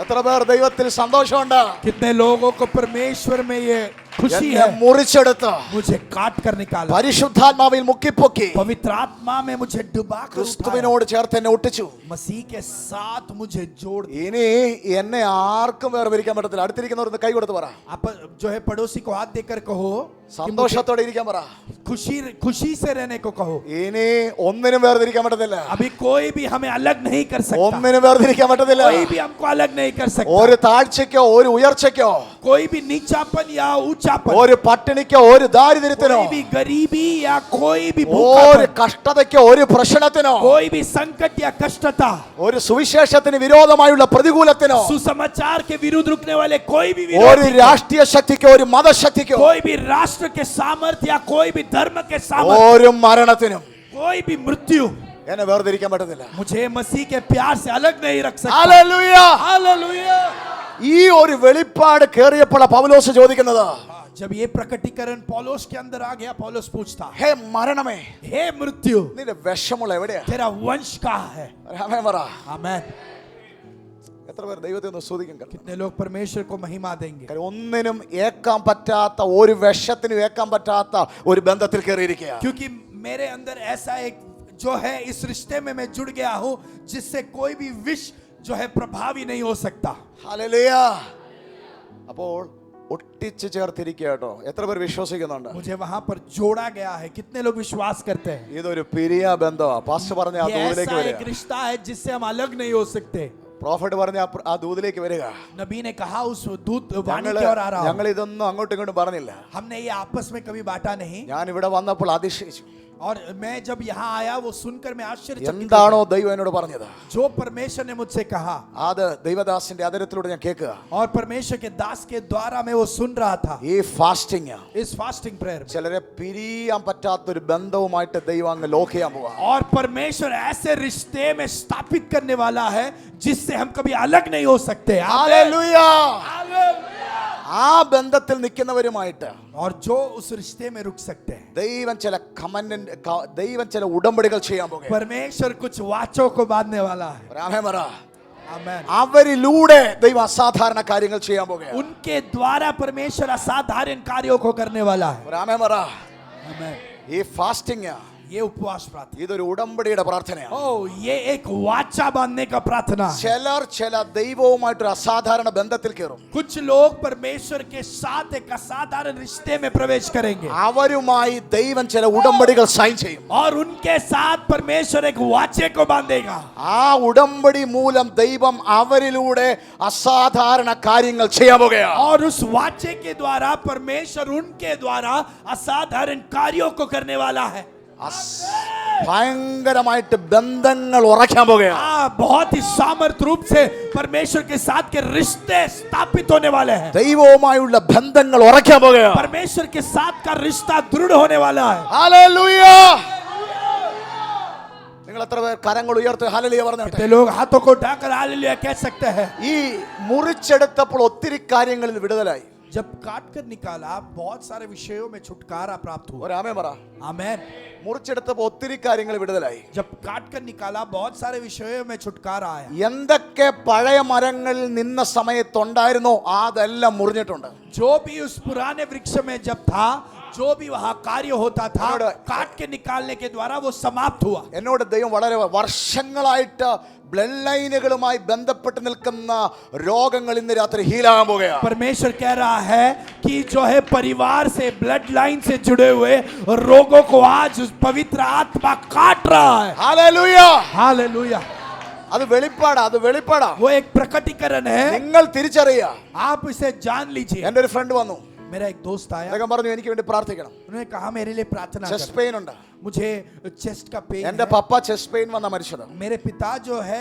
Speaker 1: എത്ര പേർ ദൈവത്തിൽ സന്തോഷമുണ്ട്?
Speaker 2: कितने लोगों को परमेश्वर में ये खुशी
Speaker 1: എന്നെ
Speaker 2: है?
Speaker 1: മുറിച്ചെടുത്ത്
Speaker 2: मुझे काट कर निकाला,
Speaker 1: പരിശുദ്ധാത്മാവിൽ മുക്കിപ്പൊക്കി
Speaker 2: पवित्र आत्मा में मुझे डुबा कर उठाया,
Speaker 1: ക്രിസ്തുവിനോട് ചേർത്ത് എന്നെ ഒട്ടിച്ചു.
Speaker 2: मसीह के साथ मुझे जोड़ दिया।
Speaker 1: ഇനി എന്നെ ആർക്കും വേർപിരിക്കാൻ പറ്റത്തില്ല. അടുത്തിരിക്കുന്നവർക്ക് കൈ കൊടുത്ത് പറ,
Speaker 2: आप जो है पड़ोसी को हाथ देकर कहो कि मुझे
Speaker 1: സന്തോഷത്തോടെ ഇരിക്കാൻ പറ.
Speaker 2: खुशी से रहने को कहो।
Speaker 1: ഇനി ഒന്നിനും വേർതിരിക്കാൻ പറ്റത്തില്ല.
Speaker 2: अभी कोई भी हमें अलग नहीं कर सकता,
Speaker 1: ഒന്നിനും വേർതിരിക്കാൻ പറ്റത്തില്ല.
Speaker 2: कोई भी हमको अलग नहीं कर सकता।
Speaker 1: ഒരു താഴ്ചയ്ക്കോ ഒരു ഉയർച്ചയ്ക്കോ,
Speaker 2: कोई भी नीचापन या ऊंचापन,
Speaker 1: ഒരു പട്ടിണിക്കോ ഒരു ദാരിദ്ര്യത്തിനോ,
Speaker 2: कोई भी गरीबी या कोई भी
Speaker 1: ഒരു
Speaker 2: भूखापन,
Speaker 1: കഷ്ടതയ്ക്കോ ഒരു പ്രശ്നത്തിനോ,
Speaker 2: कोई भी संकट या कष्टता,
Speaker 1: ഒരു സുവിശേഷത്തിന് വിരോധമായുള്ള പ്രതികൂലത്തിനോ,
Speaker 2: सुसमाचार के विरुद्ध रुकने वाले कोई भी
Speaker 1: ഒരു
Speaker 2: विरोधी,
Speaker 1: രാഷ്ട്രീയ ശക്തിക്കോ ഒരു മതശക്തിക്കോ,
Speaker 2: कोई भी राष्ट्र के सामर्थ्य या कोई भी धर्म के सामर्थ्य,
Speaker 1: ഒരു മരണത്തിനും
Speaker 2: कोई भी मृत्यु
Speaker 1: എന്നെ വേർതിരിക്കാൻ പറ്റത്തില്ല.
Speaker 2: मुझे मसीह के प्यार से अलग नहीं रख सकता।
Speaker 1: ഹല്ലേലൂയ.
Speaker 2: हालेलुया।
Speaker 1: ഈ ഒരു വെളിപ്പാട് കേറിയപ്പോൾ പൗലോസ് ചോദിക്കുന്നത്,
Speaker 2: जब ये प्रकटीकरण पौलुस के अंदर आ गया, पौलुस पूछता,
Speaker 1: ഹേ മരണമേ,
Speaker 2: हे मृत्यु,
Speaker 1: നിന്റെ വിഷമുള്ള എവിടെയാ?
Speaker 2: तेरा वंश कहाँ है?
Speaker 1: ആമേൻ പറ.
Speaker 2: आमेन।
Speaker 1: എത്ര പേർ ദൈവത്തെ ഒന്ന് സ്തുതിക്കും?
Speaker 2: कितने लोग परमेश्वर को महिमा देंगे?
Speaker 1: ഒന്നിനും ഏക്കാൻ പറ്റാത്ത, ഒരു വിഷത്തിനും ഏക്കാൻ പറ്റാത്ത ഒരു ബന്ധത്തിൽ കയറിയിരിക്കുക.
Speaker 2: क्योंकि मेरे अंदर ऐसा एक जो है, इस रिश्ते में मैं जुड़ गया हूं जिससे कोई भी विष जो है प्रभावी नहीं हो सकता।
Speaker 1: ഹല്ലേലൂയ. അപ്പോൾ ഒട്ടിച്ചു ചേർത്തിരിക്കുക കേട്ടോ. എത്ര പേർ വിശ്വസിക്കുന്നുണ്ട്?
Speaker 2: मुझे वहां पर जोड़ा गया है। कितने लोग विश्वास करते हैं?
Speaker 1: ഇതൊരു പിരിയ ബന്ധമാ. പാസ്റ്റർ പറഞ്ഞ ആ
Speaker 2: ये
Speaker 1: ദൂതിലേക്ക്
Speaker 2: ऐसा
Speaker 1: വരിക.
Speaker 2: एक रिश्ता है जिससे हम अलग नहीं हो सकते।
Speaker 1: പ്രോഫറ്റ് പറഞ്ഞ ആ ദൂതിലേക്ക് വരിക.
Speaker 2: नबी ने कहा उस दूत वाणी की ओर आ रहा
Speaker 1: ഞങ്ങൾ
Speaker 2: हूं।
Speaker 1: ഇതൊന്നും അങ്ങോട്ടും ഇങ്ങോട്ടും പറഞ്ഞില്ല.
Speaker 2: हमने ये आपस में कभी बांटा नहीं।
Speaker 1: ഞാൻ ഇവിടെ വന്നപ്പോൾ അതിശയിച്ചു.
Speaker 2: और मैं जब यहाँ आया वो सुनकर मैं आश्चर्यचकित हो
Speaker 1: എന്താണോ
Speaker 2: गया।
Speaker 1: ദൈവം എന്നോട് പറഞ്ഞത്,
Speaker 2: जो परमेश्वर ने मुझसे कहा
Speaker 1: അത് ദൈവദാസന്റെ അതരത്തിലൂടെ ഞാൻ കേൾക്കുക.
Speaker 2: और परमेश्वर के दास के द्वारा मैं वो सुन रहा था।
Speaker 1: ഈ ഫാസ്റ്റിംഗ്
Speaker 2: इस फास्टिंग प्रेयर में
Speaker 1: ചിലരെ പിരിയാൻ പറ്റാത്തൊരു ബന്ധവുമായിട്ട് ദൈവം അങ്ങ് ലോക്ക് ചെയ്യാൻ പോവാ.
Speaker 2: और परमेश्वर ऐसे रिश्ते में स्थापित करने वाला है जिससे हम कभी अलग नहीं हो सकते।
Speaker 1: ഹല്ലേലൂയ.
Speaker 2: हालेलुया।
Speaker 1: ആ ബന്ധത്തിൽ നിൽക്കുന്നവരുമായിട്ട്
Speaker 2: और जो उस रिश्ते में रुक सकते हैं,
Speaker 1: ദൈവം ചില ഉടമ്പടികൾ ചെയ്യാൻ പോകുക.
Speaker 2: परमेश्वर कुछ वाचों को बांधने वाला है।
Speaker 1: ആമേൻ പറ.
Speaker 2: आमेन।
Speaker 1: അവരിലൂടെ ദൈവം അസാധാരണ കാര്യങ്ങൾ ചെയ്യാൻ പോകുക.
Speaker 2: उनके द्वारा परमेश्वर असाधारण कार्यों को करने वाला है।
Speaker 1: ആമേൻ പറ.
Speaker 2: आमेन।
Speaker 1: ഈ ഫാസ്റ്റിംഗ്
Speaker 2: ये उपवास प्रार्थना,
Speaker 1: ഇതൊരു ഉടമ്പടിയുടെ പ്രാർത്ഥനയാണ്.
Speaker 2: ओ ये एक वाचा बांधने का प्रार्थना है।
Speaker 1: ചില ദൈവവുമായിട്ടൊരു അസാധാരണ ബന്ധത്തിൽ കയറും.
Speaker 2: कुछ लोग परमेश्वर के साथ एक असाधारण रिश्ते में प्रवेश करेंगे
Speaker 1: അവരുമായി ദൈവം ചില ഉടമ്പടികൾ സൈൻ ചെയ്യും.
Speaker 2: और उनके साथ परमेश्वर एक वाचे को बांधेगा।
Speaker 1: ആ ഉടമ്പടി മൂലം ദൈവം അവരിലൂടെ അസാധാരണ കാര്യങ്ങൾ ചെയ്യാൻ പോകുകയാണ്.
Speaker 2: और उस वाचे के द्वारा परमेश्वर उनके द्वारा असाधारण कार्यों को करने वाला है।
Speaker 1: ഭയങ്കരമായിട്ട് ബന്ധങ്ങൾ ഉറക്കാൻ പോകുകയാണ്.
Speaker 2: बहुत ही सामर्थ रूप से परमेश्वर के साथ के रिश्ते स्थापित होने वाले हैं।
Speaker 1: ദൈവവുമായുള്ള ബന്ധങ്ങൾ ഉറക്കാൻ പോകുകയാണ്.
Speaker 2: परमेश्वर के साथ का रिश्ता दृढ़ होने वाला है।
Speaker 1: ഹല്ലേലൂയ. നിങ്ങൾ എത്ര പേർ കരങ്ങൾ ഉയർത്തി ഹല്ലേലൂയ പറഞ്ഞാട്ടെ?
Speaker 2: कितने लोग हाथों को उठाकर हालेलुया कह सकते हैं?
Speaker 1: ഈ മുറിച്ചെടുത്തപ്പോൾ ഒത്തിരി കാര്യങ്ങളിൽ വിടുതലായി.
Speaker 2: जब काट कर निकाला बहुत सारे विषयों में छुटकारा प्राप्त हुआ।
Speaker 1: ഒരാമേ പറ.
Speaker 2: आमेन।
Speaker 1: മുറിച്ചെടുത്തപ്പോൾ ഒത്തിരി കാര്യങ്ങൾ വിടുതലായി.
Speaker 2: जब काट कर निकाला बहुत सारे विषयों में छुटकारा आया।
Speaker 1: എന്തൊക്കെ പഴയ മരങ്ങളിൽ നിന്ന സമയത്തുണ്ടായിരുന്നോ അതെല്ലാം മുറിഞ്ഞിട്ടുണ്ട്.
Speaker 2: जो भी उस पुराने वृक्ष में जब था, जो भी वहां कार्य होता था, काट के निकालने के द्वारा वो समाप्त हुआ।
Speaker 1: എന്നോട് ദൈവം വളരെ വർഷങ്ങളായിട്ട് ബ്ലഡ് ലൈനുകളുമായി ബന്ധപ്പെട്ട് നിൽക്കുന്ന രോഗങ്ങൾ ഇന്ന് രാത്രി ഹീലാകാൻ പോകുകയാണ്.
Speaker 2: परमेश्वर कह रहा है कि जो है परिवार से, ब्लड लाइन से जुड़े हुए रोगों को आज पवित्र आत्मा काट रहा है।
Speaker 1: ഹല്ലേലൂയ.
Speaker 2: हालेलुया।
Speaker 1: അത് വെളിപ്പാടാ.
Speaker 2: वो एक प्रकटीकरण है,
Speaker 1: നിങ്ങൾ തിരിച്ചറിയുക.
Speaker 2: आप इसे जान लीजिए।
Speaker 1: എൻ്റെ ഒരു ഫ്രണ്ട് വന്നു.
Speaker 2: मेरा एक दोस्त आया,
Speaker 1: അദ്ദേഹം പറഞ്ഞു എനിക്ക് വേണ്ടി പ്രാർത്ഥിക്കണം.
Speaker 2: उन्होंने कहा मेरे लिए प्रार्थना
Speaker 1: ചെസ്റ്റ്
Speaker 2: करो।
Speaker 1: പെയിൻ ഉണ്ട്.
Speaker 2: मुझे चेस्ट का पेन
Speaker 1: എൻ്റെ
Speaker 2: है।
Speaker 1: പപ്പ ചെസ്റ്റ് പെയിൻ വന്ന മരിച്ചത്.
Speaker 2: मेरे पिता जो है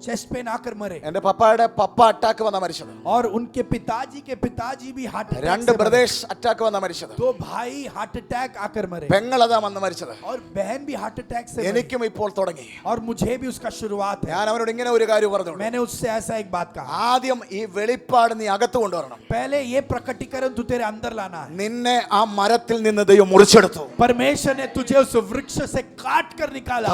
Speaker 2: चेस्ट पेन आकर मरे।
Speaker 1: എൻ്റെ പപ്പയുടെ പപ്പ അറ്റാക്ക് വന്ന മരിച്ചത്.
Speaker 2: और उनके पिताजी भी हार्ट अटैक
Speaker 1: രണ്ട്
Speaker 2: से मरे।
Speaker 1: ബ്രദേഴ്സ് അറ്റാക്ക് വന്ന മരിച്ചത്.
Speaker 2: दो भाई हार्ट अटैक आकर मरे
Speaker 1: പെങ്ങളതാ വന്ന് മരിച്ചത്.
Speaker 2: और बहन भी हार्ट अटैक से मरी।
Speaker 1: എനിക്കും ഇപ്പോൾ തുടങ്ങി.
Speaker 2: और मुझे भी उसका शुरुआत है।
Speaker 1: ഞാൻ അവനോട് ഇങ്ങനെ ഒരു കാര്യം പറഞ്ഞു.
Speaker 2: मैंने उससे ऐसा एक बात कहा,
Speaker 1: ആദ്യം ഈ വെളിപ്പാട് നീ അകത്ത് കൊണ്ടുവരണം.
Speaker 2: पहले ये प्रकटीकरण तू तेरे अंदर लाना है।
Speaker 1: നിന്നെ ആ മരത്തിൽ നിന്ന് ദൈവം മുറിച്ചെടുത്തു.
Speaker 2: परमेश्वर परमेश्वर ने तुझे उस वृक्ष से काट कर निकाला।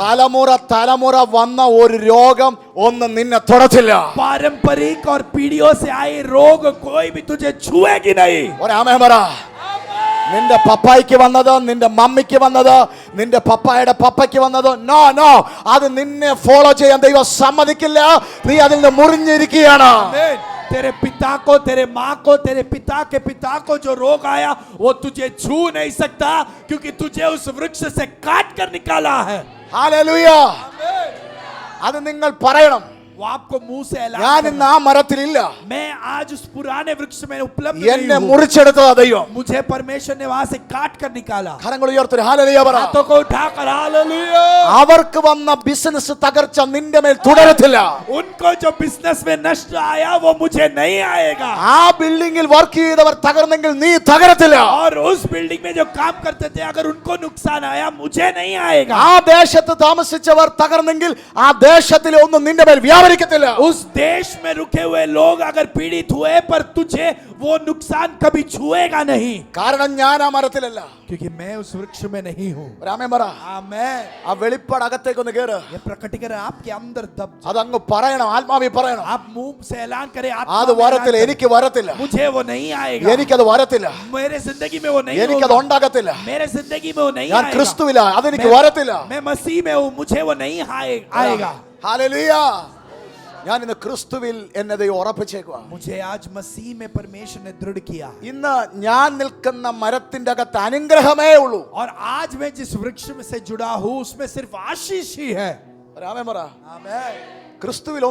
Speaker 1: തലമുറ വന്ന ഒരു രോഗം ഒന്നും നിന്നെ തൊടത്തില്ല.
Speaker 2: पारंपरिक और पीढ़ियों से आए रोग कोई भी तुझे छुएगी नहीं।
Speaker 1: ഒരാമേൻ പറ. നിന്റെ പപ്പായ്ക്ക് വന്നത്, നിന്റെ മമ്മിക്ക് വന്നത്, നിന്റെ പപ്പായുടെ പപ്പയ്ക്ക് വന്നത്, നോ അത് നിന്നെ ഫോളോ ചെയ്യാൻ ദൈവം സമ്മതിക്കില്ല. നീ അതിൽ നിന്ന് മുറിഞ്ഞിരിക്കുകയാണ്.
Speaker 2: तेरे पिता को, तेरे माँ को, तेरे पिता के पिता को जो रोग आया वो तुझे छू नहीं सकता, क्योंकि तुझे उस वृक्ष से काट कर निकाला है।
Speaker 1: ഹല്ലേലൂയ. അത് നിങ്ങൾ പറയണം.
Speaker 2: वो आपको मुंह से ऐलान
Speaker 1: ഞാൻ ഇന്ന് ആ മരത്തിലില്ല.
Speaker 2: मैं आज उस पुराने वृक्ष में उपलब्ध
Speaker 1: എന്നെ
Speaker 2: नहीं हूँ।
Speaker 1: മുറിച്ചെടുത്തതാ ദൈവം.
Speaker 2: मुझे परमेश्वर ने वहां से काट कर निकाला।
Speaker 1: കരങ്ങൾ ഉയർത്തി ഹല്ലേലൂയ പറ.
Speaker 2: हाथों को उठाकर हालेलुया।
Speaker 1: അവർക്ക് വന്ന ബിസിനസ് തകർച്ച നിന്റെ മേൽ തുടരത്തില്ല.
Speaker 2: उनको जो बिजनेस में नष्ट आया वो मुझे नहीं आएगा।
Speaker 1: ആ ബിൽഡിംഗിൽ വർക്ക് ചെയ്തവർ തകർന്നെങ്കിൽ നീ തകരത്തില്ല.
Speaker 2: और उस बिल्डिंग में जो काम करते थे अगर उनको नुकसान आया मुझे नहीं आएगा।
Speaker 1: ആ ദേശത്ത് താമസിച്ചവർ തകർന്നെങ്കിൽ ആ ദേശത്തിലെ ഒന്നും നിന്റെ മേൽ വ്യാപരിക്കത്തില്ല.
Speaker 2: उस देश में रुके हुए लोग अगर पीड़ित हुए पर तुझे वो नुकसान कभी छुएगा नहीं,
Speaker 1: കാരണം ഞാൻ ആ മരത്തിലല്ല.
Speaker 2: क्योंकि मैं उस वृक्ष में नहीं हूँ।
Speaker 1: രാമേ പറ.
Speaker 2: आमेन।
Speaker 1: ആ വെളിപ്പാട് അകത്തേക്കൊന്ന് കേറ്.
Speaker 2: ये प्रकटीकरण आपके अंदर दब जाए।
Speaker 1: അതങ്ങ് പറയണം, ആത്മാവി പറയണം.
Speaker 2: आप मुंह से ऐलान करें, आत्मा
Speaker 1: അത്
Speaker 2: में
Speaker 1: വരത്തില്ല,
Speaker 2: ऐलान करें,
Speaker 1: എനിക്ക് വരത്തില്ല,
Speaker 2: मुझे वो नहीं आएगा।
Speaker 1: എനിക്കത് വരത്തില്ല,
Speaker 2: मेरे जिंदगी में वो नहीं
Speaker 1: എനിക്കത്
Speaker 2: होगा।
Speaker 1: ഉണ്ടാകത്തില്ല.
Speaker 2: मेरे जिंदगी में वो नहीं
Speaker 1: ഞാൻ
Speaker 2: आएगा।
Speaker 1: ക്രിസ്തുവില, അതെനിക്ക് വരത്തില്ല.
Speaker 2: मैं मसीह में हूँ, मुझे वो नहीं आएगा।
Speaker 1: ഹല്ലേലൂയ. ഞാൻ ഇന്ന് ക്രിസ്തുവിൽ എന്നെ ദൈവം ഉറപ്പിച്ചേക്കുക.
Speaker 2: मुझे आज मसीह में परमेश्वर ने दृढ़ किया।
Speaker 1: ഇന്ന് ഞാൻ നിൽക്കുന്ന മരത്തിന്റെ അകത്ത് അനുഗ്രഹമേ ഉള്ളൂ.
Speaker 2: और आज मैं जिस वृक्ष में से जुड़ा हूँ उसमें सिर्फ आशीष ही है।
Speaker 1: രാമേ പറ.
Speaker 2: आमेन।
Speaker 1: ക്രിസ്തുവിൽ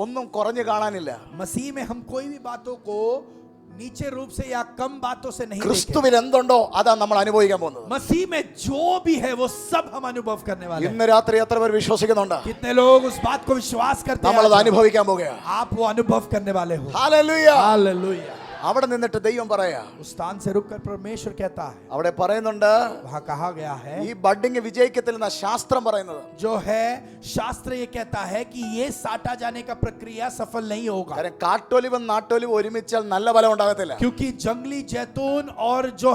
Speaker 1: ഒന്നും കുറഞ്ഞു കാണാനില്ല.
Speaker 2: मसीह में हम कोई भी बातों को नीचे रूप से या कम बातों से नहीं देखें।
Speaker 1: ക്രിസ്തുവിൽ എന്തുണ്ടോ അതാ നമ്മൾ അനുഭവിക്കാൻ പോകുന്നത്.
Speaker 2: मसीह में जो भी है वो सब हम अनुभव करने वाले हैं।
Speaker 1: ഇന്ന് രാത്രി എത്ര പേർ വിശ്വസിക്കുന്നുണ്ട്?
Speaker 2: कितने लोग उस बात को विश्वास करते
Speaker 1: നമ്മൾ അത്
Speaker 2: हैं?
Speaker 1: അനുഭവിക്കാൻ പോകുകയാണ്.
Speaker 2: आप वो अनुभव करने वाले हो।
Speaker 1: ഹല്ലേലൂയ.
Speaker 2: हालेलुया।
Speaker 1: അവിടെ നിന്നിട്ട് ദൈവം പറയാ.
Speaker 2: उस स्थान से रुककर परमेश्वर कहता है,
Speaker 1: അവിടെ പറയുന്നുണ്ട്,
Speaker 2: वहां कहा गया है,
Speaker 1: ഈ ബഡ്ഡിങ് വിജയിക്കത്തില്ലെന്ന ശാസ്ത്രം പറയുന്നത്.
Speaker 2: जो है शास्त्र ये कहता है कि ये साटा जाने का प्रक्रिया सफल नहीं होगा,
Speaker 1: കാര്യം കാട്ടൊലിവും നാട്ടൊലിവും ഒരുമിച്ചാൽ നല്ല ഫലം ഉണ്ടാകത്തില്ല.
Speaker 2: क्योंकि जंगली जैतून और जो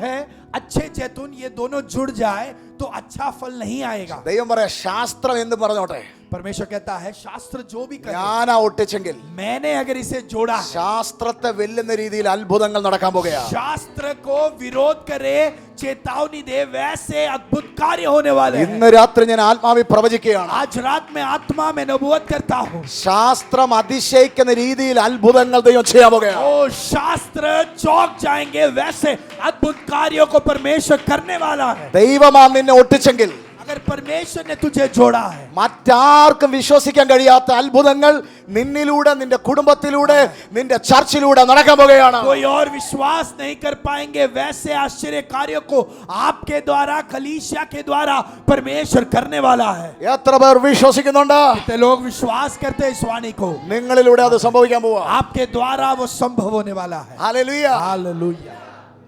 Speaker 2: है अच्छे जैतून ये दोनों जुड़ जाए तो अच्छा फल नहीं आएगा।
Speaker 1: ദൈവം പറയാ, ശാസ്ത്രം എന്ത് പറഞ്ഞോട്ടെ,
Speaker 2: परमेश्वर कहता है शास्त्र जो भी करे,
Speaker 1: ഞാനാ ഒട്ടിച്ചെങ്കിൽ
Speaker 2: मैंने अगर इसे जोड़ा,
Speaker 1: ശാസ്ത്രത്തെ വെല്ലുന്ന രീതിയിൽ അത്ഭുതങ്ങൾ നടക്കാൻ പോകുകയാണ്.
Speaker 2: शास्त्र को विरोध करे, चेतावनी दे, वैसे अद्भुत कार्य होने वाले हैं।
Speaker 1: ഇന്ന് രാത്രി ഞാൻ ആത്മാവിൽ പ്രവചിക്കുകയാണ്.
Speaker 2: आज रात में आत्मा में नबूवत करता हूँ।
Speaker 1: ശാസ്ത്രം അതിശയിക്കുന്ന രീതിയിൽ അത്ഭുതങ്ങൾ ദൈവം ചെയ്യാൻ പോകുകയാണ്.
Speaker 2: ओ शास्त्र चौक जाएंगे, वैसे अद्भुत कार्यों को परमेश्वर करने वाला है।
Speaker 1: ദൈവമാ നിന്നെ ഒട്ടിച്ചെങ്കിൽ,
Speaker 2: अगर परमेश्वर ने तुझे जोड़ा है,
Speaker 1: മറ്റാർക്കും വിശ്വസിക്കാൻ കഴിയാത്ത അത്ഭുതങ്ങൾ നിന്നിലൂടെ, നിന്റെ കുടുംബത്തിലൂടെ, നിന്റെ ചർച്ചിലൂടെ നടക്കാൻ പോകുകയാണ്.
Speaker 2: कोई और विश्वास नहीं कर पाएंगे वैसे आश्चर्य कार्यों को आपके द्वारा, कलीसिया के द्वारा परमेश्वर करने वाला है।
Speaker 1: എത്ര പേർ വിശ്വസിക്കുന്നുണ്ട്?
Speaker 2: कितने लोग विश्वास करते हैं इस वाणी को?
Speaker 1: നിങ്ങളിലൂടെ അത് സംഭവിക്കാൻ പോവാ.
Speaker 2: आपके द्वारा वो संभव होने वाला है।
Speaker 1: ഹല്ലേലൂയ.
Speaker 2: हालेलुया।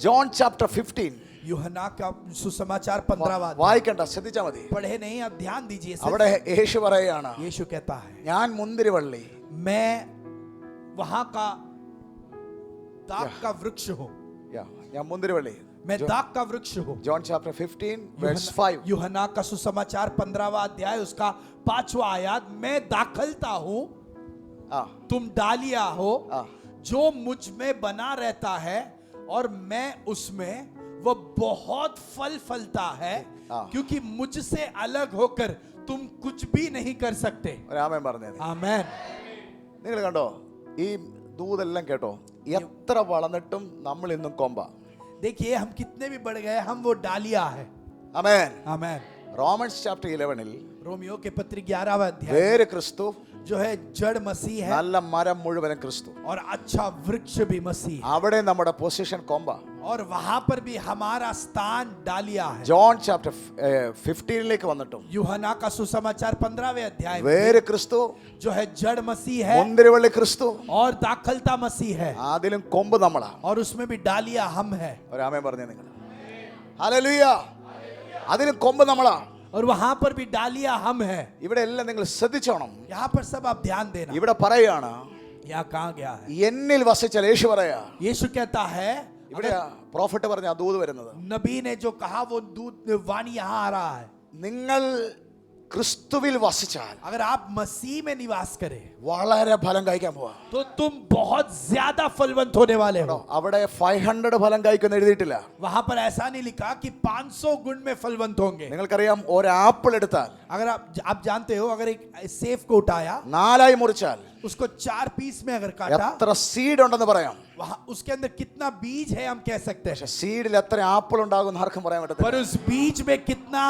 Speaker 1: ജോൺ ചാപ്റ്റർ 15
Speaker 2: यूहन्ना का सुसमाचार 15वां
Speaker 1: വായിക്കണ്ട, ശ്രദ്ധിച്ചാ മതി.
Speaker 2: पढ़े नहीं, अब ध्यान दीजिए।
Speaker 1: അവിടെ യേശു പറയാണ്,
Speaker 2: यीशु कहता है,
Speaker 1: ഞാൻ മുന്തിരിവള്ളി,
Speaker 2: मैं वहां का दाख का वृक्ष हूं।
Speaker 1: ഞാൻ മുന്തിരിവള്ളി.
Speaker 2: मैं दाख का वृक्ष हूं।
Speaker 1: John chapter 15 verse 5.
Speaker 2: यूहन्ना का सुसमाचार 15वां अध्याय उसका 5वां आयत, मैं दाखलता हूं,
Speaker 1: ആ
Speaker 2: तुम डालिया हो,
Speaker 1: ആ
Speaker 2: जो मुझ में बना रहता है और मैं उसमें, वो बहुत फल फलता है, क्योंकि मुझसे अलग होकर तुम कुछ भी नहीं कर सकते।
Speaker 1: രാമൻ പറഞ്ഞേ.
Speaker 2: आमेन।
Speaker 1: നിങ്ങൾ കണ്ടോ ഈ ദൂതെല്ലാം കേട്ടോ? എത്ര വളർന്നിട്ടും നമ്മൾ ഇന്നും കൊമ്പ.
Speaker 2: देखिए हम कितने भी बढ़ गए, हम वो डालिया है।
Speaker 1: ആമേൻ.
Speaker 2: आमेन।
Speaker 1: റോമൻസ് ചാപ്റ്റർ 11
Speaker 2: रोमियो के पत्री 11वां अध्याय,
Speaker 1: വേര് ക്രിസ്തു,
Speaker 2: जो है जड़ मसीह है
Speaker 1: നല്ല മരം മുഴുവനും ക്രിസ്തു.
Speaker 2: और अच्छा वृक्ष भी मसीह है,
Speaker 1: അവിടെ നമ്മുടെ പൊസിഷൻ കൊമ്പ.
Speaker 2: और वहां पर भी हमारा स्थान डालिया है।
Speaker 1: ജോൺ ചാപ്റ്റർ 15ലേക്ക് വന്നിട്ടും
Speaker 2: यूहन्ना का सुसमाचार 15वें अध्याय में
Speaker 1: വേര് ക്രിസ്തു,
Speaker 2: जो है जड़ मसीह है
Speaker 1: മുന്തിരിവള്ളി ക്രിസ്തു,
Speaker 2: और दाखलता मसीह है,
Speaker 1: അതിലും കൊമ്പ് നമ്മളാ.
Speaker 2: और उसमें भी डालिया हम है।
Speaker 1: രാമൻ പറഞ്ഞേ നിങ്ങൾ. ഹല്ലേലൂയ. അതിലും കൊമ്പ് നമ്മളാ.
Speaker 2: और वहां पर भी डालिया हम है।
Speaker 1: ഇവിടെ എല്ലാം നിങ്ങൾ ശ്രദ്ധിച്ചോണം.
Speaker 2: यहाँ पर सब आप ध्यान देना।
Speaker 1: ഇവിടെ പറയാണ്,
Speaker 2: यहाँ कहा गया है,
Speaker 1: എന്നിൽ വസിച്ചാൽ, യേശു പറയാ,
Speaker 2: यीशु कहता है
Speaker 1: ഇവിടെ പ്രോഫറ്റ് പറഞ്ഞ ആ ദൂത് വരുന്നത്,
Speaker 2: नबी ने जो कहा वो दूत वाणी यहाँ आ रहा है।
Speaker 1: നിങ്ങൾ ക്രിസ്തുവിൽ വസിച്ചാൽ
Speaker 2: अगर आप मसीह में निवास करें
Speaker 1: വളരെ ഫലം കഴിക്കാൻ പോവാ.
Speaker 2: तो तुम बहुत ज्यादा फलवंत होने वाले हो।
Speaker 1: അവിടെ 500 ഫലം കഴിക്കുന്ന എഴുതിയിട്ടില്ല.
Speaker 2: वहां पर ऐसा नहीं लिखा कि 500 गुण में फलवंत होंगे।
Speaker 1: നിങ്ങൾക്കറിയാം, ഒരു ആപ്പിൾ എടുത്താൽ
Speaker 2: अगर आप जानते हो, अगर एक सेब को उठाया,
Speaker 1: 4 मुറിച്ചാൽ
Speaker 2: उसको 4 पीस में अगर काटा,
Speaker 1: എത്ര സീഡ് ഉണ്ടെന്ന് പറയാം.
Speaker 2: वहां उसके अंदर कितना बीज है हम कह सकते हैं,
Speaker 1: സീഡിൽ എത്ര ആപ്പിൾ ഉണ്ടാകും ആർക്കും പറയാൻ
Speaker 2: पर
Speaker 1: പറ്റത്തില്ല.
Speaker 2: उस बीज में कितना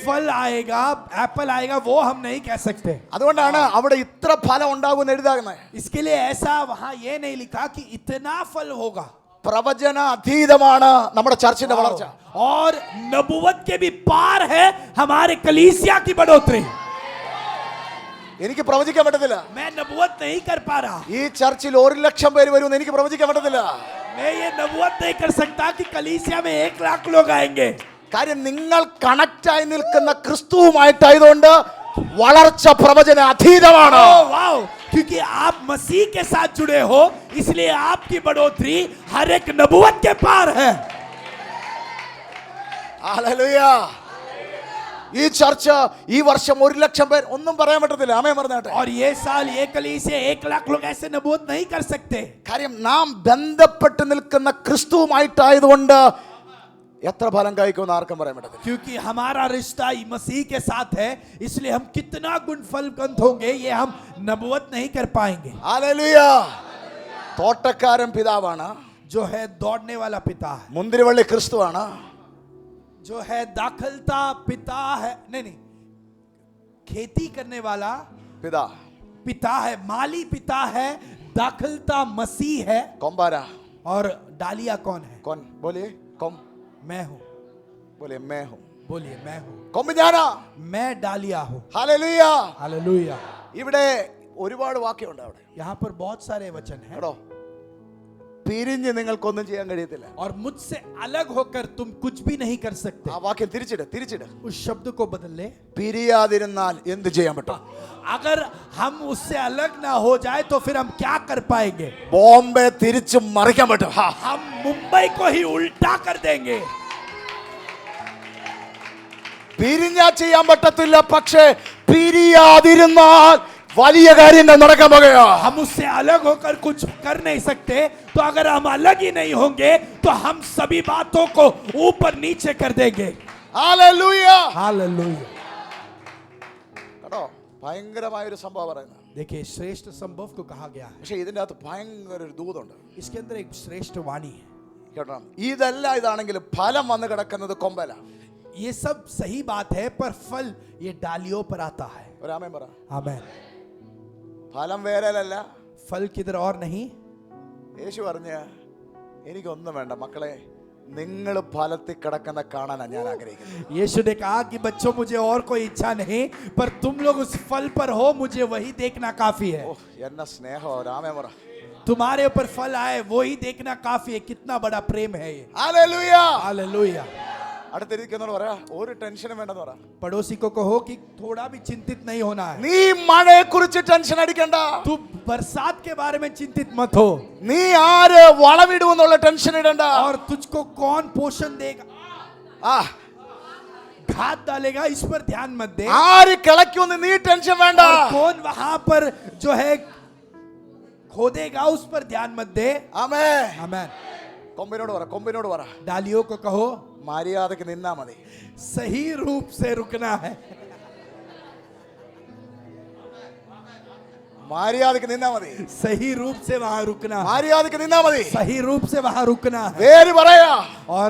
Speaker 2: फल आएगा, एप्पल आएगा, वो हम नहीं कह सकते।
Speaker 1: അതുകൊണ്ടാണ് അവിടെ ഇത്ര ഫലം ഉണ്ടാകുമെന്ന് എഴുതാകുന്നത്.
Speaker 2: इसके लिए ऐसा वहां ये नहीं लिखा कि इतना फल होगा।
Speaker 1: പ്രവചന അതീതമാണ് നമ്മുടെ ചർച്ചിന്റെ വളർച്ച.
Speaker 2: और नबूवत के भी पार है हमारे कलीसिया की बढ़ोतरी।
Speaker 1: എനിക്ക് പ്രവചിക്കാൻ പറ്റത്തില്ല.
Speaker 2: मैं नबूवत नहीं कर पा रहा,
Speaker 1: ഈ ചർച്ചിൽ 1 ലക്ഷം പേര് വരുമെന്ന് എനിക്ക് പ്രവചിക്കാൻ പറ്റത്തില്ല.
Speaker 2: मैं ये नबूवत नहीं कर सकता कि कलीसिया में 1 लाख लोग आएंगे।
Speaker 1: കാര്യം നിങ്ങൾ കണക്ട് ആയി നിൽക്കുന്ന ക്രിസ്തുവുമായിട്ടായതുകൊണ്ട് വളർച്ച പ്രവചന അതീതമാണ്.
Speaker 2: वाओ, क्योंकि आप मसीह के साथ जुड़े हो, इसलिए आपकी बढ़ोतरी हर एक नबूवत के पार है।
Speaker 1: ഹല്ലേലൂയ. ഈ ചർച്ച ഈ വർഷം 1 ലക്ഷം പേർ ഒന്നും പറയാൻ പറ്റത്തില്ല. ആമേൻ പറഞ്ഞാട്ടെ.
Speaker 2: और ये साल ये कलीसिया 1 लाख लोग ऐसे नबूवत नहीं कर सकते।
Speaker 1: കാര്യം നാം ബന്ധപ്പെട്ട് നിൽക്കുന്ന ക്രിസ്തുവുമായിട്ടായതുകൊണ്ട് എത്ര ഫലം കഴിക്കുമെന്ന് ആർക്കും പറയാൻ പറ്റത്തില്ല.
Speaker 2: क्योंकि हमारा रिश्ता मसीह के साथ है, इसलिए हम कितना गुण फलवंत होंगे ये हम नबूवत नहीं कर पाएंगे।
Speaker 1: ഹല്ലേലൂയ. തോട്ടക്കാരൻ പിതാവാണ്,
Speaker 2: जो है दौड़ने वाला पिता है,
Speaker 1: മുന്തിരിവള്ളി ക്രിസ്തുവാണ്,
Speaker 2: जो है दाखलता पिता है, नहीं, खेती करने वाला
Speaker 1: പിതാ.
Speaker 2: पिता है, माली पिता है, दाखलता मसीह है,
Speaker 1: കൊമ്പാര.
Speaker 2: और डालिया कौन है?
Speaker 1: കോൻ बोलिए. കൊം
Speaker 2: मैं हूं।
Speaker 1: बोलिए मैं हूं.
Speaker 2: बोलिए मैं हूं।
Speaker 1: കൊമ്പ് ഞാനാ.
Speaker 2: मैं डालिया हूं।
Speaker 1: ഹല്ലേലൂയ.
Speaker 2: हालेलुया।
Speaker 1: ഇവിടെ ഒരുപാട് വാക്യമുണ്ട്. അവിടെ
Speaker 2: यहाँ पर बहुत सारे वचन हैं।
Speaker 1: കേട്ടോ, പിരിഞ്ഞ് നിങ്ങൾക്കൊന്നും ചെയ്യാൻ കഴിയത്തില്ല.
Speaker 2: और मुझसे अलग होकर तुम कुछ भी नहीं कर सकते।
Speaker 1: ആ വാക്യം തിരിച്ചിട്.
Speaker 2: उस शब्द को बदल ले।
Speaker 1: പിരിയാതിരുന്നാൽ എന്ത് ചെയ്യാൻ പറ്റും?
Speaker 2: अगर हम उससे अलग ना हो जाए तो फिर हम क्या कर पाएंगे?
Speaker 1: ബോംബെ തിരിച്ചു മറിക്കാൻ പറ്റും.
Speaker 2: हम मुंबई को ही उल्टा कर देंगे।
Speaker 1: പിരിഞ്ഞാ ചെയ്യാൻ പറ്റത്തില്ല, പക്ഷേ പിരിയാതിരുന്നാൽ വലിയ കാര്യങ്ങൾ നടക്കാൻ പോകുകയാ.
Speaker 2: हम उससे अलग होकर कुछ कर नहीं सकते, तो अगर हम अलग ही नहीं होंगे तो हम सभी बातों को ऊपर नीचे कर देंगे।
Speaker 1: ഹല്ലേലൂയ.
Speaker 2: हालेलुया।
Speaker 1: കേട്ടോ, ഭയങ്കരമായ ഒരു സംഭവം പറയുന്നത്.
Speaker 2: देखिए, श्रेष्ठ संभव को कहा गया है,
Speaker 1: പക്ഷെ ഇതിന്റെ അകത്ത് ഭയങ്കര ഒരു ദൂതുണ്ട്.
Speaker 2: इसके अंदर एक श्रेष्ठ वाणी है।
Speaker 1: കേട്ടോ, ഇതെല്ലാം ഇതാണെങ്കിലും ഫലം വന്ന് കിടക്കുന്നത് കൊമ്പല.
Speaker 2: ये सब सही बात है, पर फल ये डालियों पर आता है।
Speaker 1: ഒരു ആമേൻ പറ.
Speaker 2: आमेन।
Speaker 1: ഫലം വേരലല്ല.
Speaker 2: फल किधर और नहीं।
Speaker 1: യേശു പറഞ്ഞ എനിക്കൊന്നും വേണ്ട മക്കളെ, നിങ്ങൾ ഫലത്തിൽ കിടക്കുന്ന കാണാനാണ് ഞാൻ ആഗ്രഹിക്കുന്നത്.
Speaker 2: यीशु ने कहा कि बच्चों, मुझे और कोई इच्छा नहीं, पर तुम लोग उस फल पर हो, मुझे वही देखना काफी है।
Speaker 1: ഓ, എന്ന സ്നേഹം. ഒരു ആമേൻ പറ.
Speaker 2: तुम्हारे ऊपर फल आए वही देखना काफी है। कितना बड़ा प्रेम है ये।
Speaker 1: ഹല്ലേലൂയ.
Speaker 2: हालेलुया।
Speaker 1: അടുത്തിരിക്കുന്നവർ പറയാ, ഒരു ടെൻഷനും വേണ്ടെന്ന് പറ.
Speaker 2: पड़ोसी को कहो कि थोड़ा भी चिंतित नहीं होना है।
Speaker 1: നീ മഴയെ കുറിച്ച് ടെൻഷൻ അടിക്കണ്ട.
Speaker 2: तू बरसात के बारे में चिंतित मत हो।
Speaker 1: നീ ആര് വളമിടുമെന്നുള്ള ടെൻഷൻ ഇടണ്ട.
Speaker 2: और तुझको कौन पोषण देगा,
Speaker 1: ആ,
Speaker 2: खाद डालेगा, इस पर ध्यान मत दे।
Speaker 1: ആര് കിളയ്ക്കുമെന്ന് നീ ടെൻഷൻ വേണ്ട.
Speaker 2: और कौन वहां पर जो है खोदेगा, उस पर ध्यान मत दे।
Speaker 1: ആമേൻ.
Speaker 2: आमेन।
Speaker 1: കൊമ്പിനോട് പറ.
Speaker 2: डालियों को कहो
Speaker 1: മര്യാദക്ക് നിന്നാ മതി.
Speaker 2: सही रूप से रुकना है।
Speaker 1: മര്യാദക്ക് നിന്നാ മതി.
Speaker 2: सही रूप से वहां रुकना है।
Speaker 1: മര്യാദക്ക് നിന്നാ മതി.
Speaker 2: सही रूप से वहां रुकना है।
Speaker 1: വേര് പറയാ.
Speaker 2: और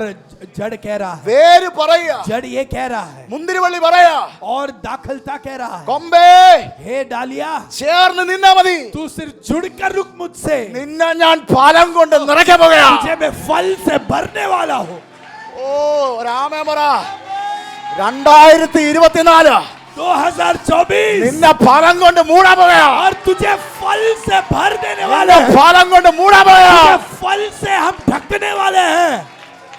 Speaker 2: जड़ कह रहा है,
Speaker 1: വേര് പറയാ.
Speaker 2: जड़ ये कह रहा है,
Speaker 1: മുന്തിരിവള്ളി പറയാ.
Speaker 2: और दाखलता कह रहा है,
Speaker 1: കൊമ്പേ
Speaker 2: हे डालिया,
Speaker 1: ചേർന്ന് നിന്നാ മതി.
Speaker 2: तू सिर्फ जुड़कर रुक मुझसे,
Speaker 1: നിന്നെ ഞാൻ ഫലം കൊണ്ട് നിറയ്ക്കാൻ പോകുകയാ.
Speaker 2: तुझे मैं फल से भरने वाला हूं।
Speaker 1: ഓ, ഒരാമേൻ പറ. 2024
Speaker 2: 2024
Speaker 1: നിന്നെ ഫലം കൊണ്ട് മൂടാൻ പോകുകയാ.
Speaker 2: और तुझे फल से भर देने वाले
Speaker 1: നിന്നെ
Speaker 2: हैं।
Speaker 1: ഫലം കൊണ്ട് മൂടാൻ പോകുകയാ.
Speaker 2: तुझे फल से हम ढकने वाले हैं।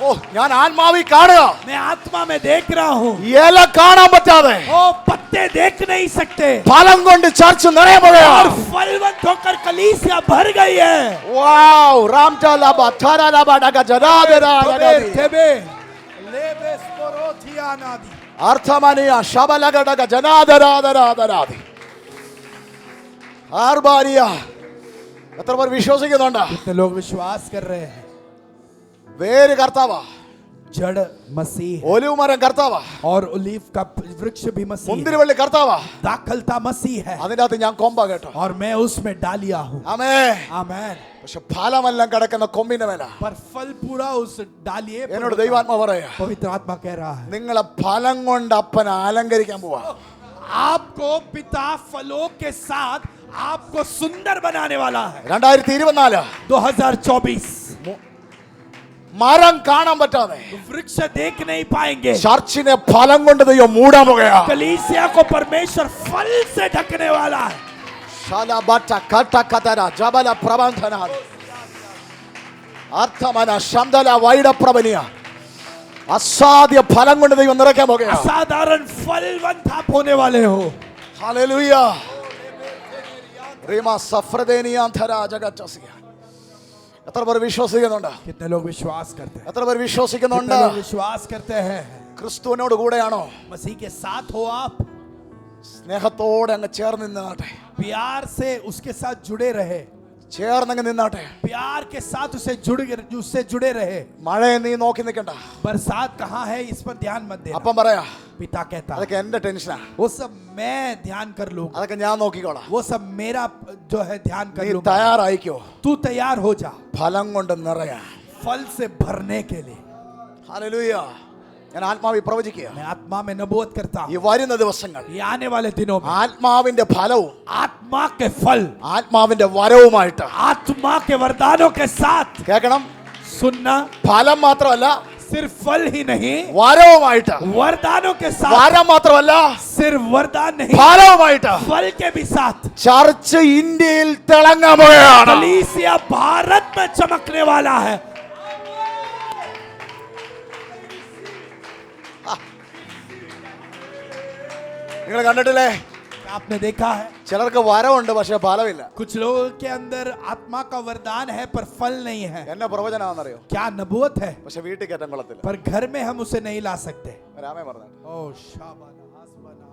Speaker 1: ഓ, ഓ ഞാൻ ആത്മാവി കാണുക,
Speaker 2: मैं आत्मा में देख रहा हूँ।
Speaker 1: ഇല കാണാൻ പറ്റാതെ
Speaker 2: ओ पत्ते देख नहीं सकते
Speaker 1: ഫലം കൊണ്ട് ചർച്ച് നിറയെ
Speaker 2: और
Speaker 1: പോവുകയാണ്.
Speaker 2: फलवंत होकर कलीसिया भर गई है।
Speaker 1: വാവ് റാംജാലാബ ഥാരാലാബ ഡഗ ജനാദരാഗദി
Speaker 2: थेबे लेबे स्पोरोथियानादि
Speaker 1: അർത്ഥമനിയ ശബലഗ ഡഗ ജനാദരാദരാദരാദി ആർബാരിയ. എത്ര പേർ വിശ്വസിക്കുന്നുണ്ട്?
Speaker 2: कितने लोग विश्वास कर रहे हैं?
Speaker 1: വേര് കർത്താവാ,
Speaker 2: जड़ मसीह है
Speaker 1: ഒലിവ് മരം കർത്താവാ,
Speaker 2: और ओलीव का वृक्ष भी मसीह है।
Speaker 1: മുന്തിരിവള്ളി കർത്താവാ.
Speaker 2: दाखलता मसीह है
Speaker 1: അതിന്റെ അകത്ത് ഞാൻ കൊമ്പ കേട്ടോ.
Speaker 2: और मैं उसमें डालिया हूँ।
Speaker 1: ആമേ.
Speaker 2: आमेन।
Speaker 1: പക്ഷെ ഫലമെല്ലാം കിടക്കുന്ന കൊമ്പിന്റെ മേല.
Speaker 2: पर फल पूरा उस डालिए पर
Speaker 1: എന്നോട് ദൈവാത്മാ പറയാ,
Speaker 2: पवित्र आत्मा कह रहा है
Speaker 1: നിങ്ങളെ ഫലം കൊണ്ട് അപ്പനെ അലങ്കരിക്കാൻ പോവാ.
Speaker 2: आपको पिता फलों के साथ आपको सुंदर बनाने वाला है।
Speaker 1: 2024
Speaker 2: 2024
Speaker 1: മരം കാണാൻ പറ്റാതെ
Speaker 2: वृक्ष देख नहीं पाएंगे,
Speaker 1: ചർച്ചിനെ ഫലം കൊണ്ട് ദൈവം മൂടാൻ പോവുകയാ.
Speaker 2: कलीसिया को परमेश्वर फल से ढकने वाला है।
Speaker 1: ശാലബട്ട കട്ടകതര ജബല പ്രബന്ധന അർത്ഥമന ശംദല വൈഡപ്രബലിയ അസാധ്യ ഫലം കൊണ്ട് ദൈവം നിറയ്ക്കാൻ പോവുകയാ.
Speaker 2: असाधारण फलवंत आप होने वाले हो।
Speaker 1: ഹല്ലേലൂയ. റീമ സഫ്രദേനിയാന്ധര ജഗച്ചസിയ. എത്ര പേർ വിശ്വസിക്കുന്നുണ്ട്?
Speaker 2: कितने लोग विश्वास करते हैं?
Speaker 1: എത്ര പേർ വിശ്വസിക്കുന്നുണ്ട്?
Speaker 2: कितने लोग विश्वास करते हैं?
Speaker 1: ക്രിസ്തുവിനോട് കൂടെയാണോ?
Speaker 2: मसीह के साथ हो आप,
Speaker 1: സ്നേഹത്തോടെ അങ്ങ് ചേർന്ന് നിന്നാട്ടെ,
Speaker 2: प्यार से उसके साथ जुड़े रहे,
Speaker 1: ചേർന്നങ്ങ് നിന്നാട്ടെ.
Speaker 2: प्यार के साथ उससे जुड़े रहे।
Speaker 1: മഴയെ നീ നോക്കി നിൽക്കണ്ട.
Speaker 2: बरसात कहाँ है इस पर ध्यान मत देना।
Speaker 1: അപ്പം പറയാ,
Speaker 2: पिता कहता है
Speaker 1: അതൊക്കെ എന്റെ ടെൻഷനാ,
Speaker 2: वो सब मैं ध्यान कर लूंगा,
Speaker 1: അതൊക്കെ ഞാൻ നോക്കിക്കോളാം.
Speaker 2: वो सब मेरा जो है ध्यान कर
Speaker 1: നീ
Speaker 2: लूंगा।
Speaker 1: തയ്യാറായിക്കോ
Speaker 2: तू तैयार हो जा
Speaker 1: ഫലം കൊണ്ട് നിറയാ.
Speaker 2: फल से भरने के लिए।
Speaker 1: ഹല്ലേലൂയ. ഞാൻ ആത്മാവി പ്രവചിക്കുക,
Speaker 2: मैं आत्मा में नबूवत करता
Speaker 1: ഈ
Speaker 2: हूँ,
Speaker 1: വരുന്ന ദിവസങ്ങൾ
Speaker 2: ये आने वाले दिनों में
Speaker 1: ആത്മാവിന്റെ ഫലവും
Speaker 2: आत्मा के फल,
Speaker 1: ആത്മാവിന്റെ വരവുമായിട്ട്
Speaker 2: आत्मा के वरदानों के साथ
Speaker 1: കേൾക്കണം.
Speaker 2: सुनना,
Speaker 1: ഫലം മാത്രമല്ല,
Speaker 2: सिर्फ फल ही नहीं,
Speaker 1: വരവുമായിട്ട്.
Speaker 2: वरदानों के साथ,
Speaker 1: വരം മാത്രമല്ല,
Speaker 2: सिर्फ वरदान नहीं,
Speaker 1: ഫലവുമായിട്ട്
Speaker 2: फल के भी साथ
Speaker 1: ചർച്ച് ഇന്ത്യയിൽ തിളങ്ങാൻ പോവുകയാണ്.
Speaker 2: कलीसिया भारत में चमकने वाला है।
Speaker 1: നിങ്ങൾ കണ്ടിട്ടില്ലേ?
Speaker 2: आपने देखा है
Speaker 1: ചിലർക്ക് വരവുണ്ട് പക്ഷെ ഫലമില്ല.
Speaker 2: कुछ लोगों के अंदर आत्मा का वरदान है पर फल नहीं है।
Speaker 1: എന്നെ പ്രവചനമാണെന്നറിയോ?
Speaker 2: क्या नबूवत है,
Speaker 1: പക്ഷെ വീട്ടിൽ കയറ്റാൻ കൊള്ളത്തില്ല.
Speaker 2: पर घर में हम उसे नहीं ला सकते।
Speaker 1: രാമേ പറഞ്ഞു,
Speaker 2: ओ शाबाना हासबाना,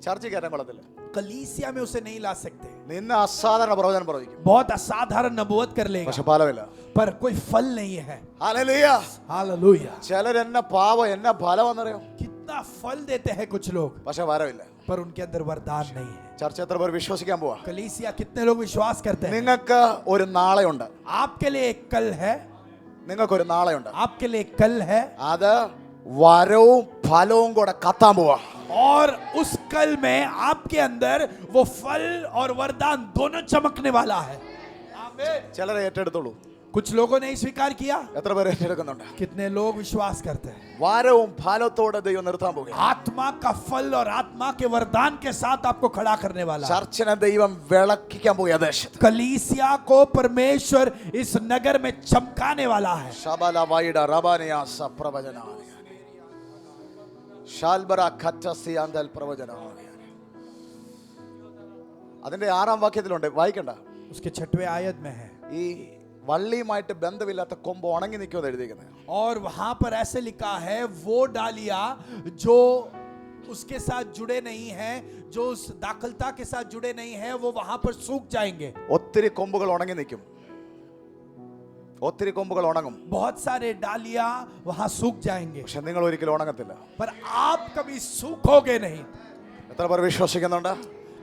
Speaker 1: ചർച്ചിൽ കയറ്റാൻ കൊള്ളത്തില്ല.
Speaker 2: कलीसिया में उसे नहीं ला सकते।
Speaker 1: നിന്നെ അസാധാരണ പ്രവചനം പ്രവചിക്കും,
Speaker 2: बहुत असाधारण नबूवत कर लेगा
Speaker 1: പക്ഷെ ഫലമില്ല.
Speaker 2: पर कोई फल नहीं है।
Speaker 1: ഹല്ലേലൂയ.
Speaker 2: हालेलुया।
Speaker 1: ചിലർ എന്നെ പാവം എന്നെ ഫലം എന്നറിയോ?
Speaker 2: कितना फल देते हैं कुछ लोग,
Speaker 1: പക്ഷെ വരവില്ല.
Speaker 2: पर उनके अंदर वरदान नहीं है।
Speaker 1: ചർച്ച എത്ര പേർ വിശ്വസിക്കാൻ പോവാ?
Speaker 2: कलीसिया कितने लोग विश्वास करते हैं?
Speaker 1: നിങ്ങൾക്ക് ഒരു നാളെയുണ്ട്,
Speaker 2: आपके लिए एक कल है,
Speaker 1: നിങ്ങൾക്കൊരു നാളെയുണ്ട്.
Speaker 2: आपके लिए एक कल है,
Speaker 1: അത് വരവും ഫലവും കൂടെ കത്താൻ പോവാ.
Speaker 2: और उस कल में आपके अंदर वो फल और वरदान दोनों चमकने वाला है। आमीन।
Speaker 1: ചിലരെ ഏറ്റെടുത്തോളൂ.
Speaker 2: कुछ लोगों ने स्वीकार किया,
Speaker 1: എത്ര പേർ ഏറ്റെടുക്കുന്നുണ്ട്?
Speaker 2: कितने लोग विश्वास करते हैं?
Speaker 1: വരവും ഫലത്തോടെ ദൈവം നിർത്താൻ പോകുക.
Speaker 2: आत्मा का फल और आत्मा के वरदान के साथ आपको खड़ा करने वाला है।
Speaker 1: ചർച്ചിനെ ദൈവം വിളക്കിക്കാൻ പോയ ദേശത്ത്
Speaker 2: कलीसिया को परमेश्वर इस नगर में चमकाने वाला है।
Speaker 1: ശബല വൈഡ റബാനിയ സപ്രവചനാലയ ഷാൽബറ ഖറ്റസിയാന്തൽ പ്രവചനാലയ. അതിന്റെ 6-ാം വാക്യത്തിലുണ്ട്, വായിക്കണ്ട.
Speaker 2: उसके 6वें आयत में है,
Speaker 1: ഈ വള്ളിയുമായിട്ട് ബന്ധമില്ലാത്ത കൊമ്പ് ഉണങ്ങി നിൽക്കുമെന്ന് എഴുതിയിരിക്കുന്നത്.
Speaker 2: और वहां पर ऐसे लिखा है वो डालिया जो उसके साथ जुड़े नहीं हैं, जो उस दाखलता के साथ जुड़े नहीं हैं, वो वहां पर सूख जाएंगे।
Speaker 1: ഒത്തിരി കൊമ്പുകൾ ഉണങ്ങി നിൽക്കും, ഒത്തിരി കൊമ്പുകൾ ഉണങ്ങും,
Speaker 2: बहुत सारे डालिया वहां सूख जाएंगे,
Speaker 1: പക്ഷെ നിങ്ങൾ ഒരിക്കലും ഉണങ്ങത്തില്ല.
Speaker 2: पर आप कभी सूखोगे नहीं।
Speaker 1: എത്ര പേർ വിശ്വസിക്കുന്നുണ്ട്?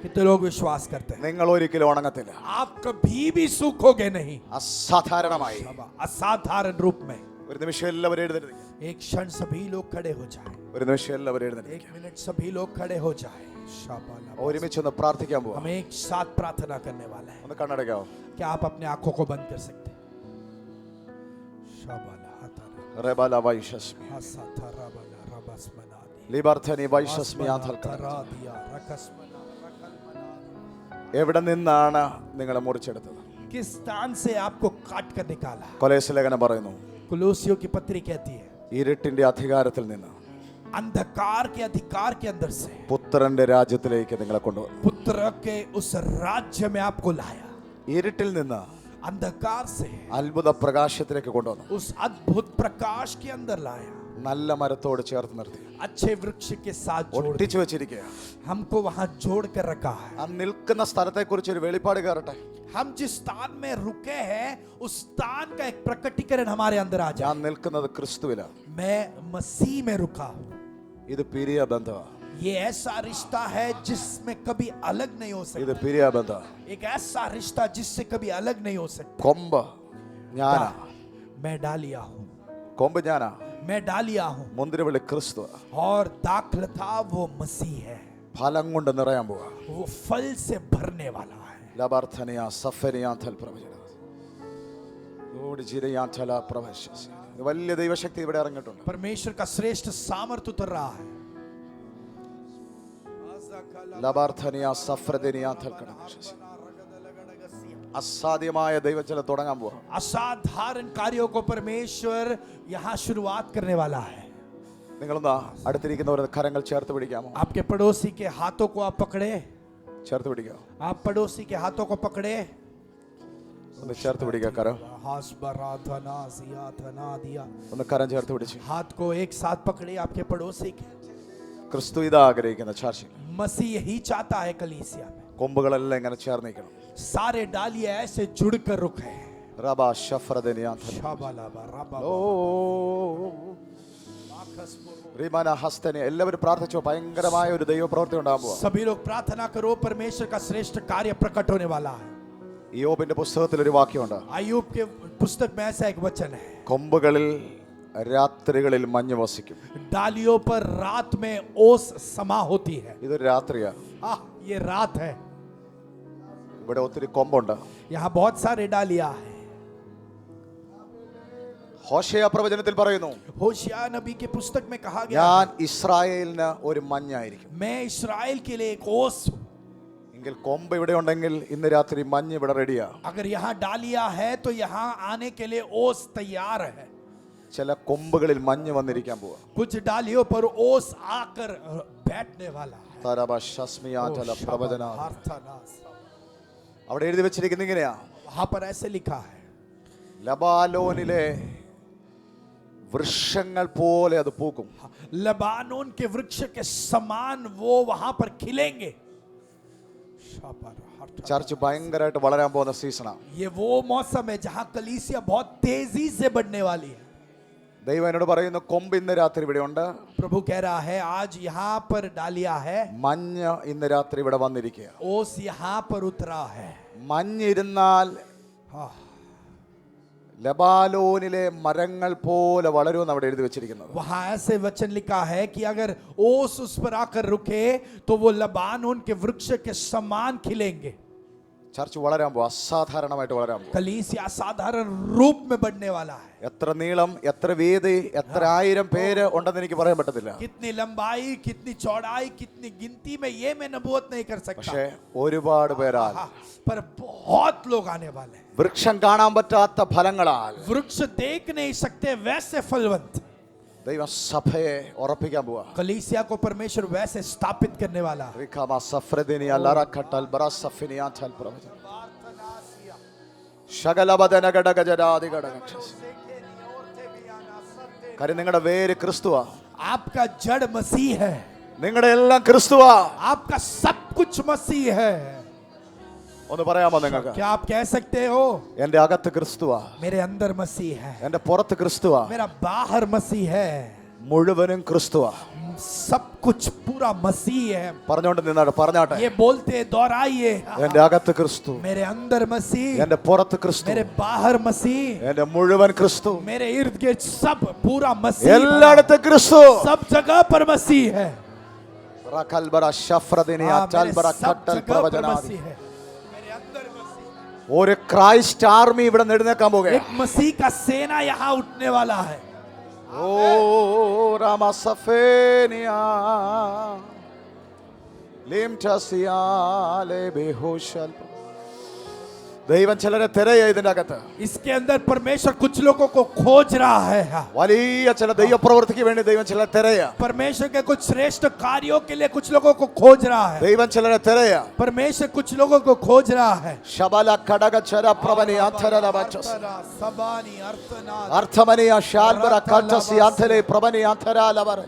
Speaker 2: कितने लोग विश्वास करते हैं?
Speaker 1: നിങ്ങൾ ഒരിക്കലും ഉണങ്ങത്തില്ല.
Speaker 2: आप कभी भी सूखोगे नहीं।
Speaker 1: അസാധാരണമായി
Speaker 2: असाधारण रूप में।
Speaker 1: ഒരു നിമിഷം എല്ലാവരും എഴുന്നേറ്റ്.
Speaker 2: एक क्षण सभी लोग खड़े हो जाए,
Speaker 1: ഒരു നിമിഷം എല്ലാവരും എഴുന്നേറ്റ്.
Speaker 2: 1 मिनट सभी लोग खड़े हो जाए। शाबाला।
Speaker 1: ഒരുമിച്ച് ഒന്ന് പ്രാർത്ഥിക്കാൻ പോവാം.
Speaker 2: हम एक साथ प्रार्थना करने वाले हैं।
Speaker 1: ഒന്ന് കണ്ണടയ്ക്കാവോ?
Speaker 2: क्या आप अपने आंखों को बंद कर सकते हैं? शाबाला हातारा
Speaker 1: റബല വൈശസ്മി
Speaker 2: हासाथा राबाला रबस्मनादी
Speaker 1: ലിബർത്തനി വൈശസ്മി ആധൽക്കര.
Speaker 2: रादिया रकस्मना रकलमना।
Speaker 1: എവിടെ നിന്നാണ് നിങ്ങളെ മുറിച്ചെടുത്തത്?
Speaker 2: किस स्थान से आपको काट कर निकाला?
Speaker 1: കൊലോസ്യ ലേഖനം പറയുന്നു,
Speaker 2: कुलूसियों की पत्री कहती है,
Speaker 1: ഇരുട്ടിന്റെ അധികാരത്തിൽ നിന്ന്
Speaker 2: अंधकार के अधिकार के अंदर से
Speaker 1: പുത്രന്റെ രാജ്യത്തിലേക്ക് നിങ്ങളെ കൊണ്ടുവന്നു.
Speaker 2: पुत्र के उस राज्य में आपको लाया,
Speaker 1: ഇരുട്ടിൽ നിന്ന്
Speaker 2: अंधकार से
Speaker 1: അത്ഭുത പ്രകാശത്തിലേക്ക് കൊണ്ടുവന്നു.
Speaker 2: उस अद्भुत प्रकाश के अंदर लाया,
Speaker 1: നല്ല മരത്തോട് ചേർത്ത് നിർത്തി
Speaker 2: अच्छे वृक्ष के साथ जोड़
Speaker 1: ഒട്ടിച്ചു വെച്ചിരിക്കുക.
Speaker 2: हमको वहां जोड़ कर रखा है।
Speaker 1: ആ നിൽക്കുന്ന സ്ഥലത്തെ കുറിച്ച് ഒരു വെളിപ്പാട് കയറട്ടെ.
Speaker 2: हम जिस स्थान में रुके हैं उस स्थान का एक प्रकटीकरण हमारे अंदर आ जाए।
Speaker 1: ഞാൻ നിൽക്കുന്നത് ക്രിസ്തുവിലാണ്.
Speaker 2: मैं मसीह में रुका हूं।
Speaker 1: ഇത് പിരിയ ബന്ധമാണ്.
Speaker 2: ये ऐसा रिश्ता है जिसमें कभी अलग नहीं हो
Speaker 1: ഇത്
Speaker 2: सकता,
Speaker 1: പിരിയ ബന്ധമാണ്.
Speaker 2: एक ऐसा रिश्ता जिससे कभी अलग नहीं हो सकता।
Speaker 1: കൊമ്പ് ഞാനാ,
Speaker 2: मैं डालिया हूं,
Speaker 1: കൊമ്പ് ഞാനാ,
Speaker 2: मैं डालिया हूं,
Speaker 1: മുന്തിരിവള്ളി ക്രിസ്തു.
Speaker 2: और दाखलता वो मसीह है,
Speaker 1: ഫലം കൊണ്ട് നിറയാൻ പോവാ.
Speaker 2: वो फल से भरने वाला है।
Speaker 1: ലബാർത്ഥനിയ സഫരിയാന്തൽ പ്രവചന ഓടി ജിരയാന്തല പ്രവശസ്. വലിയ ദൈവശക്തി ഇവിടെ ഇറങ്ങിയിട്ടുണ്ട്.
Speaker 2: परमेश्वर का श्रेष्ठ सामर्थ उतर रहा है।
Speaker 1: ലബാർത്ഥനിയ സഫ്രദിനിയാന്തൽ കടശസ്. അസാധ്യമായ ദൈവചല തുടങ്ങാൻ പോവാ.
Speaker 2: असाधारण कार्यों को परमेश्वर यहाँ शुरुआत करने वाला है।
Speaker 1: നിങ്ങളൊന്ന് അടുത്തിരിക്കുന്നവരുടെ കരങ്ങൾ ചേർത്ത് പിടിക്കാമോ?
Speaker 2: आपके पड़ोसी के हाथों को आप पकड़े,
Speaker 1: ചേർത്ത് പിടിക്കാം.
Speaker 2: आप पड़ोसी के हाथों को पकड़े,
Speaker 1: ഒന്ന് ചേർത്ത് പിടിക്കാം. കരം ഒന്ന് കരം ചേർത്ത് പിടിച്ച്
Speaker 2: हाथ को एक साथ पकड़े आपके पड़ोसी के।
Speaker 1: ക്രിസ്തു ഇതാ ആഗ്രഹിക്കുന്ന ചാർച്ചിൽ
Speaker 2: मसीह यही चाहता है कलीसिया में
Speaker 1: കൊമ്പുകളെല്ലാം ഇങ്ങനെ ചേർന്നിരിക്കണം.
Speaker 2: सारे डालियां ऐसे जुड़कर रुके।
Speaker 1: റബാ ശഫ്രദിനിയാന്തൽ ഓ റിമാന ഹസ്തനെ എല്ലാവരും പ്രാർത്ഥിച്ചോ. ഭയങ്കരമായ ഒരു ദൈവപ്രവൃത്തി ഉണ്ടാകാൻ പോവാ.
Speaker 2: सभी लोग प्रार्थना करो, परमेश्वर का श्रेष्ठ कार्य प्रकट होने वाला है।
Speaker 1: യോബിന്റെ പുസ്തകത്തിൽ ഒരു വാക്യമുണ്ട്.
Speaker 2: अय्यूब के पुस्तक में ऐसा एक वचन है,
Speaker 1: കൊമ്പുകളിൽ രാത്രികളിൽ മഞ്ഞ് വസിക്കും.
Speaker 2: डालियों पर रात में ओस समा होती है।
Speaker 1: ഇതൊരു രാത്രിയാ.
Speaker 2: ये रात है,
Speaker 1: ഇവിടെ ഒത്തിരി കൊമ്പുണ്ട്.
Speaker 2: यहाँ बहुत सारे डालियां है।
Speaker 1: ഹോശേയ പ്രവചനത്തിൽ പറയുന്നു,
Speaker 2: होशिया नबी के पुस्तक में कहा गया,
Speaker 1: ഞാൻ ഇസ്രായേലിന് ഒരു മഞ്ഞായിരിക്കും.
Speaker 2: मैं इस्राएल के लिए एक ओस हूं।
Speaker 1: എങ്കിൽ കൊമ്പ് ഇവിടെ ഉണ്ടെങ്കിൽ ഇന്ന് രാത്രി മഞ്ഞ് ഇവിടെ റെഡിയാ.
Speaker 2: अगर यहाँ डालिया है तो यहाँ आने के लिए ओस तैयार है।
Speaker 1: ചില കൊമ്പുകളിൽ മഞ്ഞ് വന്നിരിക്കാൻ പോവാ.
Speaker 2: कुछ डालियों पर ओस आकर बैठने वाला है।
Speaker 1: തരബ ശസ്മിയാതല പ്രവചന
Speaker 2: हार्थनास।
Speaker 1: അവിടെ എഴുതി വെച്ചിരിക്കുന്നത് ഇങ്ങനെയാ.
Speaker 2: वहां पर ऐसे लिखा है,
Speaker 1: ലബാലോനിലെ വൃക്ഷങ്ങൾ പോലെ അത് പൂക്കും.
Speaker 2: लबानोन के वृक्ष के समान वो वहां पर खिलेंगे।
Speaker 1: ചർച്ച് ഭയങ്കരമായിട്ട് വളരാൻ പോകുന്ന സീസണാ.
Speaker 2: ये वो मौसम है जहां कलीसिया बहुत तेजी से बढ़ने वाली है।
Speaker 1: ദൈവം എന്നോട് പറയുന്നു, കൊമ്പ് ഇന്ന് രാത്രി ഇവിടെ ഉണ്ട്.
Speaker 2: प्रभु कह रहा है आज यहाँ पर डालिया है,
Speaker 1: മഞ്ഞ് ഇന്ന് രാത്രി ഇവിടെ വന്നിരിക്കുക.
Speaker 2: ओस यहाँ पर उतरा है।
Speaker 1: മഞ്ഞിരുന്നാൽ ലബാലോനിലെ മരങ്ങൾ പോലെ വളരുമെന്ന് അവിടെ എഴുതി വെച്ചിരിക്കുന്നത്.
Speaker 2: वहां ऐसे वचन लिखा है कि अगर ओस उस पर आकर रुके तो वो लबानोन के वृक्ष के समान खिलेंगे।
Speaker 1: ചർച്ച് വളരാൻ പോകും. അസാധാരണമായിട്ട് വളരാൻ പോകും.
Speaker 2: कलीसिया साधारण रूप में बढ़ने वाला है।
Speaker 1: എത്ര നീളം, എത്ര വീതി, എത്ര ആയിരം പേര് ഉണ്ടെന്ന് എനിക്ക് പറയാൻ പറ്റത്തില്ല.
Speaker 2: कितनी लंबाई, कितनी चौड़ाई, कितनी गिनती में ये मैं नबूवत नहीं कर सकता,
Speaker 1: പക്ഷേ ഒരുപാട് പേരാൽ,
Speaker 2: पर बहुत लोग आने वाले हैं।
Speaker 1: വൃക്ഷം കാണാൻ പറ്റാത്ത ഫലങ്ങളാൽ
Speaker 2: वृक्ष देख नहीं सकते वैसे फलवंत
Speaker 1: ദൈവം സഭയെ ഉറപ്പിക്കാൻ പോവാ.
Speaker 2: कलीसिया को परमेश्वर वैसे स्थापित करने वाला है।
Speaker 1: റിഖാമ സഫ്രദിനിയ ലറഖട്ടൽ ബറസഫിനിയാതൽ പ്രവചന ശകലബദന ഗടഗജരാദി ഗടഗക്ഷ. കാര്യം നിങ്ങളുടെ വേര് ക്രിസ്തുവാ.
Speaker 2: आपका जड़ मसीह है,
Speaker 1: നിങ്ങളുടെ എല്ലാം ക്രിസ്തുവാ.
Speaker 2: आपका सब कुछ मसीह है।
Speaker 1: ഒന്ന് പറയാമോ നിങ്ങൾക്ക്?
Speaker 2: क्या आप कह सकते हो
Speaker 1: എന്റെ അകത്ത് ക്രിസ്തുവാ,
Speaker 2: मेरे अंदर मसीह है,
Speaker 1: എന്റെ പുറത്ത് ക്രിസ്തുവാ,
Speaker 2: मेरा बाहर मसीह है,
Speaker 1: മുഴുവനും ക്രിസ്തുവാ.
Speaker 2: सब कुछ पूरा मसीह है।
Speaker 1: പറഞ്ഞോണ്ട് നിന്നാട്ടെ, പറഞ്ഞാട്ടെ.
Speaker 2: ये बोलते दोहराइए,
Speaker 1: എന്റെ അകത്ത് ക്രിസ്തു,
Speaker 2: मेरे अंदर मसीह,
Speaker 1: എന്റെ പുറത്ത് ക്രിസ്തു,
Speaker 2: मेरे बाहर मसीह,
Speaker 1: എന്റെ മുഴുവൻ ക്രിസ്തു,
Speaker 2: मेरे इर्द गिर्द सब पूरा मसीह,
Speaker 1: എല്ലായിടത്തും ക്രിസ്തു.
Speaker 2: सब जगह पर मसीह है।
Speaker 1: റഖൽ ബറ ശഫ്രദിനിയ ചൽ ബറ ഖട്ടൽ പ്രവചനാദി.
Speaker 2: मेरे अंदर मसीह,
Speaker 1: ഒരു ക്രൈസ്റ്റ് ആർമി ഇവിടെ എഴുന്നേൽക്കാൻ പോകുകയാണ്.
Speaker 2: एक मसीह का सेना यहाँ उठने वाला है।
Speaker 1: ഓ രാമസഫേനിയ ലിംറ്റസിയാലെ ബെഹോഷൽ. ദൈവം ചിലരെ തിരയ ഇതിന്റെ അകത്ത്
Speaker 2: इसके अंदर परमेश्वर कुछ लोगों को खोज रहा है
Speaker 1: വലിയ ചില ദൈവപ്രവൃത്തിക്ക് വേണ്ടി ദൈവം ചിലരെ തിരയ
Speaker 2: परमेश्वर के कुछ श्रेष्ठ कार्यों के लिए कुछ लोगों को खोज रहा है
Speaker 1: ദൈവം ചിലരെ തിരയ
Speaker 2: परमेश्वर कुछ लोगों को खोज रहा है
Speaker 1: ശബല ഘടകചര പ്രവനി ആന്തരലവചസ്
Speaker 2: सबानी अर्थनाद
Speaker 1: അർത്ഥമനിയ ശാൽബര കട്ടസി ആന്തലെ പ്രവനി ആന്തരാലവർ